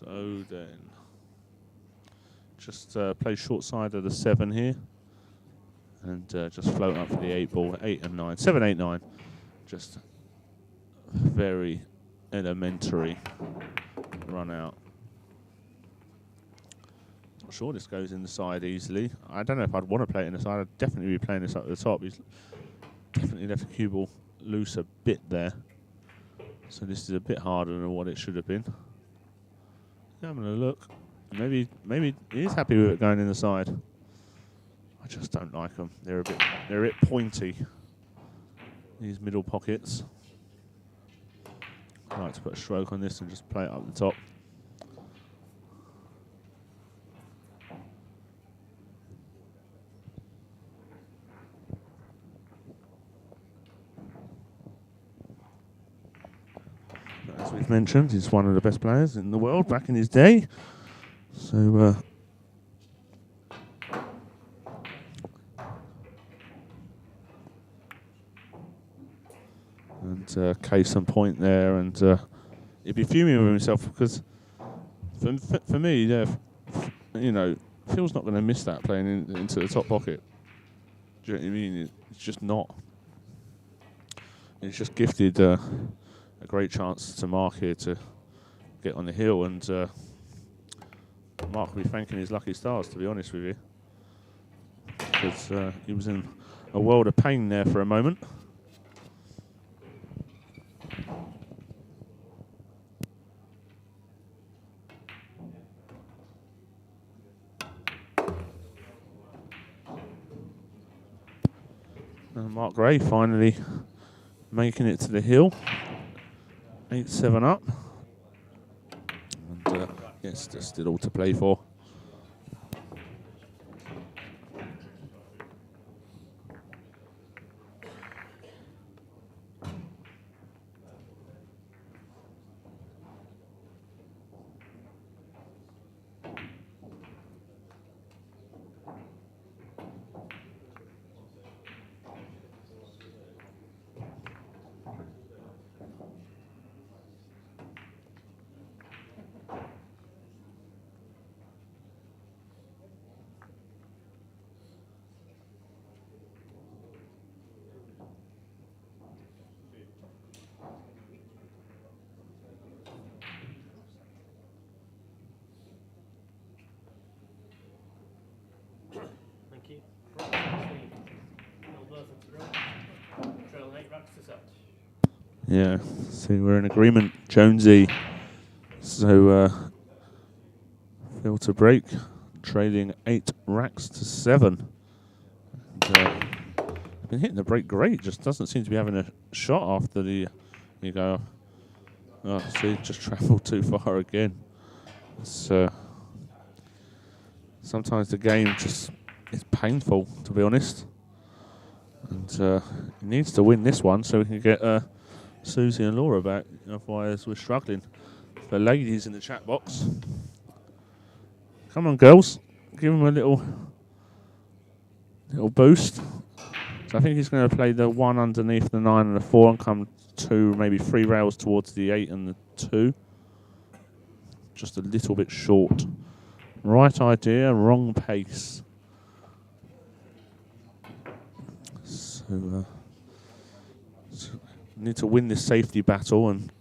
Speaker 1: So then, just play short side of the 7 here, and just float up for the 8 ball, 8 and 9, 7, 8, 9. Just very elementary run out. Not sure this goes in the side easily. I don't know if I'd want to play it in the side. I'd definitely be playing this up at the top. He's definitely left the cue ball loose a bit there, so this is a bit harder than what it should have been. I'm gonna look. Maybe he is happy with it going in the side. I just don't like them. They're a bit pointy. These middle pockets. I like to put a stroke on this and just play it up the top. As we've mentioned, he's one of the best players in the world back in his day. So, and case in point there, and he'd be fuming with himself because, for me, you know, Phil's not going to miss that playing into the top pocket. Do you know what I mean? It's just not. He's just gifted a great chance to Mark here to get on the hill, and Mark will be thanking his lucky stars, to be honest with you, because he was in a world of pain there for a moment. And Mark Gray finally making it to the hill. 8-7 up. And yes, just it all to play for.
Speaker 3: Thank you. Trail 8 racks to set.
Speaker 1: Yeah, see, we're in agreement, Jonesy. So, Phil to break, trading 8 racks to 7. And, been hitting the break great, just doesn't seem to be having a shot after the. You go. Oh, see, just travelled too far again. It's sometimes the game just is painful, to be honest. And he needs to win this one so we can get Susie and Laura back. Otherwise, we're struggling. The ladies in the chat box, come on, girls, give him a little boost. So I think he's going to play the 1 underneath the 9 and the 4 and come 2, maybe 3 rails towards the 8 and the 2. Just a little bit short. Right idea, wrong pace. So need to win this safety battle and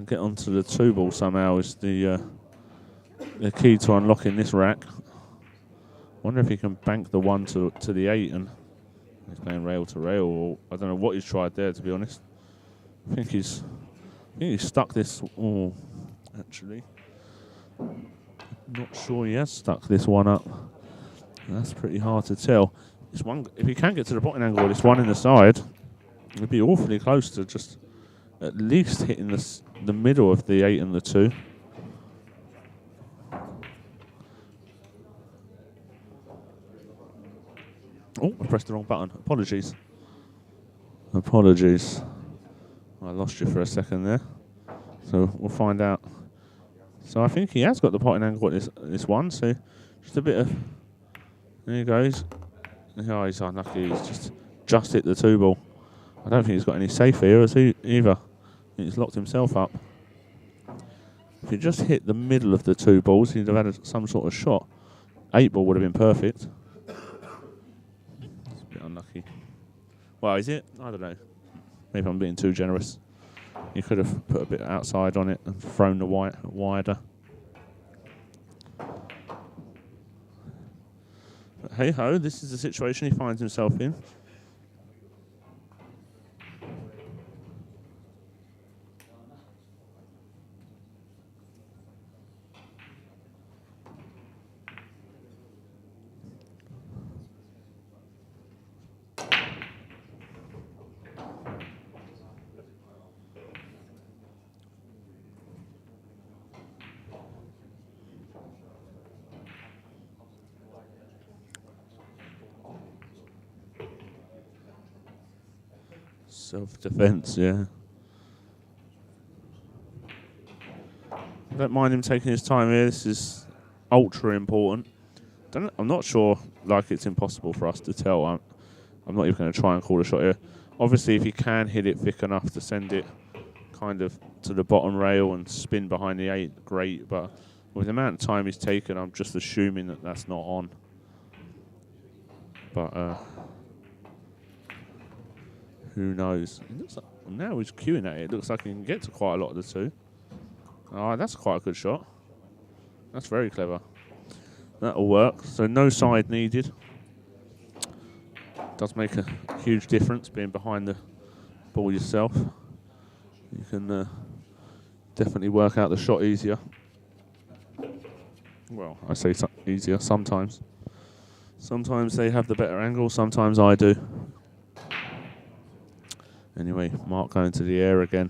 Speaker 1: get onto the 2 ball somehow is the key to unlocking this rack. Wonder if he can bank the 1 to the 8 and he's playing rail to rail, or I don't know what he's tried there, to be honest. I think he's stuck this. Oh, actually, not sure he has stuck this one up. That's pretty hard to tell. This one, if he can get to the bottom angle, this one in the side, it'd be awfully close to just at least hitting the middle of the 8 and the 2. Oh, I pressed the wrong button. Apologies. Apologies. I lost you for a second there. So we'll find out. So I think he has got the potting angle at this one. So just a bit of... There he goes. Oh, he's unlucky. He's just hit the 2 ball. I don't think he's got any safe here either. He's locked himself up. If he just hit the middle of the 2 balls, he'd have had some sort of shot. 8 ball would have been perfect. It's a bit unlucky. Well, is it? I don't know. Maybe I'm being too generous. You could have put a bit outside on it and thrown the wider. But hey ho, this is the situation he finds himself in. Self-defense, yeah. I don't mind him taking his time here. This is ultra important. I'm not sure, like, it's impossible for us to tell. I'm not even going to try and call a shot here. Obviously, if he can hit it thick enough to send it kind of to the bottom rail and spin behind the 8, great. But with the amount of time he's taken, I'm just assuming that that's not on. But who knows? It looks like, now he's queuing at it. It looks like he can get to quite a lot of the 2. Oh, that's quite a good shot. That's very clever. That'll work. So no side needed. Does make a huge difference being behind the ball yourself. You can definitely work out the shot easier. Well, I say easier sometimes. Sometimes they have the better angle, sometimes I do. Anyway, Mark going to the air again.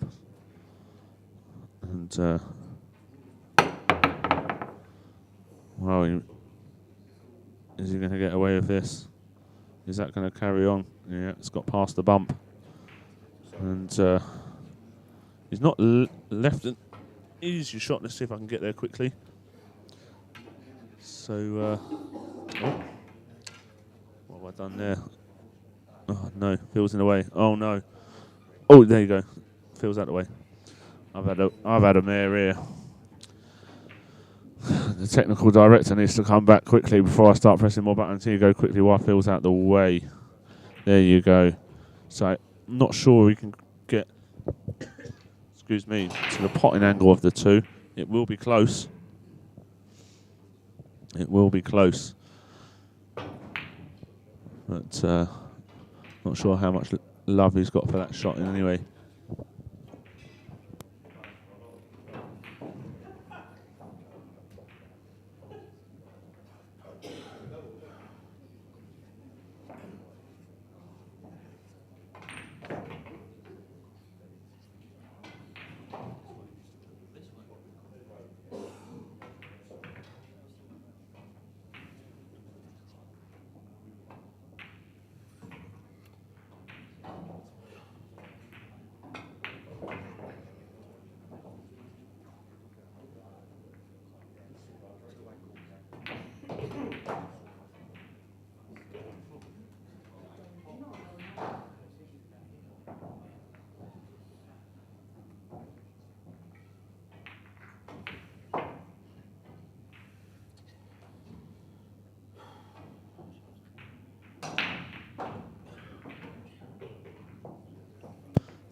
Speaker 1: And, well, is he going to get away with this? Is that going to carry on? Yeah, it's got past the bump. And he's not left an easy shot. Let's see if I can get there quickly. So, oh. What have I done there? Oh, no, Phil's in the way. Oh, no. Oh, there you go. Phil's out of the way. I've had a mare here. The technical director needs to come back quickly before I start pressing more buttons. Here you go quickly while Phil's out the way. There you go. So I'm not sure we can get, excuse me, to the potting angle of the 2. It will be close. It will be close. But not sure how much love he's got for that shot in anyway.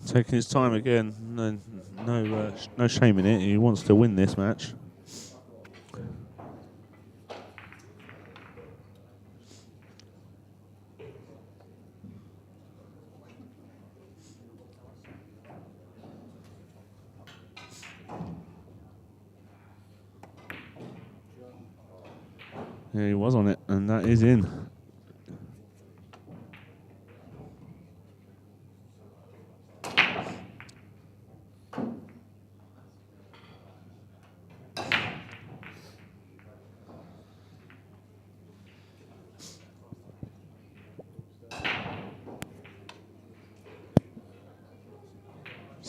Speaker 1: Taking his time again. No shame in it. He wants to win this match. Yeah, he was on it, and that is in.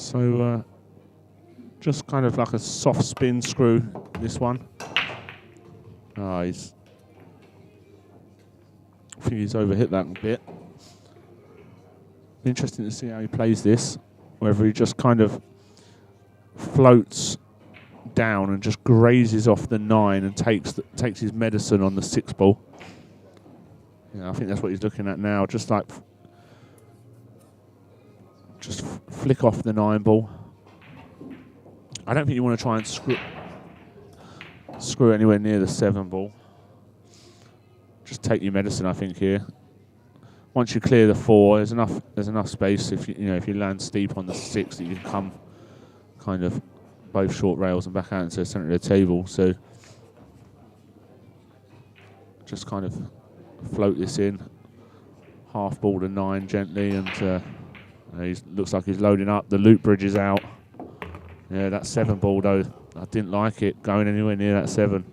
Speaker 1: So just kind of like a soft spin screw, this one. I think he's overhit that a bit. Interesting to see how he plays this, whether he just kind of floats down and just grazes off the 9 and takes his medicine on the 6 ball. Yeah, I think that's what he's looking at now. Just like flick off the 9 ball. I don't think you want to try and screw anywhere near the 7 ball. Just take your medicine, I think, here. Once you clear the 4, there's enough space if if you land steep on the 6 that you can come kind of both short rails and back out into the centre of the table. So just kind of float this in, half ball to 9 gently, and he looks like he's loading up. The loop bridge is out. Yeah, that 7 ball though, I didn't like it going anywhere near that 7.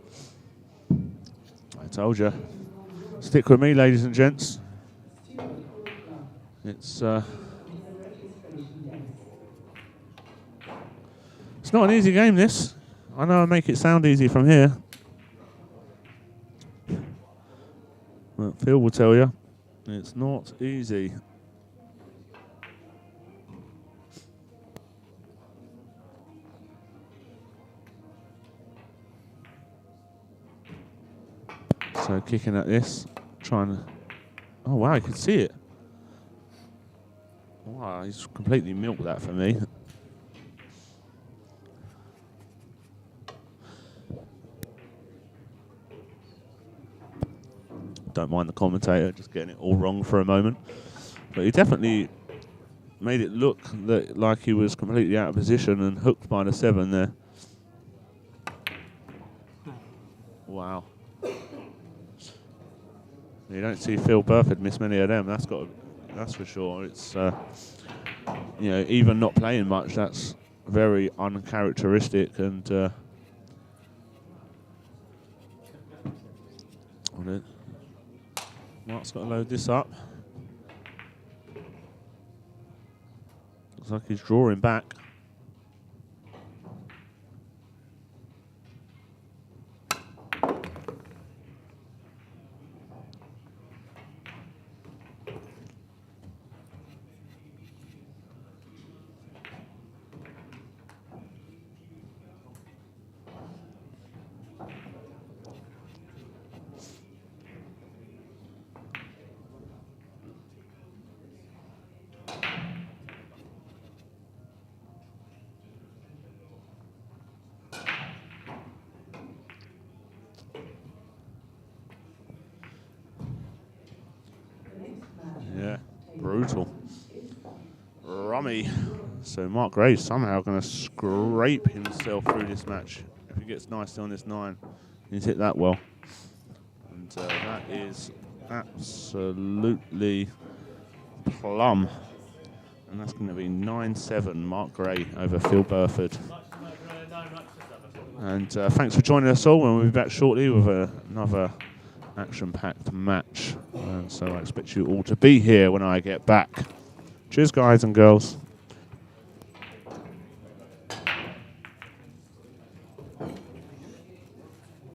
Speaker 1: I told you. Stick with me, ladies and gents. It's not an easy game, this. I know I make it sound easy from here. But Phil will tell you, it's not easy. So kicking at this, trying to... Oh wow, you can see it. Wow, he's completely milked that for me. Don't mind the commentator just getting it all wrong for a moment. But he definitely made it look like he was completely out of position and hooked by the 7 there. Wow. You don't see Phil Burford miss many of them. That's for sure. It's even not playing much, that's very uncharacteristic. And Mark's got to load this up. Looks like he's drawing back. Yeah, brutal. Rummy. So Mark Gray's somehow going to scrape himself through this match. If he gets nicely on this 9, he's hit that well. And that is absolutely plumb. And that's going to be 9-7 Mark Gray over Phil Burford. And thanks for joining us all. We'll be back shortly with another action-packed match. So I expect you all to be here when I get back. Cheers, guys and girls.